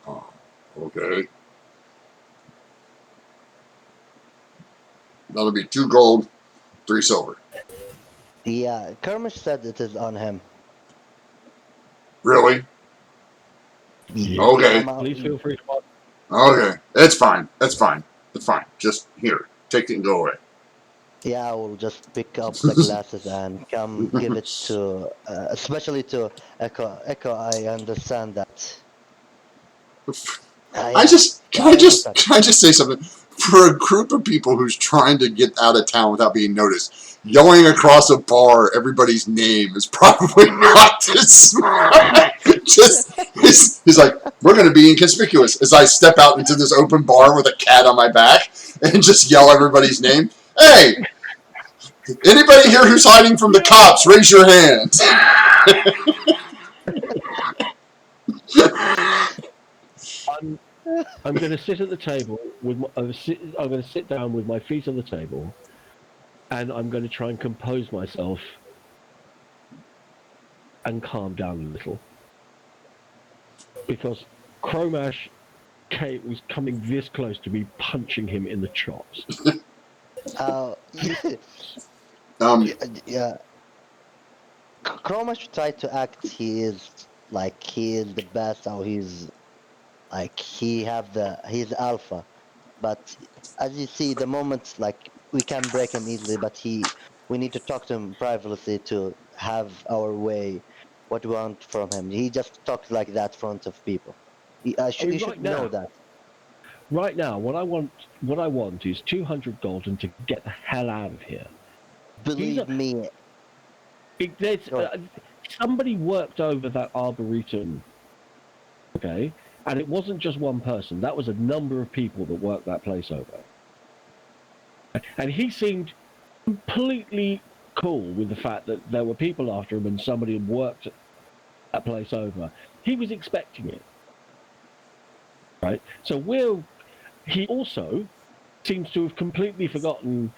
Oh, okay. That'll be 2 gold, 3 silver. Yeah, Kermish said it is on him. Really? Yeah, Okay. Please feel free to mark. Okay. It's fine. That's fine. It's fine. Just here. Take it and go away. Yeah, I will just pick up the glasses and come give it to, especially to Echo. Echo, I understand that. Yeah, Can I understand. I just say something? For a group of people who's trying to get out of town without being noticed, yelling across a bar everybody's name is probably not this smart. Just he's like, we're going to be inconspicuous as I step out into this open bar with a cat on my back and just yell everybody's name. Hey, anybody here who's hiding from the cops, raise your hand. I'm going to sit at the table with I'm going to sit down with my feet on the table, and I'm going to try and compose myself and calm down a little, because Chromash was coming this close to me punching him in the chops. Yeah. Chromash tried to act he is the best, or he's he's alpha, but as you see, the moment we can break him easily, but we need to talk to him privately to have our way, what we want from him. He just talks like that in front of people. You should right know now, that. Right now, what I want is 200 gold and to get the hell out of here. Believe me. Somebody worked over that arboretum, okay, and it wasn't just one person. That was a number of people that worked that place over, and he seemed completely cool with the fact that there were people after him and somebody had worked that place over. He was expecting it, right? So he also seems to have completely forgotten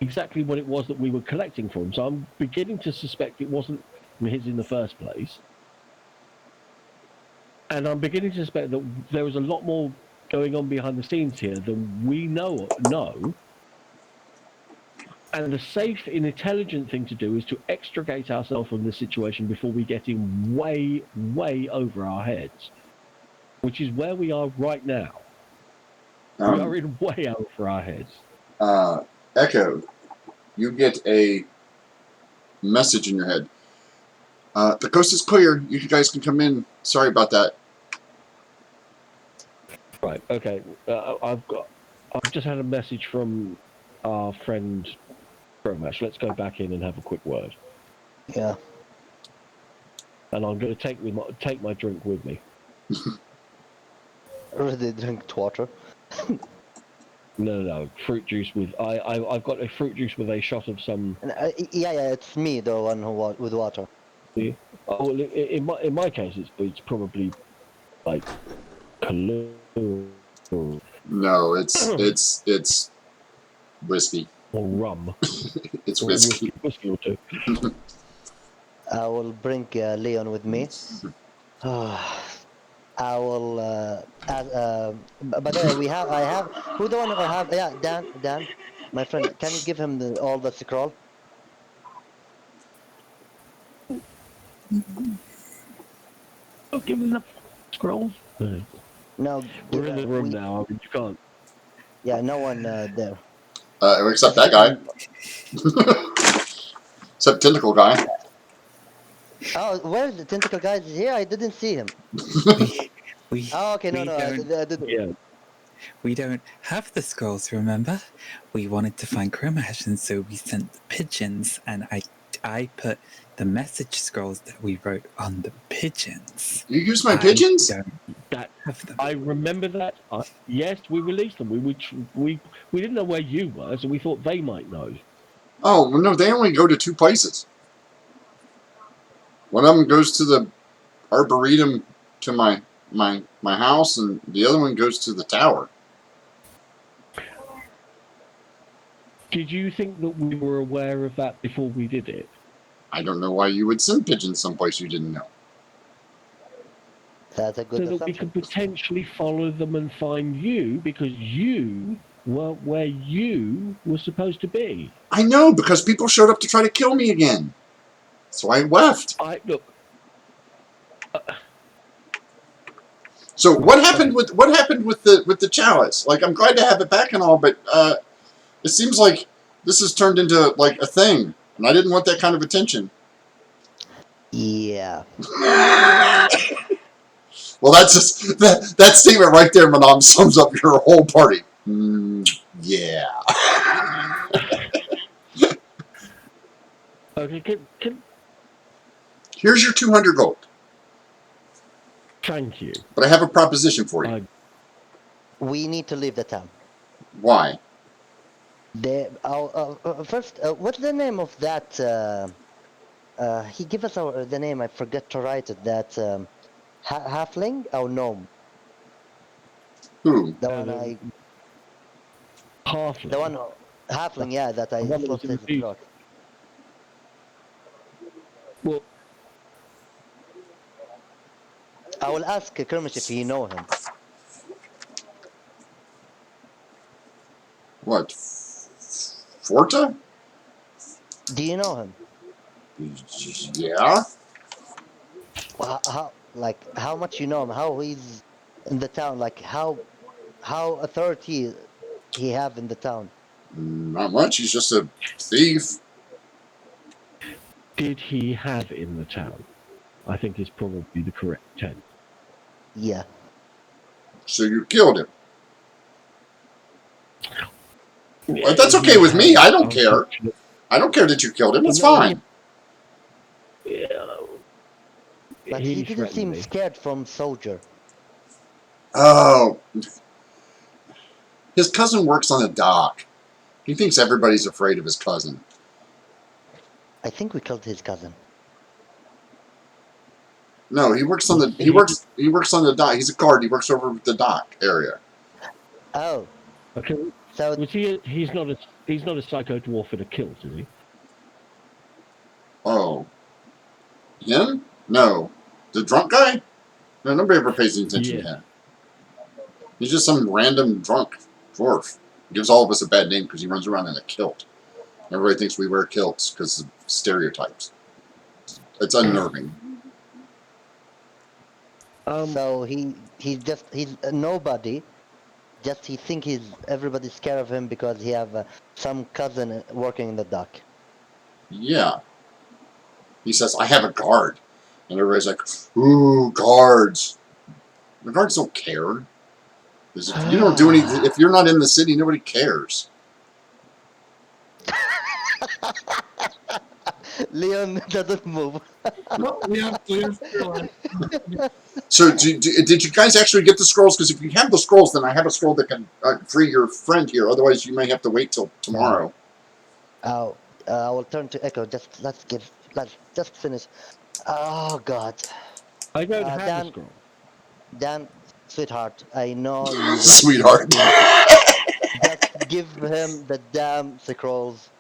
exactly what it was that we were collecting for him. So I'm beginning to suspect it wasn't his in the first place. And I'm beginning to suspect that there was a lot more going on behind the scenes here than we know. And the safe and intelligent thing to do is to extricate ourselves from this situation before we get in way, way over our heads, which is where we are right now. We are in way over our heads. Echo, you get a message in your head. The coast is clear. You guys can come in. Sorry about that. Right. Okay. I've just had a message from our friend Chromash. Let's go back in and have a quick word. Yeah. And I'm going to take my drink with me. Already drink water. No. Fruit juice with I've got a fruit juice with a shot of some. Yeah, it's me, the one with water. Oh, in my case, it's probably like Kahlua. No, it's whiskey. Or rum. It's whiskey. Whiskey or two. I will bring Leon with me. I will. By the way, I have. Who the one who I have? Yeah, Dan, my friend. Can you give him all the scroll? Oh, give him the scroll. No, we're in the room now. I mean, you can't. Yeah, no one there. Except that guy. Except tentacle guy. Oh, where's the tentacle guy? Is here? I didn't see him. Okay, no, I didn't. Yeah. We don't have the scrolls, remember? We wanted to find Chromash, and so we sent the pigeons, and I put the message scrolls that we wrote on the pigeons. You used my pigeons? I remember that. Yes, we released them. We didn't know where you were, so we thought they might know. Oh, well, no, they only go to 2 places. One of them goes to the arboretum to my house, and the other one goes to the tower. Did you think that we were aware of that before we did it? I don't know why you would send pigeons someplace you didn't know. That's a good So that we assumption. could potentially follow them and find you, because you weren't where you were supposed to be. I know, because people showed up to try to kill me again. So I left. Look. So what happened with the chalice? Like, I'm glad to have it back and all, but it seems like this has turned into like a thing, and I didn't want that kind of attention. Yeah. Well, that's just that statement right there, Madame, sums up your whole party. Yeah. Okay, Here's your 200 gold. thank you. But I have a proposition for you. We need to leave the town. Why? First, what's the name of that? He gave us the name. I forget to write it. That halfling or gnome? Who? The one Halfling. the one halfling. Yeah, that I The one that was slit in his the throat. Well, I will ask Kermish if you know him. What? Forta? Do you know him? Yeah. How much you know him? How he's in the town? Like how authority he have in the town? Not much. He's just a thief. did he have in the town? I think is probably the correct tense. Yeah. So you killed him. Yeah, Well, that's okay with me. I don't care. I don't care that you killed him. It's fine. Yeah. But he didn't threatened seem me. scared from soldier. Oh. His cousin works on a dock. He thinks everybody's afraid of his cousin. I think we killed his cousin. No, he works on the he works on the dock. He's a guard. He works over the dock area. Oh. Okay. So Was he? He's not a psycho dwarf in a kilt, is he? Oh. Him? No. The drunk guy? No, nobody ever pays any attention to him. He's just some random drunk dwarf. He gives all of us a bad name because he runs around in a kilt. Everybody thinks we wear kilts because of stereotypes. It's unnerving. so he's a nobody. Just he think everybody's scared of him because he have some cousin working in the dock. Yeah. He says, I have a guard. And everybody's like, ooh, guards. The guards don't care. Because if you don't do anything, if you're not in the city, nobody cares. Leon doesn't move. No, we have So did you guys actually get the scrolls? Because if you have the scrolls, then I have a scroll that can free your friend here. Otherwise, you may have to wait till tomorrow. Oh, I will turn to Echo. Let's just finish. Oh God. I don't have Dan, a scroll. Dan, sweetheart, I know you. Sweetheart. Just give him the damn scrolls.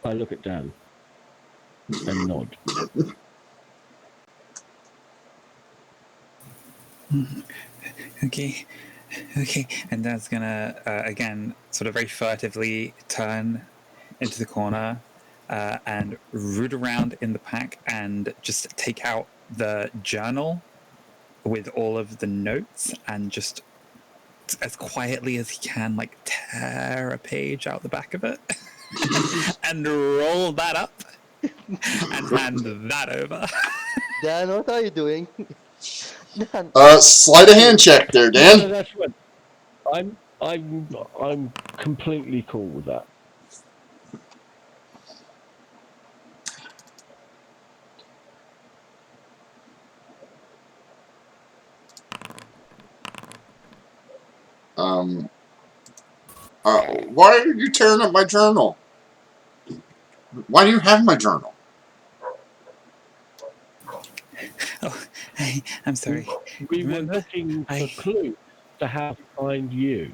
I look at Dan and nod. Okay. And Dan's gonna again sort of very furtively turn into the corner and root around in the pack and just take out the journal with all of the notes and just as quietly as he can, like tear a page out the back of it and roll that up and hand that over. Dan, what are you doing? Dan. Sleight of hand check there, Dan. No, that's right. I'm completely cool with that. Why are you tearing up my journal? Why do you have my journal? Oh, I'm sorry. We were Remember, looking for clues to how to find you.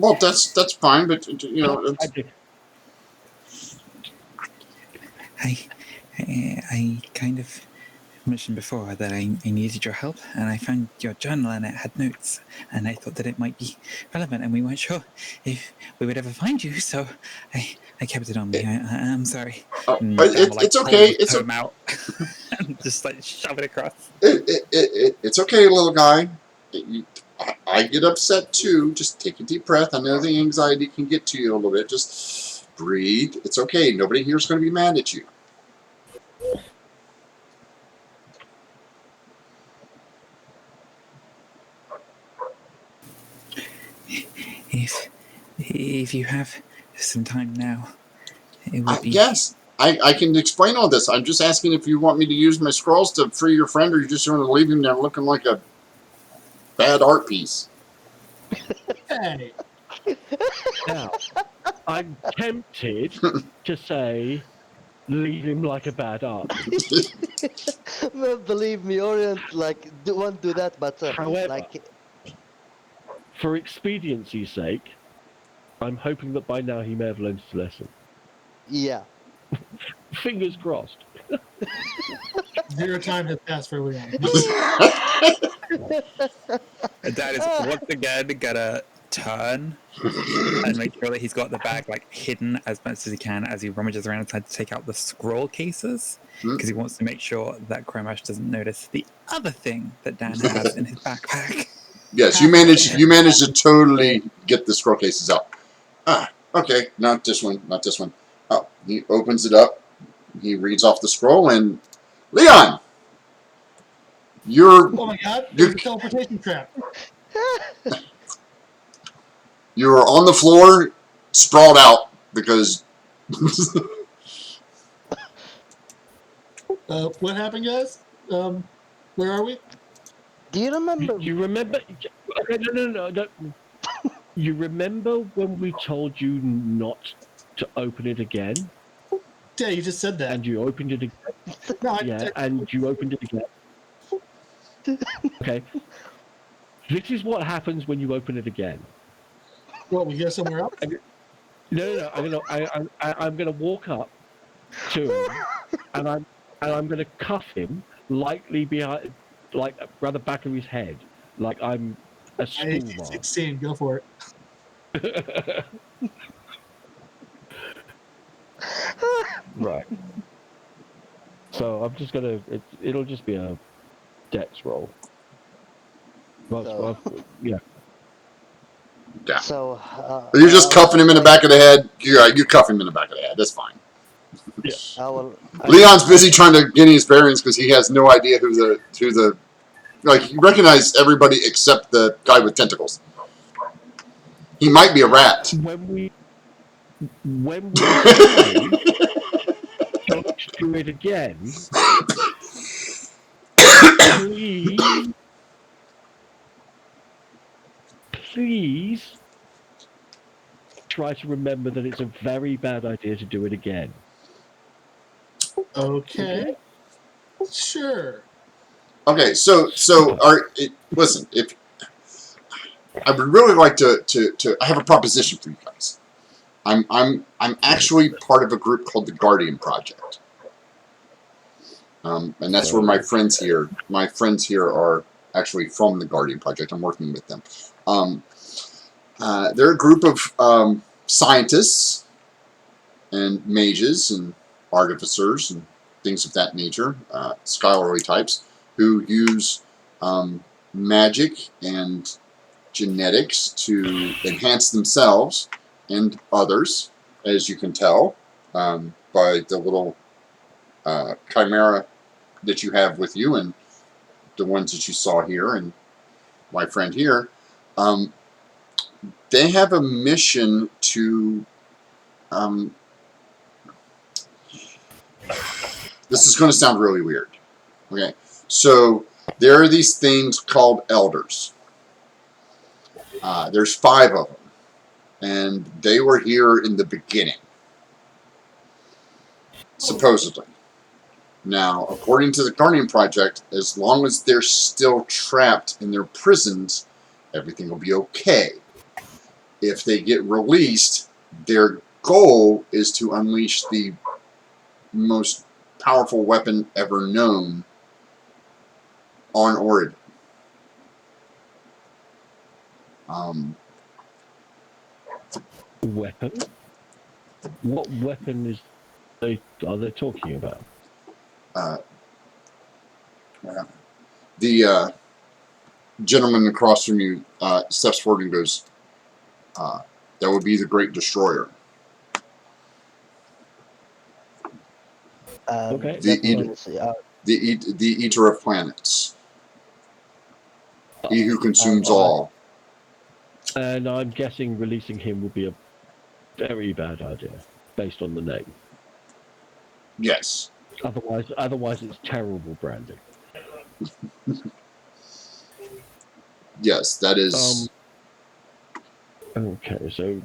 Well, that's fine, but you know, I it's, do. I kind of mentioned before that I needed your help, and I found your journal and it had notes, and I thought that it might be relevant, and we weren't sure if we would ever find you, so I kept it on me. I'm sorry. And Dan will, like, it's pull okay. the tome out and just like shove it across. It's okay, little guy. I get upset too. Just take a deep breath. I know the anxiety can get to you a little bit. Just breathe. It's okay. Nobody here is going to be mad at you. If you have some time now, it would be. Yes, I can explain all this. I'm just asking if you want me to use my scrolls to free your friend, or you just want to leave him there looking like a bad art piece. Hey, Now, I'm tempted to say, leave him like a bad art piece. Well, believe me, Orient won't do that, but However, like for expediency's sake, I'm hoping that by now he may have learned his lesson. yeah. Fingers crossed. 0 time has passed for Leon. Dan is once again gonna turn and make sure that he's got the bag like hidden as much as he can as he rummages around inside to take out the scroll cases, because he wants to make sure that Gramash doesn't notice the other thing that Dan has in his backpack. Yes, you managed to totally get the scroll cases out. Ah, okay, not this one, not this one. Oh, he opens it up. He reads off the scroll, and Leon, you're Oh my god, there's a teleportation trap. you're on the floor, sprawled out because. What happened, guys? Where are we? Do you remember? You remember? Okay, no. You remember when we told you not to open it again? Yeah, you just said that. And you opened it again? No, Yeah, and you opened it again. Okay. This is what happens when you open it again. What, we go somewhere else? No. I'm gonna walk up to him, and I'm gonna cuff him lightly behind, like around the back of his head, like I'm a I schoolmarm. 16, go for it. Right. So I'm just gonna. It'll just be a dex roll. Yeah. Yeah. So You're just cuffing him in the back of the head. You cuff him in the back of the head. That's fine. Yeah. Leon's busy trying to get his bearings because he has no idea who the like. He recognized everybody except the guy with tentacles. He might be a rat. When we say, don't do it again, please try to remember that it's a very bad idea to do it again. Okay. Sure. Okay, so listen. If I would really like to I have a proposition for you guys. I'm actually part of a group called the Guardian Project, and that's where my friends here are actually from the Guardian Project. I'm working with them. They're a group of scientists and mages and artificers and things of that nature, scholarly types, who use magic and genetics to enhance themselves and others, as you can tell by the little chimera that you have with you and the ones that you saw here and my friend here. They have a mission to this is going to sound really weird. Okay, so there are these things called elders. There's 5 of them, and they were here in the beginning, supposedly. Now, according to the Guardian Project, as long as they're still trapped in their prisons, everything will be okay. if they get released, their goal is to unleash the most powerful weapon ever known on Oregon. Weapon? What weapon are they talking about? The gentleman across from you steps forward and goes, that would be the Great Destroyer. Okay, The Let me Eater. see. The Eater of Planets. He who consumes all. And I'm guessing releasing him would be a very bad idea, based on the name. Yes. Otherwise it's terrible branding. Yes, that is. Okay, so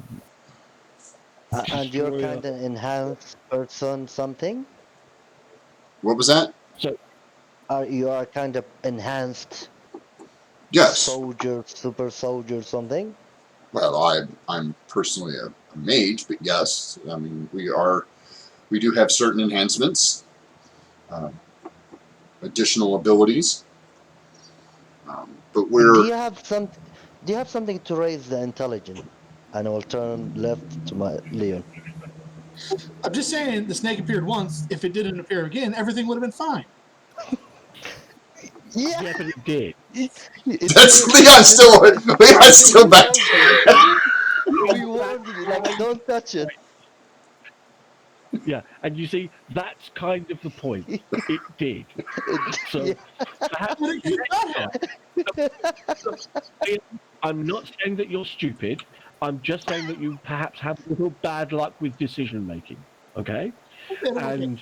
And you're Destroyer- kind of enhanced person something? What was that? You are kind of enhanced Yes. soldier, super soldier something? Well, I'm personally a mage, but yes, I mean we do have certain enhancements, additional abilities, but Do we're you have something to raise the intelligence? And I will turn left to my Leon. I'm just saying the snake appeared once. If it didn't appear again, everything would have been fine. yeah, but it did. that's Leon's still back. We warned you, like, don't touch it. Yeah, and you see, that's kind of the point. It did. So Yeah. perhaps But it could not have. I'm not saying that you're stupid. I'm just saying that you perhaps have a little bad luck with decision making. Okay? And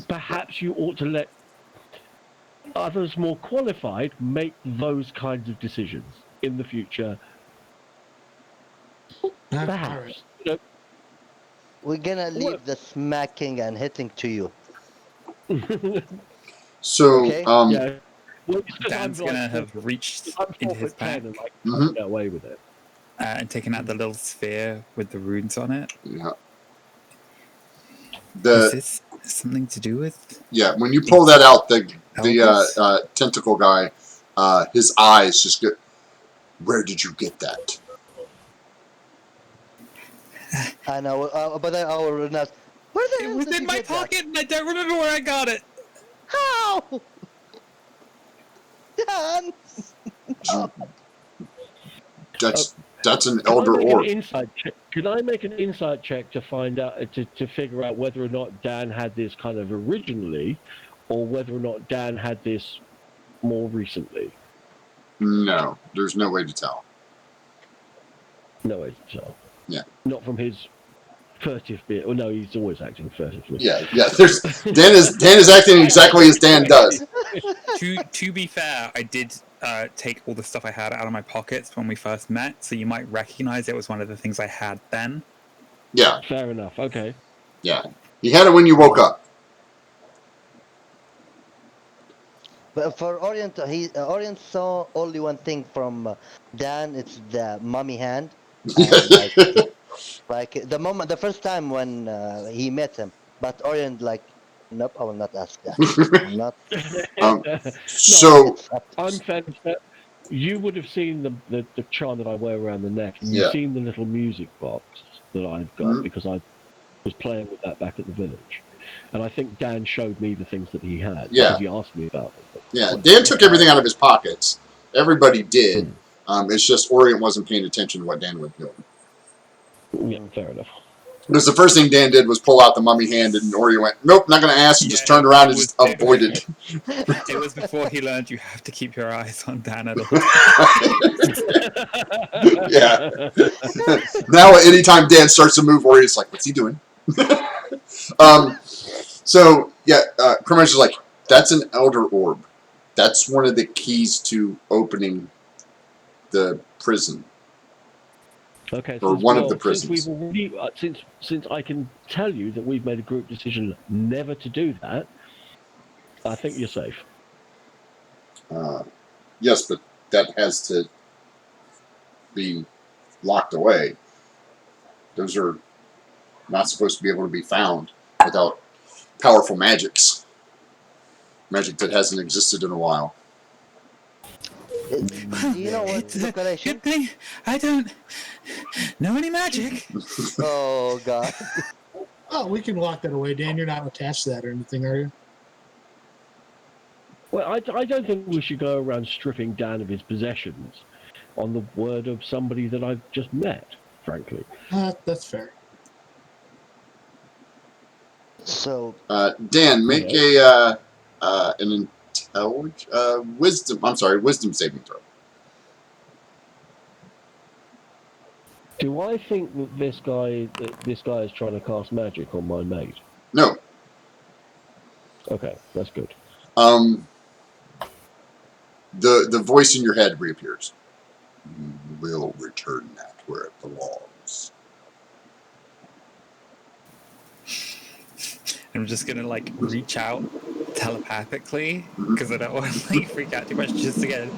perhaps you ought to let others more qualified make those kinds of decisions in the future. Perhaps. All right. You We're gonna leave the smacking and hitting to you. know, So Okay. yeah. Well, it's 'cause Dan's I'm gonna like, have reached I'm in 4 his foot 10 back and like Mhm. get away with it. and taken out the little sphere with the runes on it. yeah, Is this something to do with? yeah, when you pull that out, the Elvis? tentacle guy, his eyes just get. Where did you get that? And I will, but I will not. Where the It hell was did in you my get that? pocket and I don't remember where I got it. How? Dan. That's an Can I elder make an orb. insight check? Can I make an insight check to find out to figure out whether or not Dan had this kind of originally, or whether or not Dan had this more recently? No, there's no way to tell. No way to tell. Yeah. Not from his furtive bit. Oh no, he's always acting furtively. Yeah. There's Dan is acting exactly as Dan does. To be fair, I did take all the stuff I had out of my pockets when we first met, so you might recognize it was one of the things I had then. Yeah, Fair enough. Okay. yeah. You had it when you woke up. But for Orient, Orient saw only one thing from Dan. It's the mummy hand, and like the first time when he met him. But Orient, like, nope, I will not ask that. I will not. So It's up. I'm fairly certain you would have seen the charm that I wear around the neck, and you've Yeah. seen the little music box that I've got Mhm. because I was playing with that back at the village. And I think Dan showed me the things that he had Yeah. because he asked me about them. yeah, Dan took everything out of his pockets. Everybody did. It's just Orient wasn't paying attention to what Dan was doing. Yeah, fair enough. Because the first thing Dan did was pull out the mummy hand, and Orient went, "Nope, not going to ask," and just turned around and just avoided. It was before he learned you have to keep your eyes on Dan at all times. Yeah. Now, anytime Dan starts to move, Orient's like, "What's he doing?" So yeah, Cremage is like, "That's an elder orb. That's one of the keys to opening the prison." Okay, Or one of the prisons. Since we've already, since I can tell you that we've made a group decision never to do that, I think you're safe. Yes, but that has to be locked away. Those are not supposed to be able to be found without powerful magics. Magic that hasn't existed in a while. Do you know what It's a localization? good thing I don't know any magic. Oh god. Oh, we can lock that away, Dan. You're not attached to that or anything, are you? Well, I don't think we should go around stripping Dan of his possessions on the word of somebody that I've just met, frankly. That's fair. So Dan, make Yeah. an wisdom. I'm sorry, wisdom saving throw. Do I think that this guy is trying to cast magic on my mate? No. Okay, that's good. The voice in your head reappears. We'll return that where it belongs. I'm just gonna like reach out telepathically because I don't want to like freak out too much. Just again,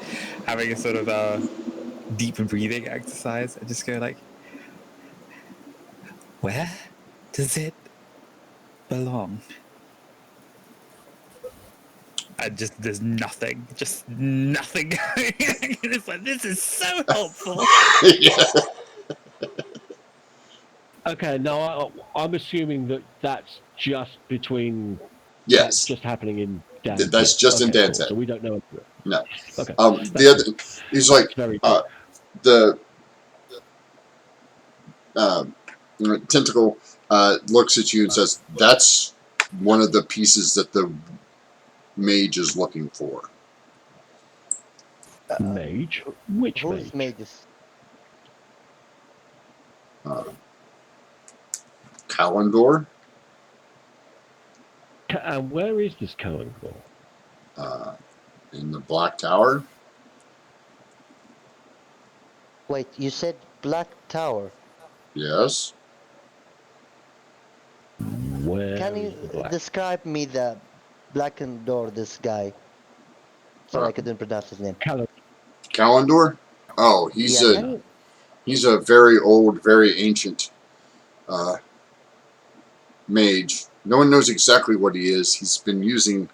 having a sort of deep breathing exercise. I just go like, where does it belong? And just there's nothing, just nothing going. It's like this is so helpful. Yeah. Okay, now I'm assuming that that's just between. Yes. That's just happening in Dan's That's head. just in Okay, Dan's cool. head. So we don't know. No. Okay. The other, he's like, That's very good. the tentacle looks at you and says, "That's one of the pieces that the mage is looking for." Mage? Which who's mage? made this? Kalendor, And where is this Cohen for? in the Black Tower. Wait, you said Black Tower. Yes. Where Can is you the black? describe me the blackened door? This guy. Sorry, I Uh, couldn't pronounce his name. Kalendor. Oh, he's Yeah, a can you? he's a very old, very ancient mage. No one knows exactly what he is. He's been using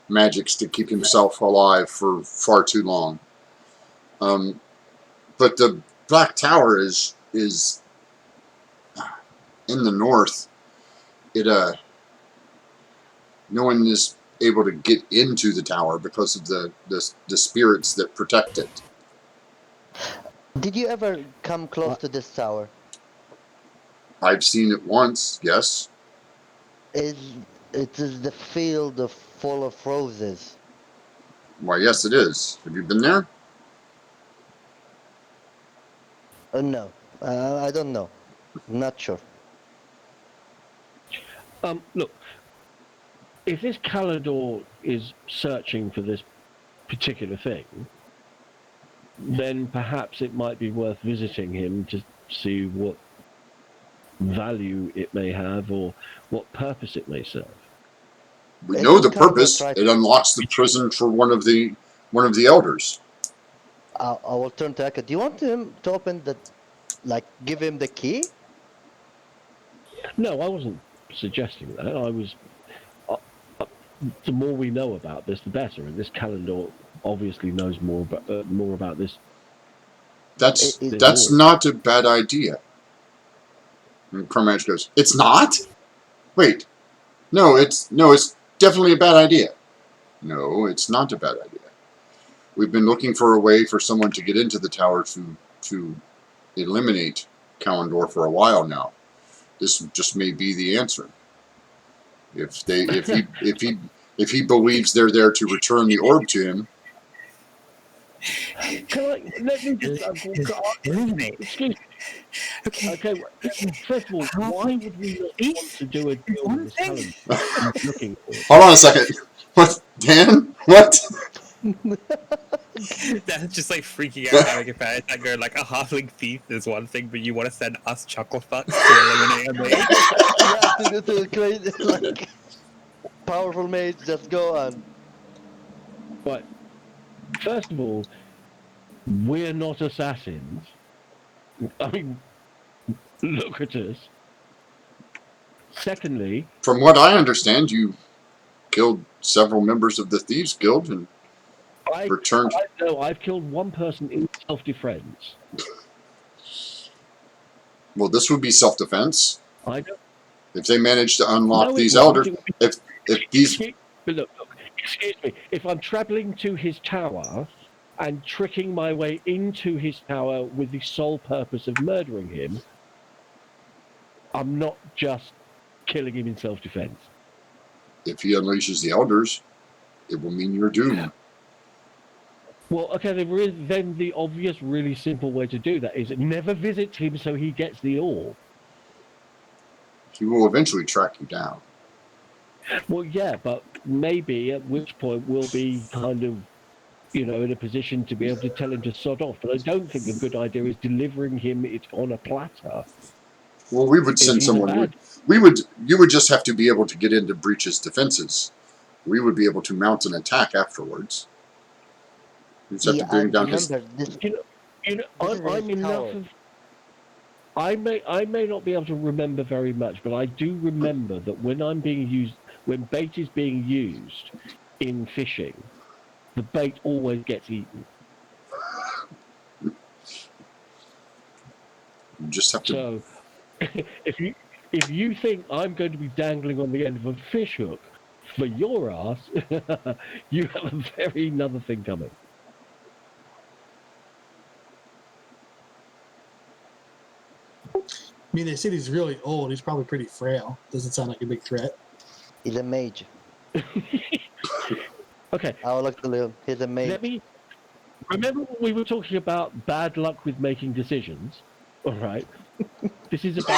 magics to keep himself alive for far too long. But the Black Tower is in the north. It no one is able to get into the tower because of the spirits that protect it. Did you ever come close to this tower? I've seen it once. Yes. It is the field of full of roses. Why, yes, it is. Have you been there? No, I don't know. I'm not sure. Look, if this Calidor is searching for this particular thing, then perhaps it might be worth visiting him to see what value it may have or what purpose it may serve. We If know the Calendar purpose. tried- It unlocks the prison for one of the elders. I will turn to Eka. Do you want him to open the, like, give him the key? No, I wasn't suggesting that. I was. The more we know about this, the better. And this Calendar obviously knows more about this. That's It- that's not a bad idea. And Crummage goes, "It's not? Wait. No, it's definitely a bad idea. No, it's not a bad idea. We've been looking for a way for someone to get into the tower to eliminate Kalendor for a while now. This just may be the answer. If he believes they're there to return the orb to him." Let me just. Eliminate. Excuse me. Okay. Okay. First of all, why would we not want to do a deal One with this thing. Calendar? He's looking for it. Hold on a second. What, Dan? What? That's just like freaking out, having a panic attack, going like a halfling thief is one thing, but you want to send us chuckle fucks to eliminate a mage? Yeah, to create like powerful mage. Just go on. But first of all, we're not assassins. I mean, look at us. Secondly, From what I understand, you killed several members of the Thieves Guild and returned. I've killed one person in self-defense. Well, this would be self-defense. I don't. If they manage to unlock No, these it wouldn't. elders, if these, But look, excuse me. If I'm traveling to his tower and tricking my way into his tower with the sole purpose of murdering him, I'm not just killing him in self-defense. if he unleashes the elders, it will mean you're doomed. Well, okay, then the obvious, really simple way to do that is never visit him so he gets the orb. He will eventually track you down. Well, yeah, but maybe at which point we'll be kind of, in a position to be able to tell him to sod off. But I don't think a good idea is delivering him it on a platter. Well, we would send He's someone. bad. You would just have to be able to get into Breach's defenses. We would be able to mount an attack afterwards. You just have to bring down his. remember this. I'm enough of. I may not be able to remember very much, but I do remember that when bait is being used in fishing, the bait always gets eaten. You just have to. So, if you think I'm going to be dangling on the end of a fish hook for your ass, you have a very another thing coming. I mean, they said he's really old. He's probably pretty frail. Doesn't sound like a big threat. He's a mage. Okay. I'll look to Leon. He's a mage. Let me remember when we were talking about bad luck with making decisions. All right. This is about.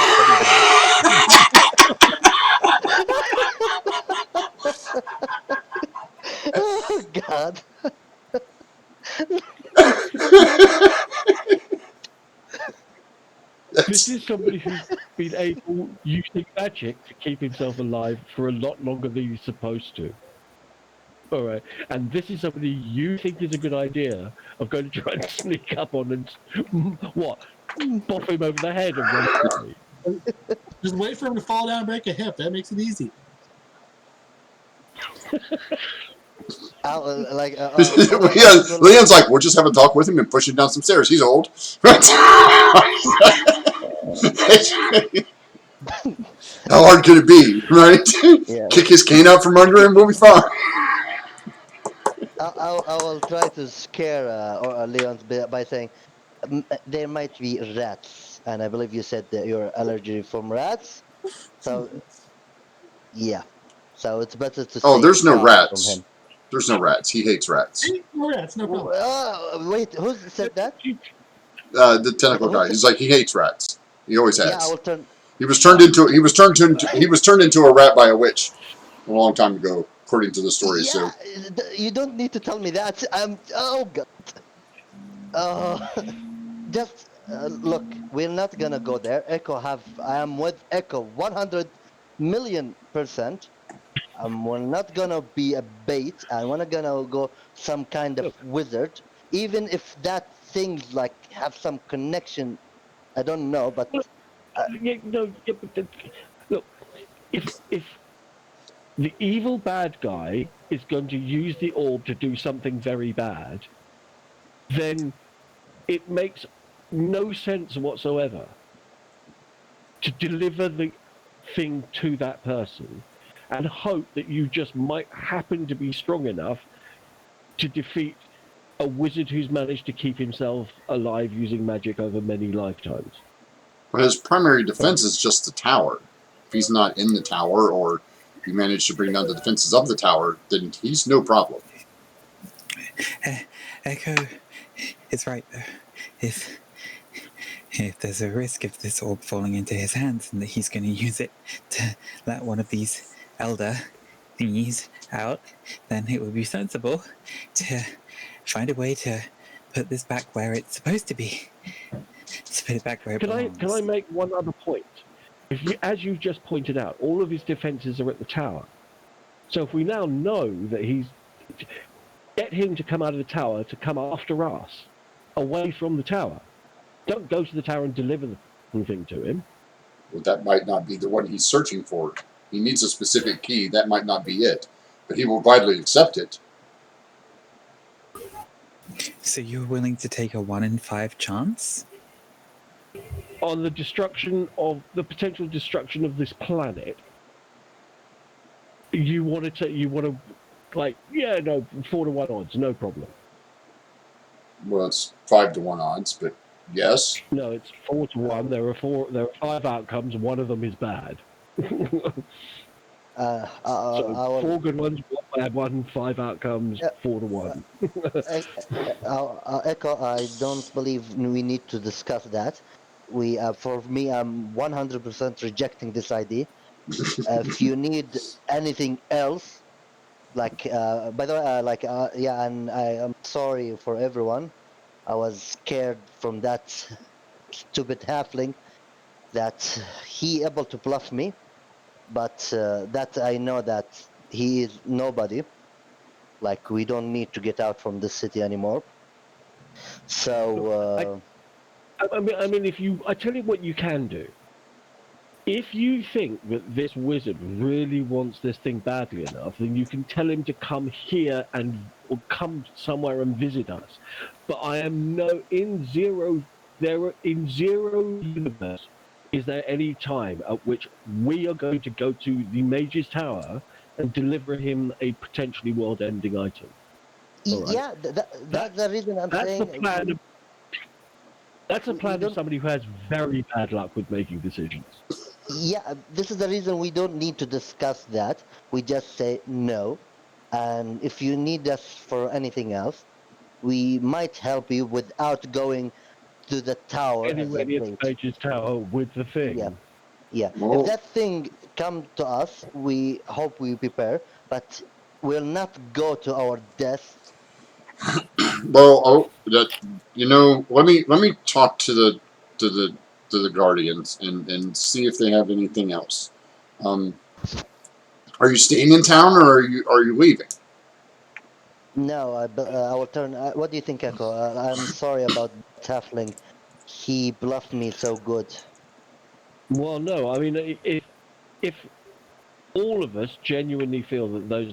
Oh God. This is somebody who's been able using magic to keep himself alive for a lot longer than he's supposed to. All right, and this is somebody you think is a good idea of going to try and sneak up on and boff him over the head and run away. Just wait for him to fall down and break a hip. That makes it easy. Leon's like, we'll just have a talk with him and push him down some stairs. He's old. How hard could it be, right? Yeah. Kick his cane out from under him, we'll be fine. I will try to scare Leon's by saying there might be rats, and I believe you said that you're allergic from rats. So, yeah. So it's better to. Oh, there's no from rats. him. There's no rats. He hates rats. No rats, no problem. Wait, who said that? The tentacle guy. He's like, he hates rats. He always has. Yeah, I will turn. He was turned into a rat by a witch a long time ago, according to the story. Yeah, So you don't need to tell me that. Oh God. Just look. We're not gonna go there. I am with Echo 100,000,000%. We're not gonna be a bait. We're not gonna go some kind of wizard. Even if that thing have some connection, I don't know. But Look, if the evil bad guy is going to use the orb to do something very bad, then it makes no sense whatsoever to deliver the thing to that person and hope that you just might happen to be strong enough to defeat a wizard who's managed to keep himself alive using magic over many lifetimes. but his primary defense is just the tower. If he's not in the tower, or if you manage to bring down the defenses of the tower, then he's no problem. Echo is right though. If there's a risk of this orb falling into his hands and that he's going to use it to let one of these elder thingies out, then it would be sensible to find a way to put this back where it's supposed to be. To put it back where it belongs. Can I make one other point? As you just pointed out, all of his defenses are at the tower. So if we now know that get him to come out of the tower to come after us, away from the tower, Don't go to the tower and deliver the thing to him. Well, that might not be the one he's searching for. He needs a specific key. That might not be it. But he will gladly accept it. So you're willing to take a 1 in 5 chance? On the potential destruction of this planet, you want to, like, yeah, no, 4-to-1 odds, no problem. Well, it's 5-to-1 odds, but yes. No, it's 4-to-1. There are 5 outcomes. One of them is bad. So 4 good ones, 1 bad one, 5 outcomes, 4-to-1. Echo, I don't believe we need to discuss that. For me, I'm 100% rejecting this idea. If you need anything else, by the way, yeah, and I am sorry for everyone. I was scared from that stupid halfling that he able to bluff me, but that I know that he is nobody. Like, we don't need to get out from this city anymore. So I mean, I tell you what you can do. If you think that this wizard really wants this thing badly enough, then you can tell him to come here or come somewhere and visit us. But I am in zero universe. Is there any time at which we are going to go to the Mage's Tower and deliver him a potentially world-ending item? All right. yeah, that's the reason I'm That's saying. the plan. That's a plan of somebody who has very bad luck with making decisions. Yeah, this is the reason we don't need to discuss that. We just say no. And if you need us for anything else, we might help you without going to the tower as Anywhere a near the bait. Mage's Tower with the thing. Yeah. Yeah. Well, If that thing come to us, we hope we prepare, but we'll not go to our death. let me talk to the guardians and see if they have anything else. Are you staying in town or are you leaving? No, I will turn. What do you think, Echo? I'm sorry about Halfling. He bluffed me so good. Well, no, I mean, if all of us genuinely feel that there's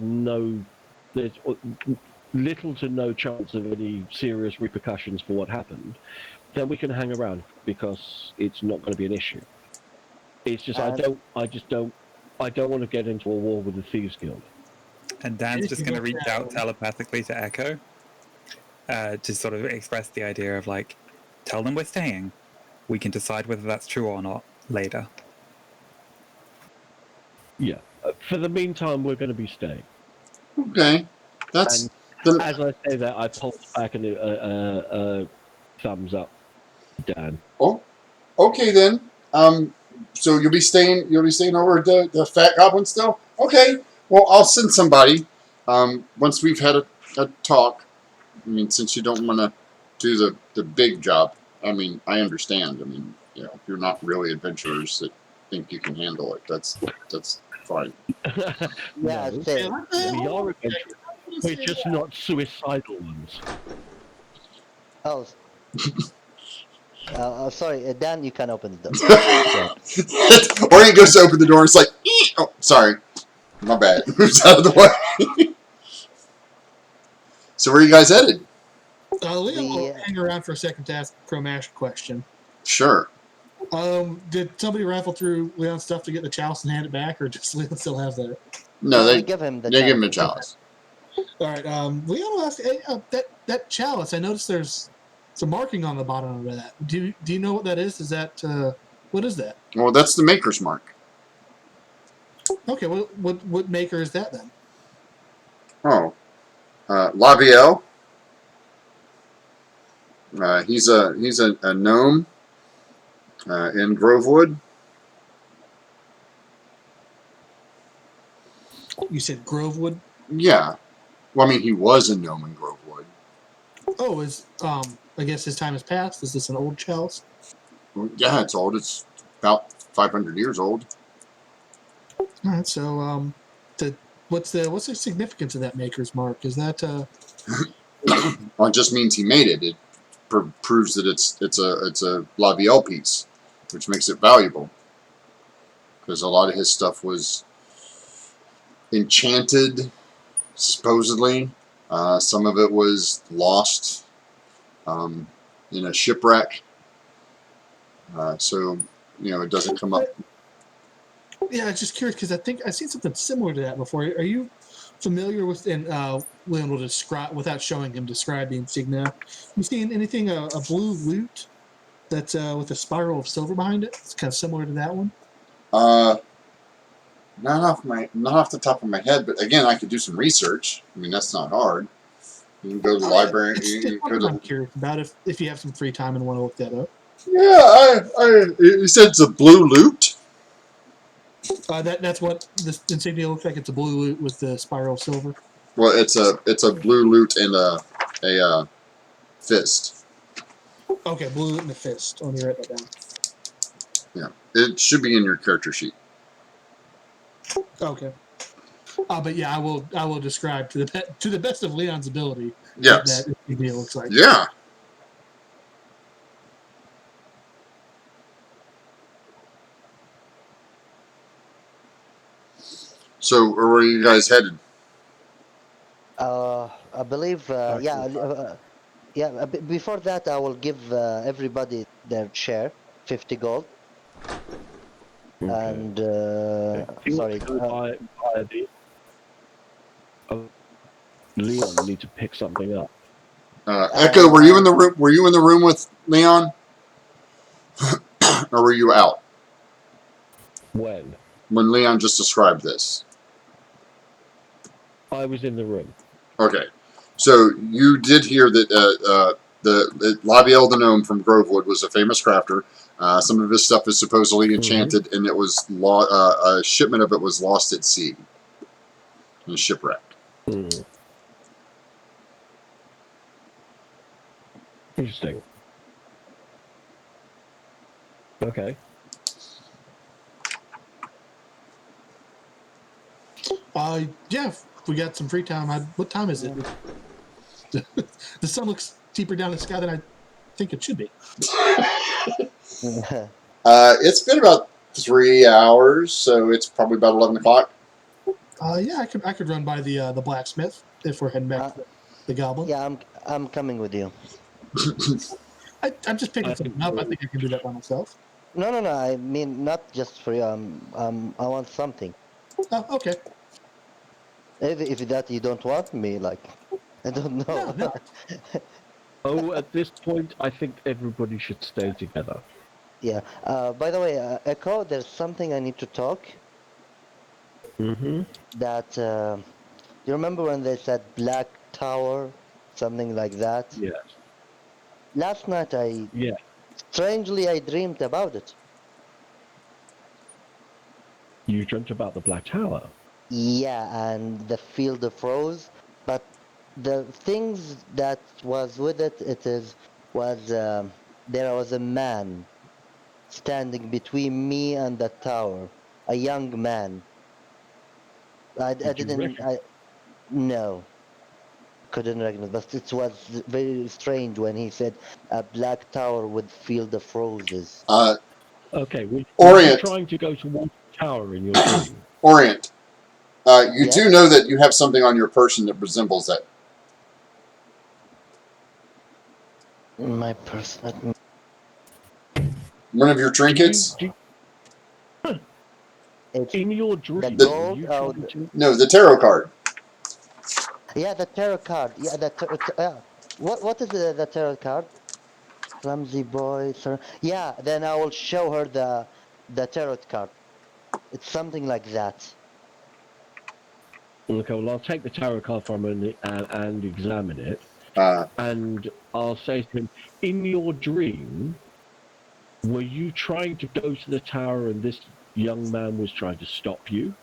little to no chance of any serious repercussions for what happened, then we can hang around because it's not going to be an issue. It's just I don't want to get into a war with the Thieves Guild. And Dan's just going to reach out telepathically to Echo to sort of express the idea of, like, tell them we're staying. We can decide whether that's true or not later. Yeah. For the meantime, we're going to be staying. Okay, that's the, As I say that, I pulse back a thumbs up, Dan. oh. Okay then. So you'll be staying over at the Fat Goblin still? Okay. Well, I'll send somebody. Once we've had a talk. I mean, since you don't want to do the big job. I mean, I understand. I mean, if you're not really adventurers that think you can handle it, that's fine. Yeah, No, say, we are adventurers. We're just not suicidal ones. oh, sorry, Dan, you can open the door. Or he goes to open the door and it's like, eek! Oh, sorry. My bad. Moves out of the way. So where are you guys headed? Leon will hang around for a second to ask Chromash a question. Sure. Did somebody rifle through Leon's stuff to get the chalice and hand it back, or does Leon still have that? No, they give him the give him a chalice. All right. Leon will ask, hey, that chalice. I noticed there's some marking on the bottom of that. Do you know what that is? Is that what is that? Well, that's the maker's mark. Okay. What maker is that then? Oh, Laviel. He's a gnome in Grovewood. You said Grovewood. Yeah. Well, I mean, he was a gnome in Grovewood. Oh, I guess his time has passed. Is this an old chalice? Well, yeah, it's old. It's about 500 years old. All right. So, what's the significance of that maker's mark? Is that Well, it just means he made it. proves that it's a Laviel piece, which makes it valuable. Because a lot of his stuff was enchanted, supposedly. Some of it was lost in a shipwreck. So, it doesn't come up. Yeah, I was just curious because I think I've seen something similar to that before. Are you familiar with, and William will describe, without showing him, describe the insignia? You seen anything, a blue lute that's with a spiral of silver behind it? It's kind of similar to that one. Not off the top of my head, but again, I could do some research. I mean, that's not hard. You can go to the library. It's You can something I'm curious about if you have some free time and want to look that up. Yeah, you said it's a blue lute? That's what this insignia looks like. It's a blue lute with the spiral of silver. Well, it's a blue lute and a fist. Okay, blue lute and a fist. Let me write that down. Yeah, it should be in your character sheet. Okay. But yeah, I will describe to the best of Leon's ability Yes. what that insignia looks like. Yeah. So, where are you guys headed? I believe, before that, I will give everybody their share, 50 gold. Okay. And, You sorry. want to go by the... Oh, Leon need to pick something up. Echo, were you in the room? Were you in the room with Leon, or were you out When? when Leon just described this? I was in the room. Okay, so you did hear that the Laviel the Gnome from Grovewood was a famous crafter. Some of his stuff is supposedly enchanted, and it was a shipment of it was lost at sea, in a shipwreck. Hmm. Interesting. Okay. Yeah, if we got some free time. What time is it? The sun looks deeper down in the sky than I think it should be. It's been about 3 hours, so it's probably about 11 o'clock. Yeah, I could run by the blacksmith if we're heading back to the goblin. Yeah, I'm coming with you. I'm just picking something up. I think I can do that by myself. No, I mean, not just for you. I want something. Oh, okay. If that you don't want me, like, I don't know. No. Oh, at this point, I think everybody should stay together. Yeah. By the way, Echo, there's something I need to talk. Mm-hmm. That you remember when they said Black Tower, something like that? Yes. Last night, Yeah. strangely I dreamed about it. You dreamt about the Black Tower. Yeah, and the field of rose, but the things that was with it, there was a man standing between me and the tower, a young man. I Did you didn't, no, couldn't recognize, but it was very strange when he said a black tower with field of roses. Okay. Were you Orient. trying to go towards the tower in your dream? Orient. You do Yes? know that you have something on your person that resembles that. My purse. Let me... One of your trinkets? It's In your the dream, were gold. you Oh, trying to... No, the tarot card. yeah, the tarot card. Yeah, what is the tarot card? Clumsy boy. Yeah, then I will show her the tarot card. It's something like that. Okay, well, I'll take the tarot card from him and examine it. Uh, And I'll say to him, in your dream, were you trying to go to the tower and this young man was trying to stop you?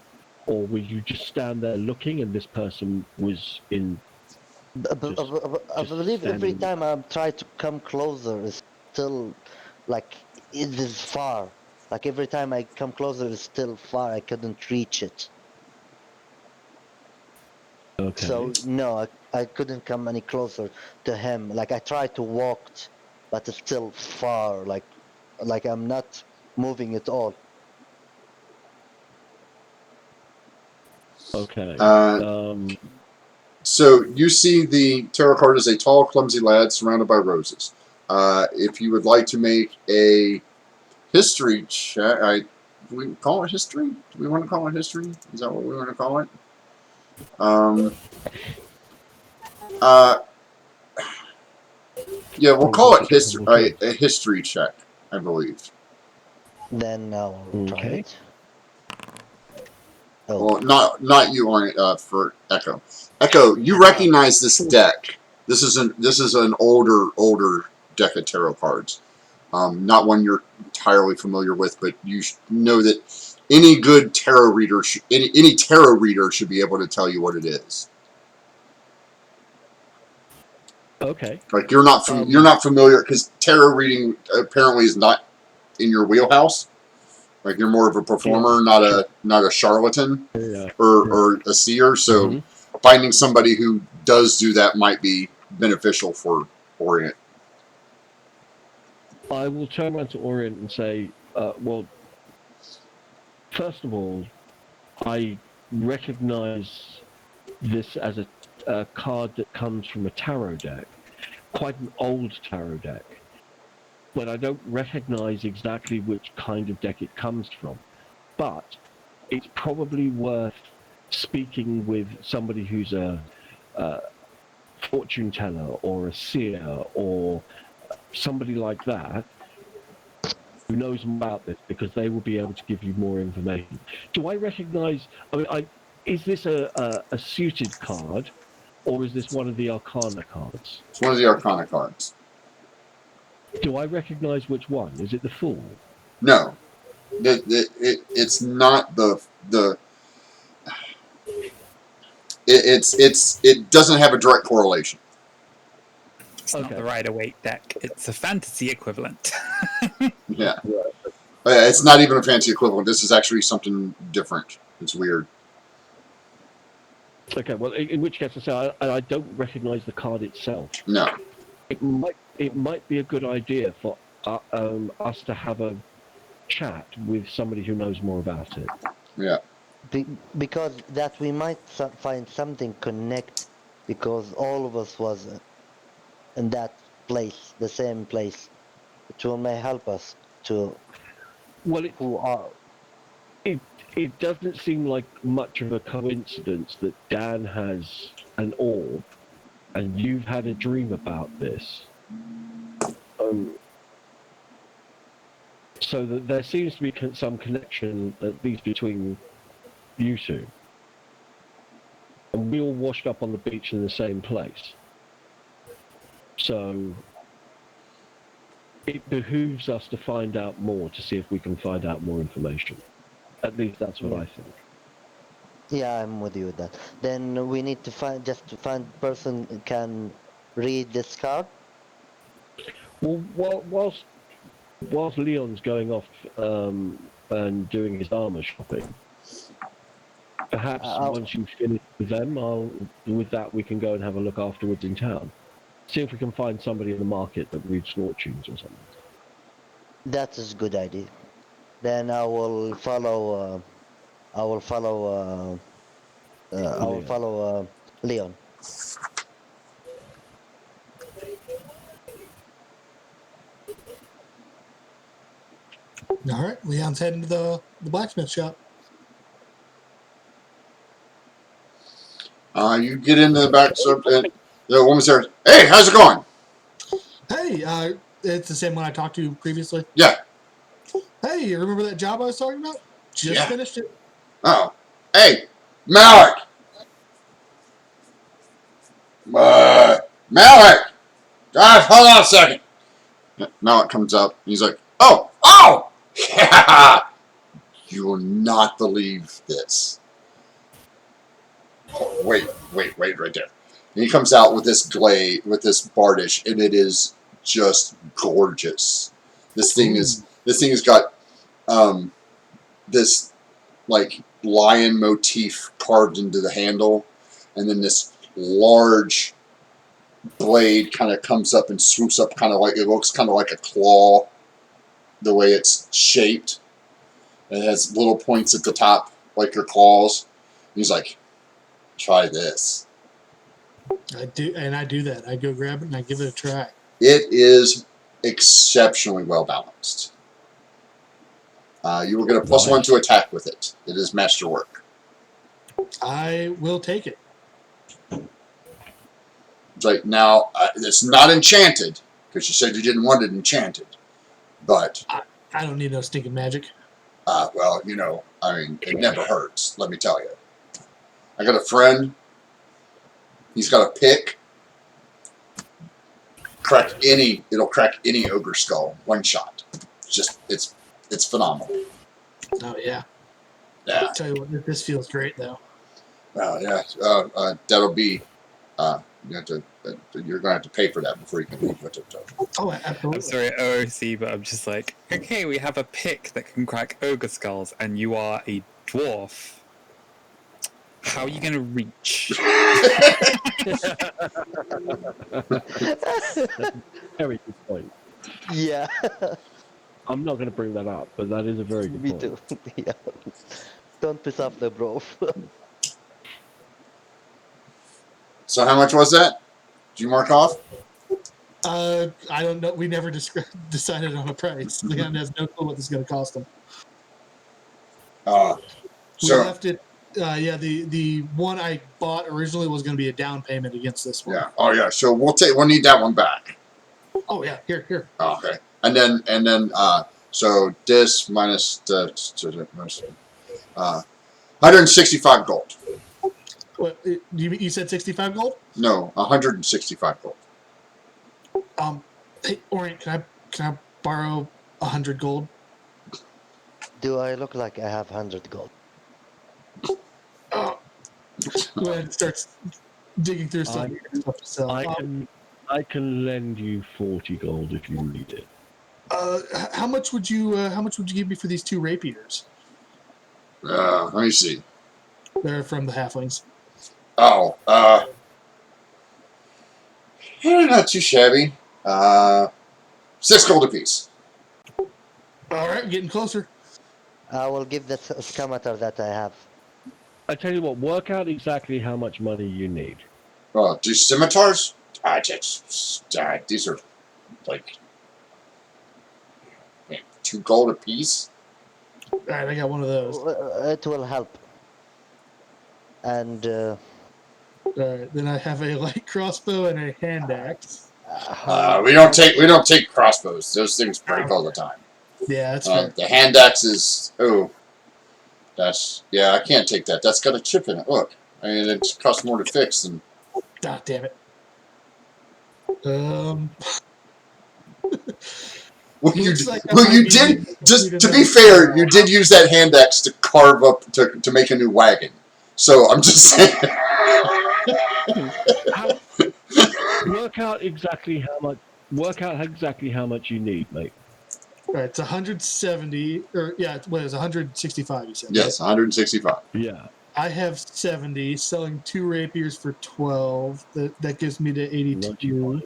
Or were you just stand there looking and this person was in... I Just believe every standing- time I try to come closer, it's still like it is far. Like every time I come closer, it's still far. I couldn't reach it. Okay. So no, I couldn't come any closer to him. Like I tried to walk but it's still far. Like I'm not moving at all. Okay. So you see the tarot card as a tall, clumsy lad surrounded by roses. If you would like to make a history check, do we call it history? Do we want to call it history? Is that what we want to call it? Uh, yeah, we'll call it history. A history check, I believe. Then I'll try Okay. it. Oh, Well, not you, for Echo. Echo, you recognize this deck. This is an older deck of tarot cards. Not one you're entirely familiar with, but you know that any good tarot reader, any tarot reader should be able to tell you what it is. Okay. Like you're not familiar because tarot reading apparently is not in your wheelhouse. Like you're more of a performer, not a charlatan or a seer. So finding somebody who does do that might be beneficial for Orient. I will turn around to Orient and say, well, first of all, I recognize this as a card that comes from a tarot deck, quite an old tarot deck, but I don't recognize exactly which kind of deck it comes from. But it's probably worth speaking with somebody who's a fortune teller or a seer or somebody like that who knows more about this, because they will be able to give you more information. Do I recognize? I mean, is this a suited card, or is this one of the Arcana cards? It's one of the Arcana cards. Do I recognize which one? Is it the Fool? No, it's not the. It doesn't have a direct correlation. It's not the Rider-Waite deck. It's a fantasy equivalent. Yeah. It's not even a fancy equivalent. This is actually something different. It's weird. Okay, well, in which case I don't recognize the card itself. No. It might be a good idea for us to have a chat with somebody who knows more about it. Yeah. Because that we might find something connect, because all of us was in that place, the same place. It will may help us to who are. It doesn't seem like much of a coincidence that Dan has an orb and you've had a dream about this. So that there seems to be some connection, at least between you two. And we all washed up on the beach in the same place. So it behooves us to find out more, to see if we can find out more information. At least that's what I think. Yeah, I'm with you with that. Then we need to find person who can read this card. Well, whilst Leon's going off and doing his armor shopping, perhaps once you finish with them, with that we can go and have a look afterwards in town. See if we can find somebody in the market that reads fortunes or something. That is a good idea. Then I will follow. Leon. All right, Leon's heading to the blacksmith shop. You get into the back, and the woman says, "Hey, how's it going?" Hey, it's the same one I talked to previously. Yeah. Hey, you remember that job I was talking about? Just finished it. Oh. Hey, Malik. Malik. Guys, hold on a second. Malik comes up. He's like, "Oh, yeah. You will not believe this." Oh, wait, right there. And he comes out with this this bardish, and it is just gorgeous. This thing has got this like lion motif carved into the handle, and then this large blade kind of comes up and swoops up, kind of like it looks kind of like a claw, the way it's shaped. It has little points at the top, like your claws. He's like, "Try this." I do, and I do that. I go grab it and I give it a try. It is exceptionally well balanced. You will get a +1 to attack with it. It is masterwork. I will take it. It's like, now, it's not enchanted, because you said you didn't want it enchanted. But, I don't need no stinking magic. well, you know, I mean, it never hurts, let me tell you. I got a friend. He's got a pick. It'll crack any ogre skull, one shot. It's phenomenal. Oh yeah. Yeah. I'll tell you what, this feels great though. Well, yeah. That'll be. You're gonna have to pay for that before you can leave with it. Oh, I'm absolutely. sorry, OOC, but I'm just like, okay, we have a pick that can crack ogre skulls, and you are a dwarf. How are you going to reach? Very good point. Yeah. I'm not going to bring that up, but that is a very good Me point. too. Yeah. Don't piss off the bro. So how much was that? Did you mark off? I don't know. We never decided on a price. Leon has no clue what this is going to cost him. We So left it. Yeah, the one I bought originally was going to be a down payment against this one. yeah. Oh yeah. So we'll need that one back. Oh yeah. Here. Oh, okay. And then so this minus the 165 gold. What you said? 65 gold. No, 165 gold. Hey, Orient, can I borrow 100 gold? Do I look like I have 100 gold? Go ahead and starts digging through stuff to sell. I can lend you 40 gold if you need it. How much would you give me for these 2 rapiers? Let me see. They're from the halflings. Oh, not too shabby. 6 gold apiece. All right, getting closer. I will give the scamator that I have. I tell you what, work out exactly how much money you need. Oh, do scimitars? These are like 2 gold apiece. All right, I got one of those. It will help. And All right, then I have a light crossbow and a hand axe. We don't take crossbows. Those things break all the time. Yeah, that's fair. The hand axe is I can't take that. That's got a chip in it. Look, I mean, it costs more to fix than. Ah, damn it. Well, you Looks like I well, might you be did. needing Just to to know. be fair, you did use that hand axe to carve up to make a new wagon. So I'm just saying. Work out exactly how much you need, mate. All right, it's 170, or yeah, what is 165? You said. Yes, 165. Yeah. I have 70. Selling 2 rapiers for 12. That gives me to 82.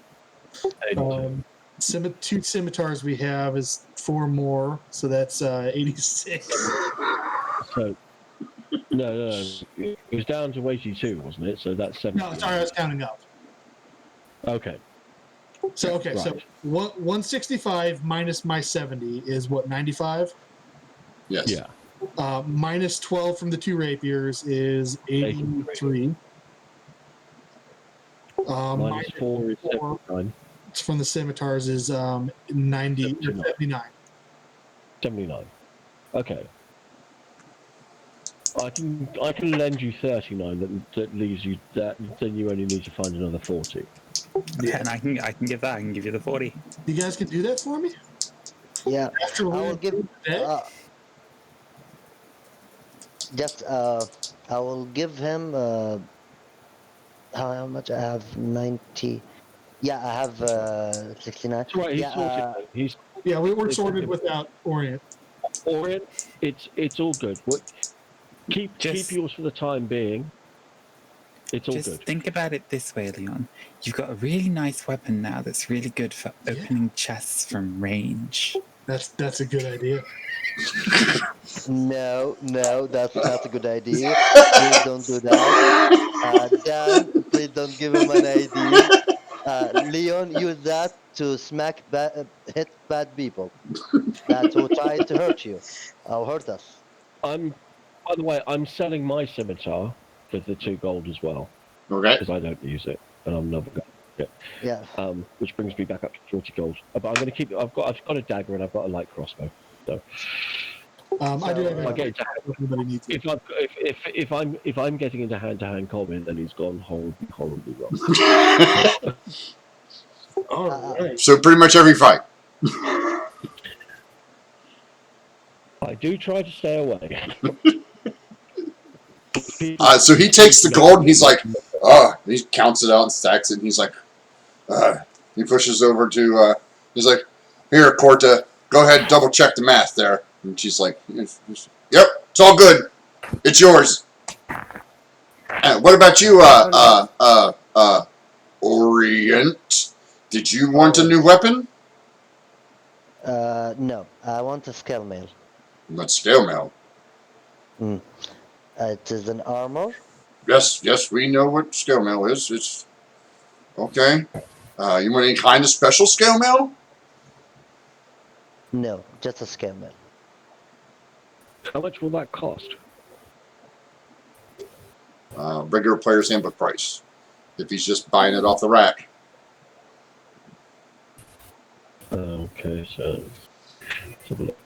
82. 2 scimitars we have is 4 more, so that's 86. So, no. It was down to 82, wasn't it? So that's 70. No, sorry, I was counting up. Okay. So Right. so 165 minus my 70 is what, 95? Yes. Yeah. Minus 12 from the 2 rapiers is 83. Minus 4 is 4 79. from the scimitars is 79. 79. Okay. I can lend you 39. That leaves you that. Then you only need to find another 40. Yeah, and I can give that. I can give you the 40. You guys can do that for me? Yeah. After I will we give. I will give him. How much I have? 90. Yeah, I have 69. That's right. He's Yeah. sorted. Yeah, we're sorted without Orient. Orient. It's all good. Keep yours for the time being. It's all Just good. think about it this way, Leon. You've got a really nice weapon now that's really good for opening chests from range. That's a good idea. No, that's not a good idea. Please don't do that. Dan, please don't give him an idea. Leon, use that to hit bad people that will try to hurt you or hurt us. By the way, I'm selling my scimitar for the 2 gold as well Okay. because I don't use it and I'm never going to use Yeah. it. Which brings me back up to 40 gold. But I'm going to keep. I've got a dagger and I've got a light crossbow. So I do have So, if I a get into if anybody needs it. if I'm getting into hand-to-hand combat, then he's gone horribly wrong. All right. So pretty much every fight. I do try to stay away. So he takes the gold and he's like, he counts it out and stacks it. And he's like, he pushes over to, he's like, here, Corta, go ahead and double check the math there. And she's like, yep, it's all good. It's yours. What about you, Orient? Did you want a new weapon? no, I want a scale mail. Not scale mail. It is an armor. Yes, we know what scale mail is. It's okay. You want any kind of special scale mail? No, just a scale mail. How much will that cost? Regular player's handbook price. If he's just buying it off the rack. Okay, so let's have a look.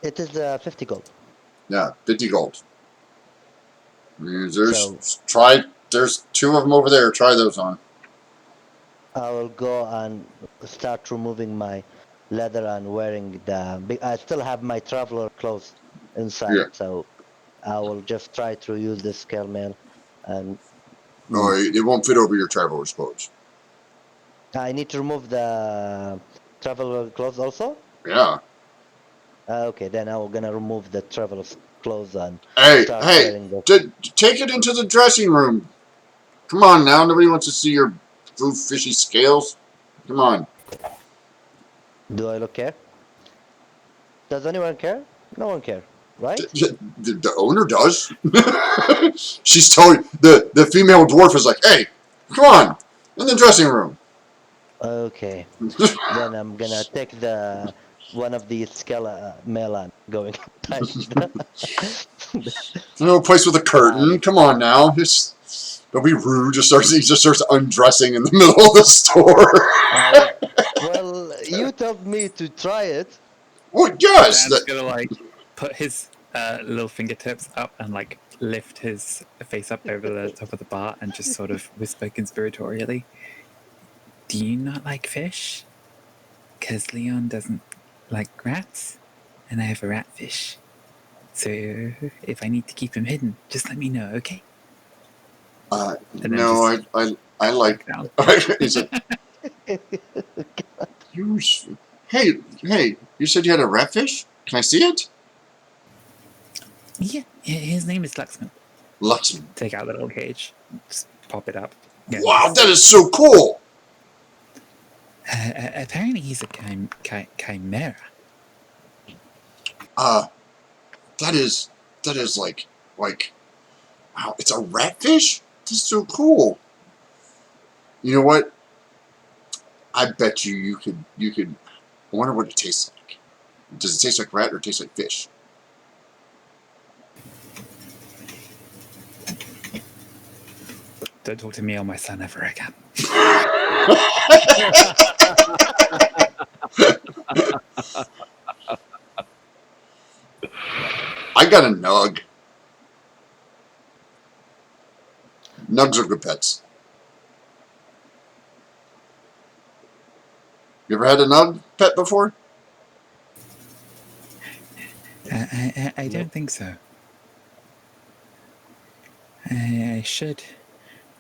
It is 50 gold. Yeah, 50 gold. There's 2 of them over there. Try those on. I will go and start removing my leather and wearing I still have my traveler clothes inside, Yeah. so I will just try to use this scale mail, and No, it won't fit over your traveler's clothes. I need to remove the traveler clothes also. Yeah. Okay, then I'm gonna remove the traveler's clothes and Hey, start wearing the. take it into the dressing room. Come on now, nobody wants to see your fishy scales. Come on. Do I look care? Does anyone care? No one care, right? The owner does. She's told the female dwarf is like, hey, come on, in the dressing room. Okay, then I'm gonna take one of the scale mail and going No place with a curtain. Come on now. Don't be rude. He just starts undressing in the middle of the store. Well, you told me to try it. Well, yes. Dan's gonna like put his little fingertips up and like lift his face up over the top of the bar and just sort of whisper conspiratorially, "Do you not like fish? Because Leon doesn't like rats, and I have a ratfish. So if I need to keep him hidden, just let me know, okay?" No, I like. Down. Is it? Hey, you said you had a ratfish? Can I see it? Yeah, his name is Luxman. Luxman. Take out the little cage, just pop it up. Yeah. Wow, that is so cool. Apparently he's a chimera. That is like, wow, it's a ratfish? That's so cool. You know what? I bet you could, I wonder what it tastes like. Does it taste like rat or taste like fish? Don't talk to me or my son ever again. I got a nug. Nugs are good pets. You ever had a nug pet before? I don't think so. I should,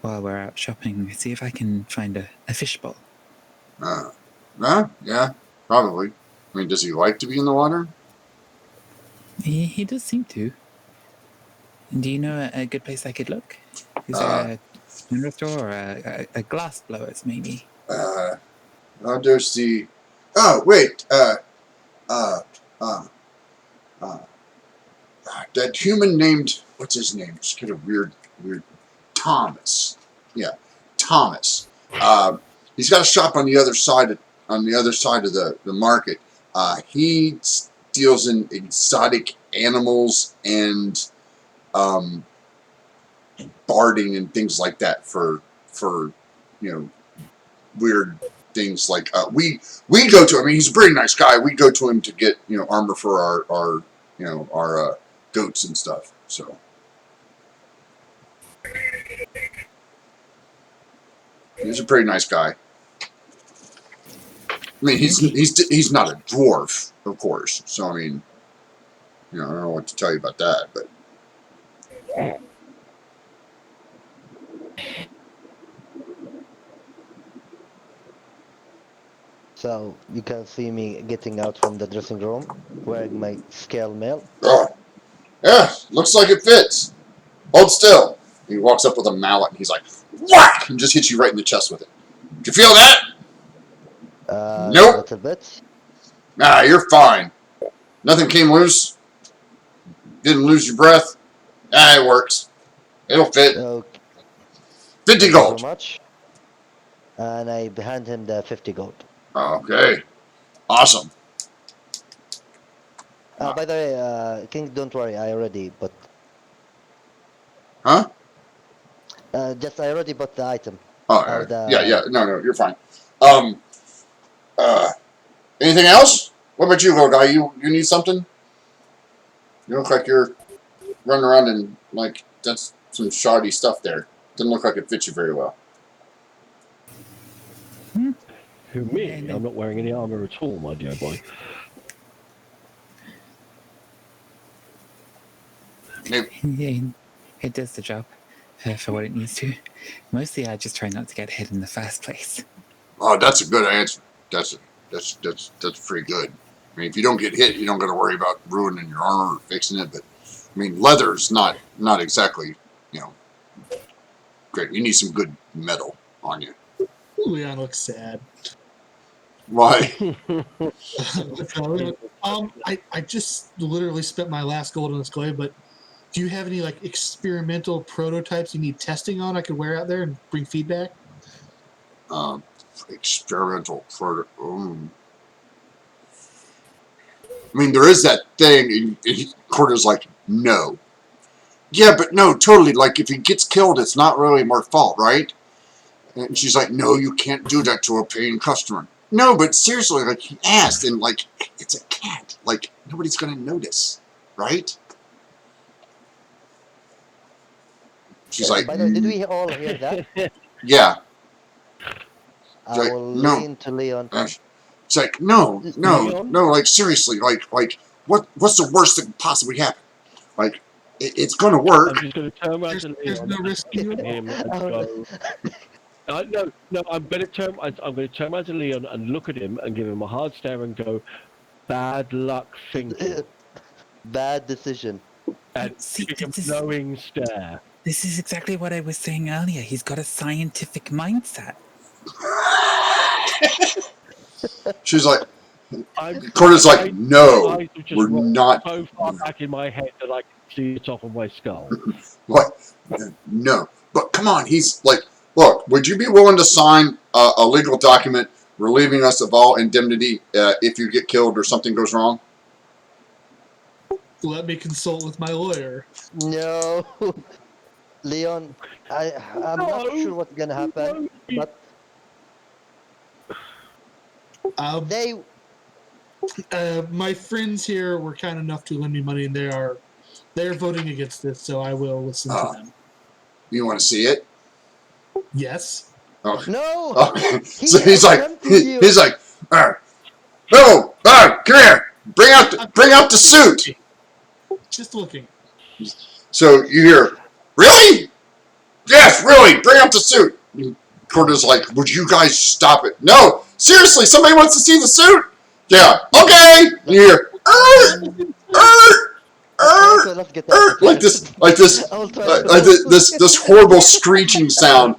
while we're out shopping, see if I can find a fishbowl. Yeah, probably. I mean, does he like to be in the water? He does seem to. Do you know a good place I could look? Is there And restore a glass blowers, maybe. I'll just see. Oh, wait. That human named, what's his name? Just get a weird, Thomas. Yeah, Thomas. He's got a shop on the other side of the market. He deals in exotic animals and barding and things like that for weird things like we go to. I mean, he's a pretty nice guy. We go to him to get armor for our goats and stuff. So he's a pretty nice guy. I mean, he's not a dwarf, of course. So I mean, I don't know what to tell you about that, but. So you can see me getting out from the dressing room, wearing my scale mail. Oh, yeah, looks like it fits. Hold still. He walks up with a mallet and he's like, whack! And just hits you right in the chest with it. Did you feel that? Nope. A little bit. Nah, you're fine. Nothing came loose. Didn't lose your breath. Ah, it works. It'll fit. Okay. 50 Thank you gold. so much. And I hand him the 50 gold. Okay. Awesome. By the way, King, don't worry, I already bought. Huh? I already bought the item. Oh, yeah. No, you're fine. Anything else? What about you, little guy? You need something? You look like you're running around and that's some shoddy stuff there. Doesn't look like it fits you very well. Who, me? I'm not wearing any armor at all, my dear boy. Maybe. Yeah, it does the job for what it needs to. Mostly, I just try not to get hit in the first place. Oh, that's a good answer. That's pretty good. I mean, if you don't get hit, you don't got to worry about ruining your armor or fixing it. But I mean, leather's not exactly great. You need some good metal on you. Leon looks sad. Why? I just literally spent my last gold on this glaive, but do you have any experimental prototypes you need testing on I could wear out there and bring feedback? Experimental proto. I mean, there is that thing. And Corder's like, no. Yeah, but no, totally. Like, if he gets killed, it's not really my fault, right? And she's like, no, you can't do that to a paying customer. No, but seriously, he asked, and it's a cat. Nobody's gonna notice, right? She's like, By the way, did we all hear that? yeah. I like, will no. lean to Leon. It's like, no, seriously, what's the worst that could possibly happen? It's gonna work. I'm just going to turn around to There's Leon no risk to and him and go. No, I'm going to turn around to Leon and look at him and give him a hard stare and go, bad luck thinking. Bad decision. And give him a knowing stare. This is exactly what I was saying earlier. He's got a scientific mindset. She's like, Corder's like, no, we're not. So far back in my head that I can see the top of my skull. What? No. But come on, he's like, look, would you be willing to sign a legal document relieving us of all indemnity if you get killed or something goes wrong? Let me consult with my lawyer. No. Leon, I'm not sure what's gonna happen, but my friends here were kind enough to lend me money, and they're voting against this, so I will listen to them. You want to see it? Yes. Okay. no. Okay. So he's like, no, come here, bring out the suit. Just looking. So you hear, really? Yes, really, bring out the suit. Corder's like, would you guys stop it? No, seriously, somebody wants to see the suit? Yeah, okay. And you hear, Okay, let's get out of here. like this, I will try to like move. this horrible screeching sound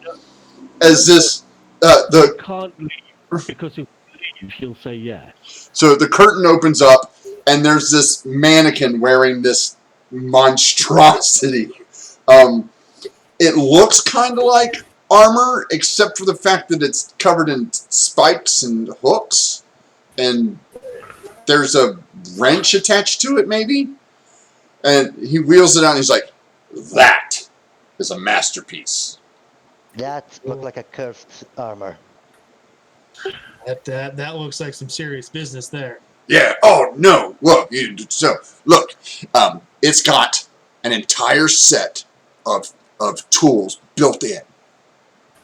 as this You can't leave because if you leave, he'll say yes. So the curtain opens up, and there's this mannequin wearing this monstrosity. It looks kind of like armor, except for the fact that it's covered in spikes and hooks, and there's a wrench attached to it, maybe. And he wheels it out, and he's like, "That is a masterpiece." That looked like a cursed armor. That looks like some serious business there. Yeah. Oh no. Look. Look. It's got an entire set of tools built in.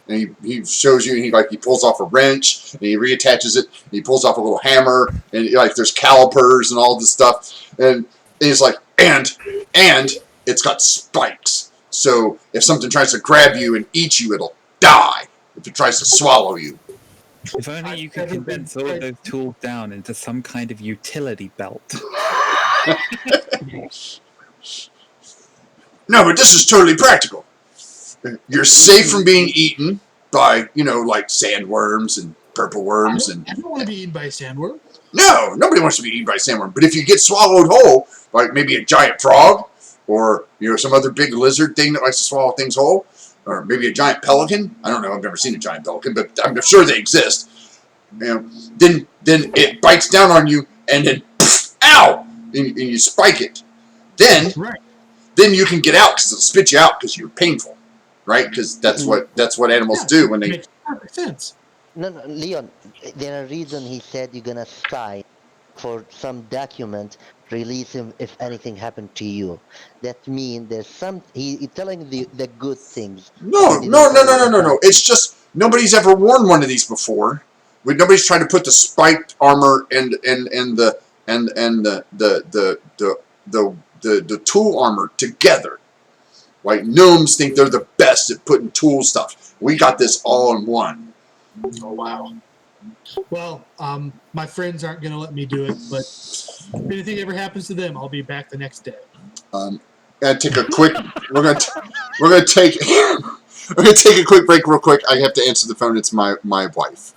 And he shows you. He pulls off a wrench and he reattaches it. And he pulls off a little hammer and like there's calipers and all this stuff. And he's like, and it's got spikes. So if something tries to grab you and eat you, it'll die. If it tries to swallow you. If only you could condense all of those tools down into some kind of utility belt. No, but this is totally practical. You're safe from being eaten by, like sandworms and purple worms. I don't want to be eaten by a sandworm. No, nobody wants to be eaten by a sandworm. But if you get swallowed whole, like maybe a giant frog or, some other big lizard thing that likes to swallow things whole, or maybe a giant pelican. I don't know. I've never seen a giant pelican, but I'm sure they exist. Then it bites down on you, and then ow, and you spike it. Then you can get out because it'll spit you out because you're painful, right? Because that's what animals do when they. Makes perfect sense. No, Leon, there's a reason he said you're gonna sign for some document, release him if anything happened to you. That means there's some. He's telling the good things. No. It's just nobody's ever worn one of these before. Nobody's trying to put the spiked armor and the tool armor together. Like gnomes think they're the best at putting tool stuff. We got this all in one. Oh wow. Well, my friends aren't going to let me do it, but if anything ever happens to them, I'll be back the next day. Take a quick. We're gonna take a quick break real quick. I have to answer the phone. It's my wife.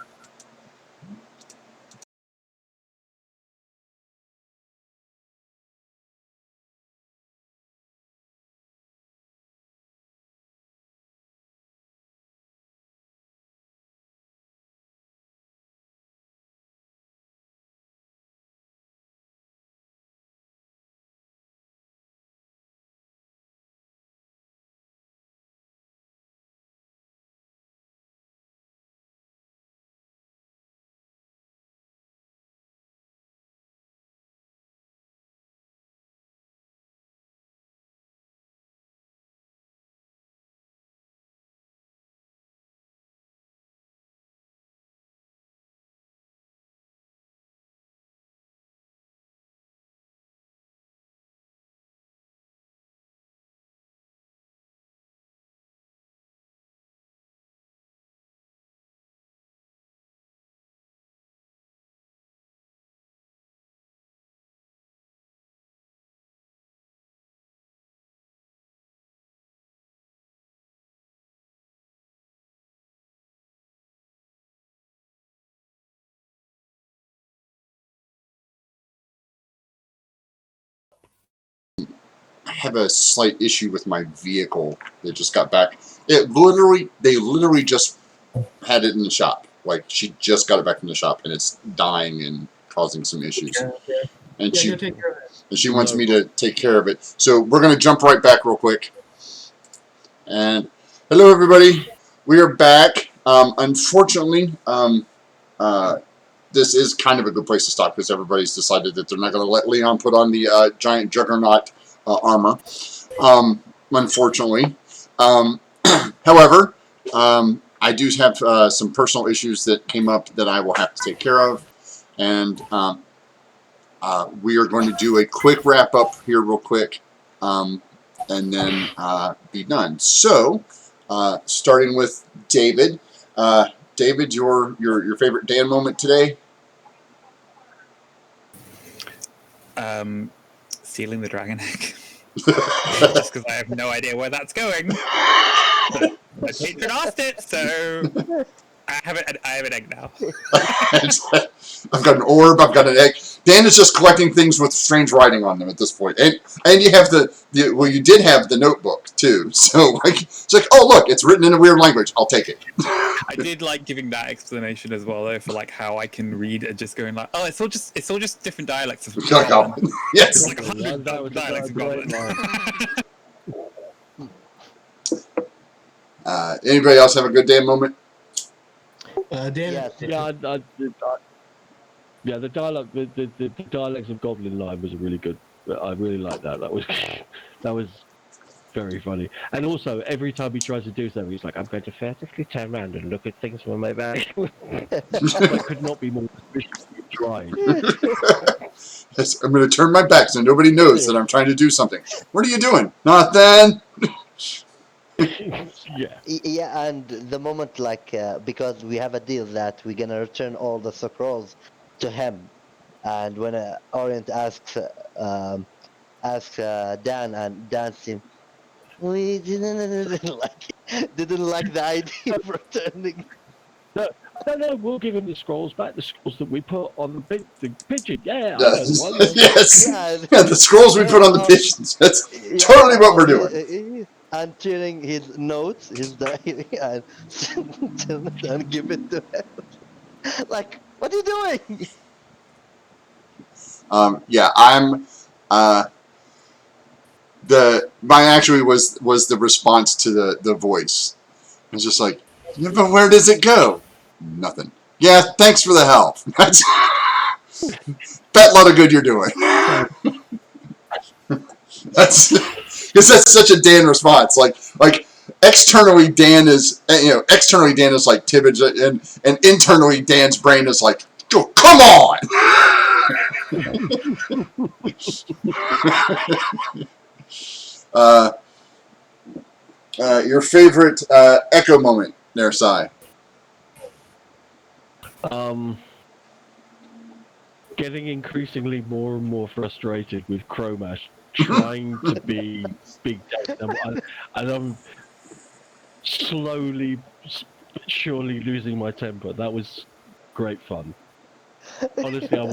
I have a slight issue with my vehicle. It just got back. They literally just had it in the shop. Like she just got it back from the shop, and it's dying and causing some issues. Okay. And Yeah, go take care of that. she wants me to take care of it. So we're gonna jump right back real quick. And hello, everybody. We are back. Unfortunately, this is kind of a good place to stop because everybody's decided that they're not going to let Leon put on the giant juggernaut armor. Unfortunately, however, I do have some personal issues that came up that I will have to take care of, and we are going to do a quick wrap up here, real quick, and then be done. So, starting with David. David, your favorite Dan moment today? stealing the dragon egg. Just because I have no idea where that's going. But my patron asked it, so I have an egg now. I've got an orb. I've got an egg. Dan is just collecting things with strange writing on them at this point, and you have you did have the notebook too. So like it's like, oh look, it's written in a weird language. I'll take it. I did like giving that explanation as well, though, for like how I can read and just going like, oh, it's all just different dialects of Goblin. Yes. It's like 100 dialects of Goblin. Anybody else have a good Dan moment? Dan. Yes. Yeah, the dialogue, the dialects of Goblin line was really good. I really liked that. That was very funny. And also, every time he tries to do something, he's like, "I'm going to furtively turn around and look at things from my back." That could not be more suspiciously tried. Yes, I'm going to turn my back so nobody knows that I'm trying to do something. What are you doing? Nothing. Yeah. Yeah, and the moment because we have a deal that we're gonna return all the scrolls to him, and when Orient asks Dan, and Dan seemed we didn't like the idea of returning. No, we'll give him the scrolls back. The scrolls that we put on the pigeon. Yeah, Yes. I know the one. Yes. Yeah, Yeah, the scrolls we put on the pigeons. That's totally what we're doing. And turning his notes, his diary, and and give it to him. Like, what are you doing? Yeah, I'm. My actually was the response to the voice. It's just like, yeah, but where does it go? Nothing. Yeah, thanks for the help. That's bet lot of good you're doing. That's because that's such a Dan response. Like externally Dan is like timid, and internally Dan's brain is like, oh, come on. Your favorite Echo moment there, Sai? Getting increasingly more and more frustrated with Chromash trying to be Big Dad, and I'm slowly, but surely losing my temper. That was great fun. Honestly, there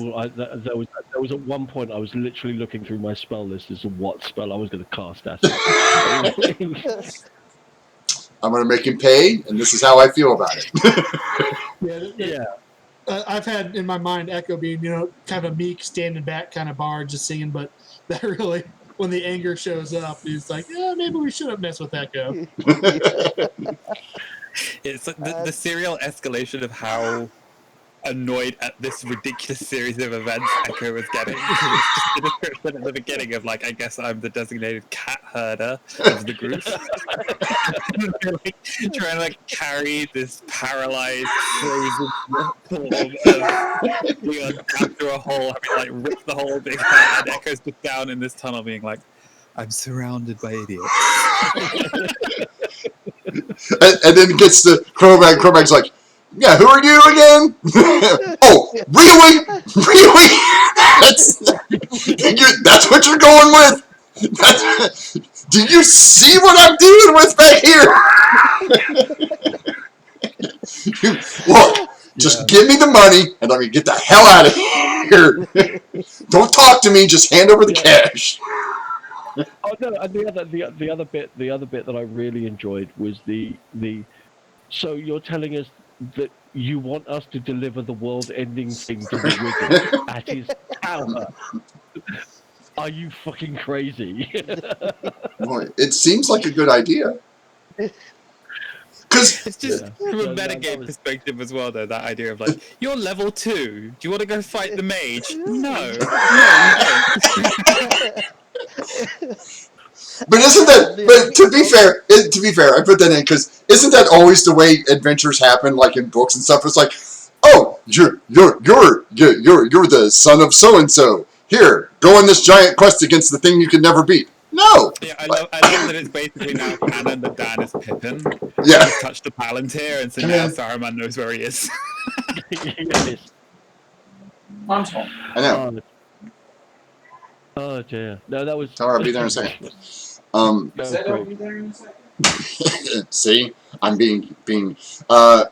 was at one point I was literally looking through my spell list as to what spell I was going to cast at him. I'm going to make him pay, and this is how I feel about it. Yeah. I've had in my mind Echo being, kind of a meek, standing back kind of bard, just singing, but that really, when the anger shows up, he's like, yeah, maybe we shouldn't mess with Echo. It's like the serial escalation of how annoyed at this ridiculous series of events Echo was getting. It's just the description at the beginning of I guess I'm the designated cat herder of the group. Trying to carry this paralyzed, frozen form of Leon down through a hole, having rip the hole big, and Echo's just down in this tunnel being like, I'm surrounded by idiots. and then it gets to Crowbag. Crowbag's like, yeah, who are you again? Oh, really? Really? That's what you're going with? Do you see what I'm dealing with back here? Look, just give me the money and let me get the hell out of here. Don't talk to me, just hand over the cash. Oh no! And the other bit that I really enjoyed was the. So you're telling us that you want us to deliver the world-ending thing to the wizard at his tower? Are you fucking crazy? Boy, it seems like a good idea. Because it's just from a metagame perspective as well, though, that idea of you're level 2. Do you want to go fight the mage? No, you don't. But isn't that? But to be fair, I put that in because isn't that always the way adventures happen? Like in books and stuff, it's like, oh, you're the son of so and so. Here, go on this giant quest against the thing you can never beat. No. Yeah, I love that it's basically now canon that Dan is Pippin. Yeah. He's touched the Palantir, and so now Saruman knows where he is. I know. Oh dear. No, that was. Tell her I'll be there in a second. That was great. See, I'm being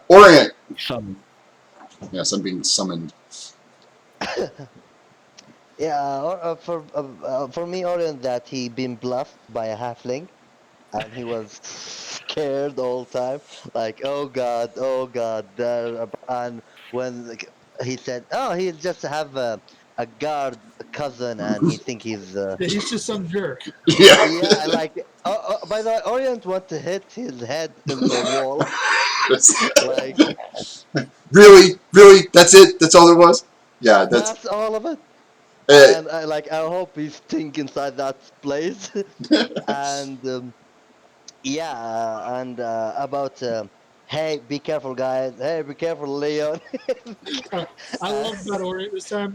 Orient. Some. Yes, I'm being summoned. Yeah, for me, Orion, that he been bluffed by a halfling, and he was scared all the time, like oh god, there. And when like, he said, oh, he just have a guard cousin, and he think he's Yeah, he's just some jerk. Yeah. yeah, like by the way, Orient want to hit his head in the wall, like Really? That's it? That's all there was? Yeah, that's all of it. uh, And I hope he's stink inside that place. And yeah, and about hey, be careful, guys. Hey, be careful, Leon. I love that Orient this time,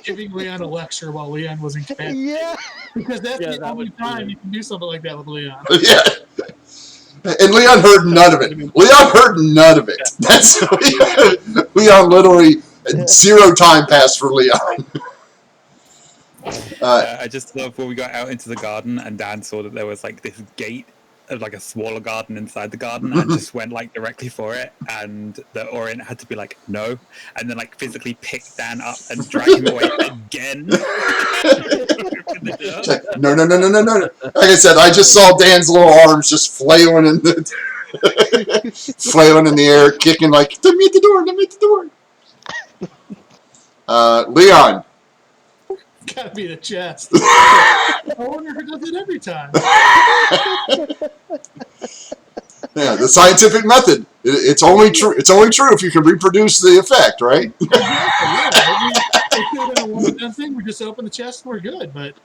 giving Leon a lecture while Leon was in command. Yeah, Because that's Yeah, the that only was time brilliant. you can do something like that with Leon. yeah. And Leon heard none of it. Leon heard none of it. That's Leon literally 0 time passed for Leon. I just love when we got out into the garden and Dan saw that there was like this gate of like a smaller garden inside the garden and just went like directly for it, and the Orient had to be like no, and then like physically pick Dan up and drag him away again. It's like, no. Like I said, I just saw Dan's little arms just flailing in the air, kicking like, let me at the door. Leon. Gotta be the chest. I wonder if it does it every time. Yeah, the scientific method. It's only true. It's only true if you can reproduce the effect, right? Yeah, it could have been a one-and-done thing. We just open the chest and we're good, but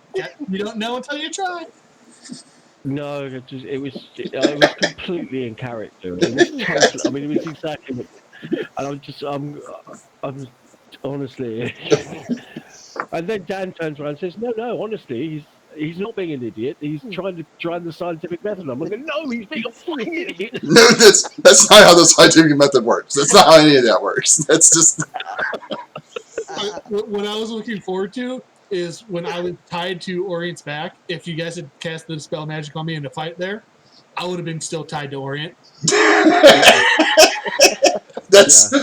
you don't know until you try. No, it was completely in character. It was totally. I mean, it was exactly. And I'm honestly. And then Dan turns around and says, "No, honestly, he's not being an idiot. He's trying the scientific method." I'm like, "No, he's being a fucking idiot." No, that's not how the scientific method works. That's not how any of that works. That's just. What I was looking forward to is when I was tied to Orient's back. If you guys had cast the dispel magic on me in the fight there, I would have been still tied to Orient. That's. Yeah.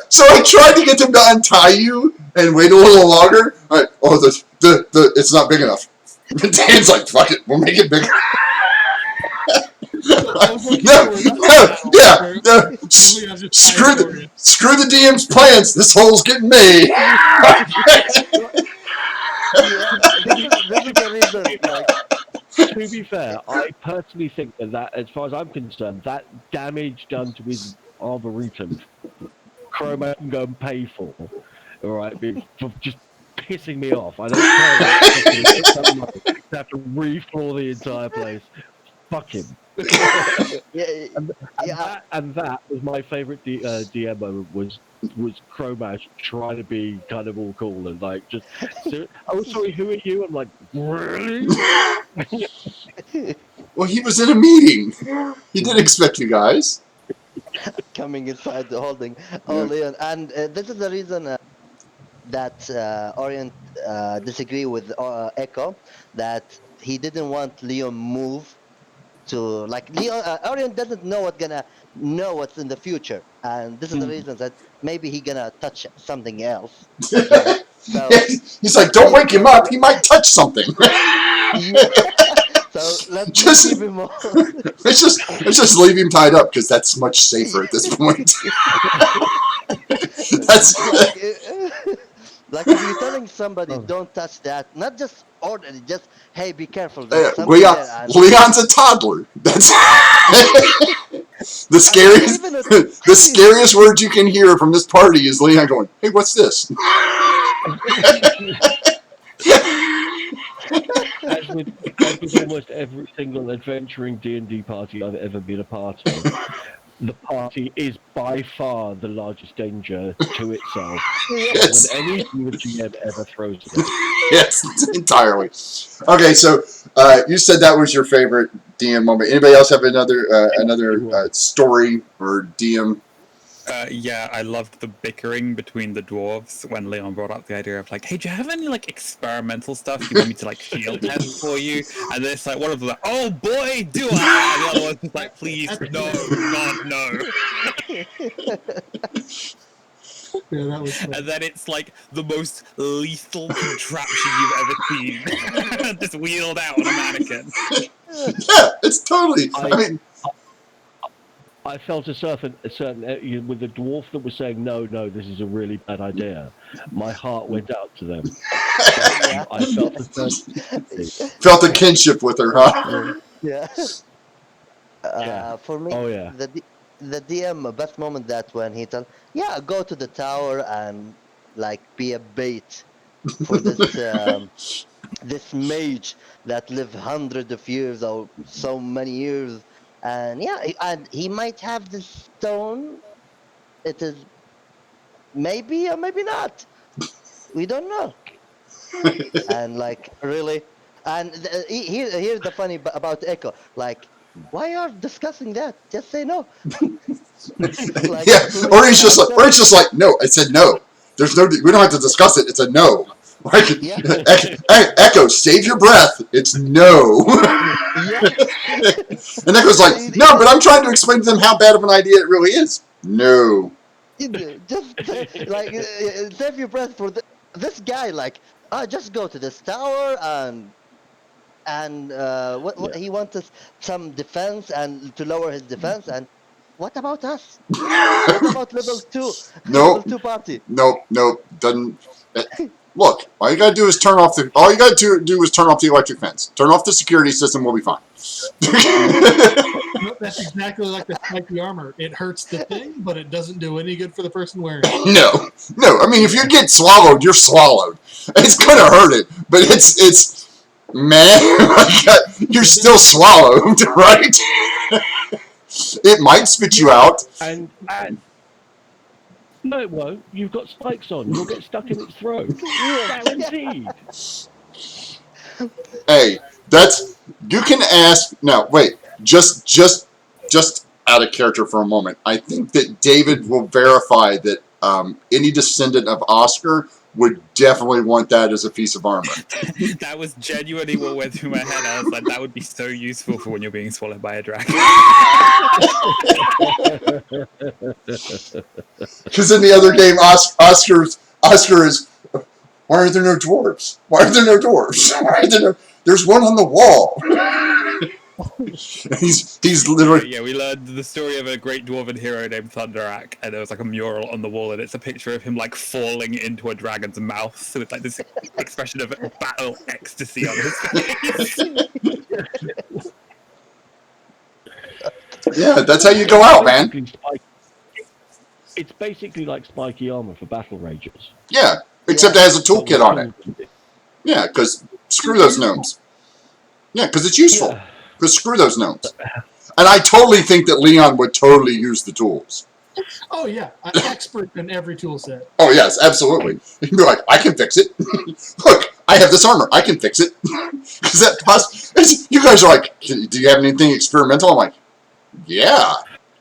So I tried to get them to untie you and wait a little longer. All right. Oh, the it's not big enough. Dan's like, fuck it, we'll make it bigger. Screw the DM's plans. This hole's getting made. this is the reason. Like, to be fair, I personally think that, as far as I'm concerned, that damage done to his Arboretum, Chroma can go and pay for. All right, for just pissing me off. I don't care. I have to refloor the entire place. Fuck him. And that was my favourite DM moment was Chromash trying to be kind of all cool and like just oh sorry, who are you? I'm like, really? Well, he was in a meeting. He didn't expect you guys. Coming inside the holding. Oh, Leon, and this is the reason that Orient disagree with Echo, that he didn't want Leon move to like Leon. Orient doesn't know what's in the future, and this is the reason that maybe he gonna touch something else. So he's like, don't wake him up. He might touch something. So let's keep him on. let's just leave him tied up because that's much safer at this point. That's like if you're telling somebody don't touch that, not just order, just hey, be careful. Leon's a toddler. That's the scariest. The scariest words you can hear from this party is Leon going, "Hey, what's this?" As with almost every single adventuring D&D party I've ever been a part of, the party is by far the largest danger to itself than anything the GM ever throws at it. Yes, entirely. Okay, so you said that was your favorite DM moment. Anybody else have another story or DM? Yeah, I loved the bickering between the dwarves when Leon brought up the idea of like, hey, do you have any like experimental stuff you want me to like field test for you? And then it's like one of them like, oh boy, do I? And the other one's just like, please, no, God, no. Yeah, that was fun. And then it's like the most lethal contraption you've ever seen, just wheeled out on a mannequin. Yeah, it's totally. I mean, I felt a certain with the dwarf that was saying no, this is a really bad idea. My heart went out to them. Yeah. I felt a certain felt a kinship with her, huh? Yeah. Yeah. For me, Oh, yeah. the DM best moment that when he tell, yeah, go to the tower and like be a bait for this mage that lived hundreds of years or so many years, and yeah, and he might have the stone. It is maybe or maybe not. We don't know. And like really, and here's the funny about Echo. Like, why are discussing that? Just say no. Like, Yeah, or he's just like, ourselves. no. I said no. There's no. We don't have to discuss it. It's a no. Like, Yeah. Echo, save your breath. It's no. Yeah. And Echo's like, no, but I'm trying to explain to them how bad of an idea it really is. No. Just like save your breath for this guy. Like, just go to this tower and what he wants us some defense and to lower his defense. And what about us? What about level 2? Level Nope. 2 party. Nope. Doesn't. Look, all you gotta do is turn off the. All you gotta do is turn off the electric fence. Turn off the security system. We'll be fine. Nope, that's exactly like the spiky armor. It hurts the thing, but it doesn't do any good for the person wearing it. No. I mean, if you get swallowed, you're swallowed. It's gonna hurt it, but it's man, you're still swallowed, right? It might spit you out. and no, it won't. You've got spikes on. You'll get stuck in its throat. Guaranteed. Hey, you can ask. No, wait. Just out of character for a moment. I think that David will verify that any descendant of Oscar would definitely want that as a piece of armor. That was genuinely what went through my head. I was like, that would be so useful for when you're being swallowed by a dragon. Because in the other game, Oscar is. Why are there no dwarves? Why are there no dwarves? Why are there no? There's one on the wall. he's literally. Yeah, we learned the story of a great dwarven hero named Thunderak, and there was like a mural on the wall, and it's a picture of him like falling into a dragon's mouth. So it's like this expression of battle ecstasy on his face. Yeah, that's how you go out, man. It's basically like spiky armor for battle ragers. Yeah, except it has a toolkit on it. Yeah, because screw those gnomes. Yeah, because it's useful. Yeah. Because screw those gnomes. And I totally think that Leon would totally use the tools. Oh yeah, an expert in every tool set. Oh yes, absolutely. He'd be like, I can fix it. Look, I have this armor. I can fix it. Because that you guys are like, do you have anything experimental? I'm like, yeah,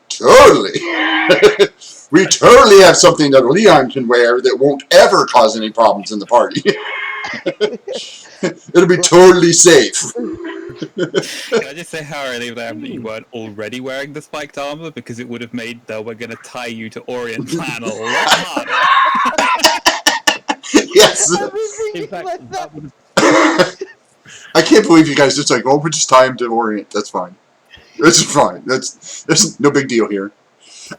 totally. We totally have something that Leon can wear that won't ever cause any problems in the party. It'll be totally safe. Can I just say how relieved I am that you weren't already wearing the spiked armor, because it would have made we're going to tie you to Orient plan a lot harder. Yes. In fact, that would I can't believe you guys just like, oh, we'll just tie him to Orient. That's fine. It's fine. There's no big deal here.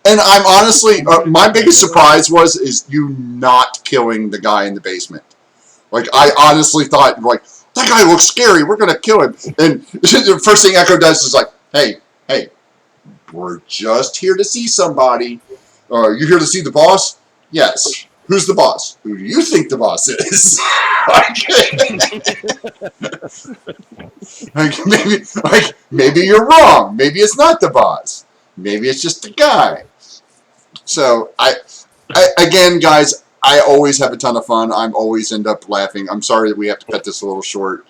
And I'm honestly, my biggest surprise is you not killing the guy in the basement. Like, I honestly thought, like, that guy looks scary. We're going to kill him. And the first thing Echo does is like, hey, we're just here to see somebody. You here to see the boss? Yes. Who's the boss? Who do you think the boss is? Maybe you're wrong. Maybe it's not the boss. Maybe it's just the guy. So, again, guys, I always have a ton of fun. I'm always end up laughing. I'm sorry that we have to cut this a little short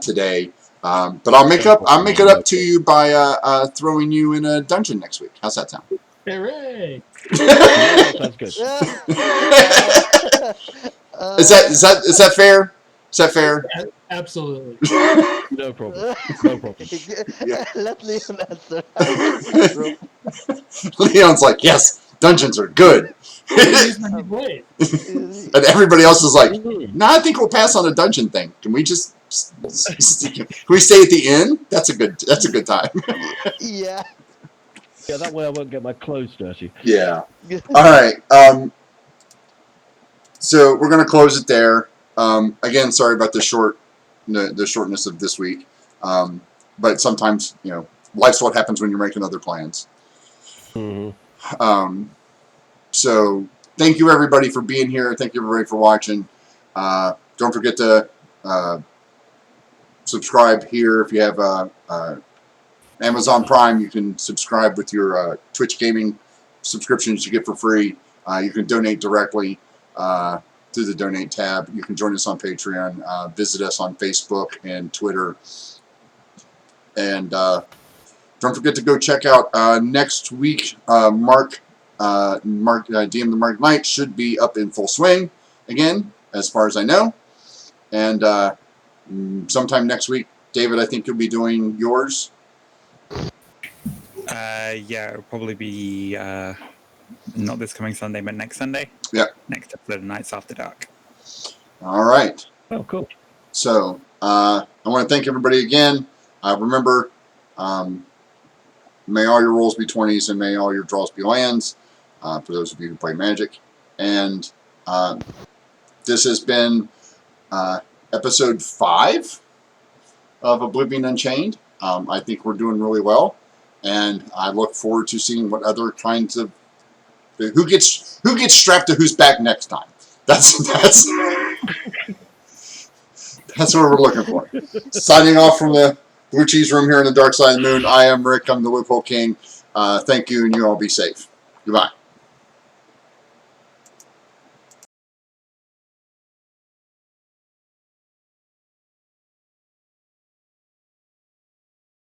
today. But I'll make it up to you by throwing you in a dungeon next week. How's that sound? Hooray! Yeah, sounds good. Is that fair? Is that fair? Absolutely. No problem. No problem. Yeah. Let Leon answer. Leon's like, yes, dungeons are good. I'm gonna use my new blade. And everybody else is like, Mm. no, I think we'll pass on a dungeon thing. Can we just can we stay at the inn? That's a good time. Yeah. Yeah, that way I won't get my clothes dirty. Yeah. All right. So we're gonna close it there. Again, sorry about the shortness of this week. But sometimes, life's what happens when you're making other plans. Mm-hmm. So thank you everybody for being here. Thank you everybody for watching. Don't forget to subscribe here. If you have Amazon Prime, you can subscribe with your Twitch gaming subscriptions you get for free. You can donate directly through the donate tab. You can join us on Patreon. Visit us on Facebook and Twitter. And don't forget to go check out next week. DM the Mark Knight should be up in full swing again, as far as I know. And sometime next week, David, I think you'll be doing yours. Yeah, it'll probably be not this coming Sunday, but next Sunday. Yeah. Next episode of Nights After Dark. All right. Oh, cool. So I want to thank everybody again. Remember, may all your rolls be 20s and may all your draws be lands, for those of you who play Magic. And this has been episode 5 of Oblivion Unchained. I think we're doing really well. And I look forward to seeing what other kinds of who gets strapped to whose back next time. That's what we're looking for. Signing off from the Blue Cheese Room here in the Dark Side of the Moon. I am Rick. I'm the Loophole King. Thank you, and you all be safe. Goodbye.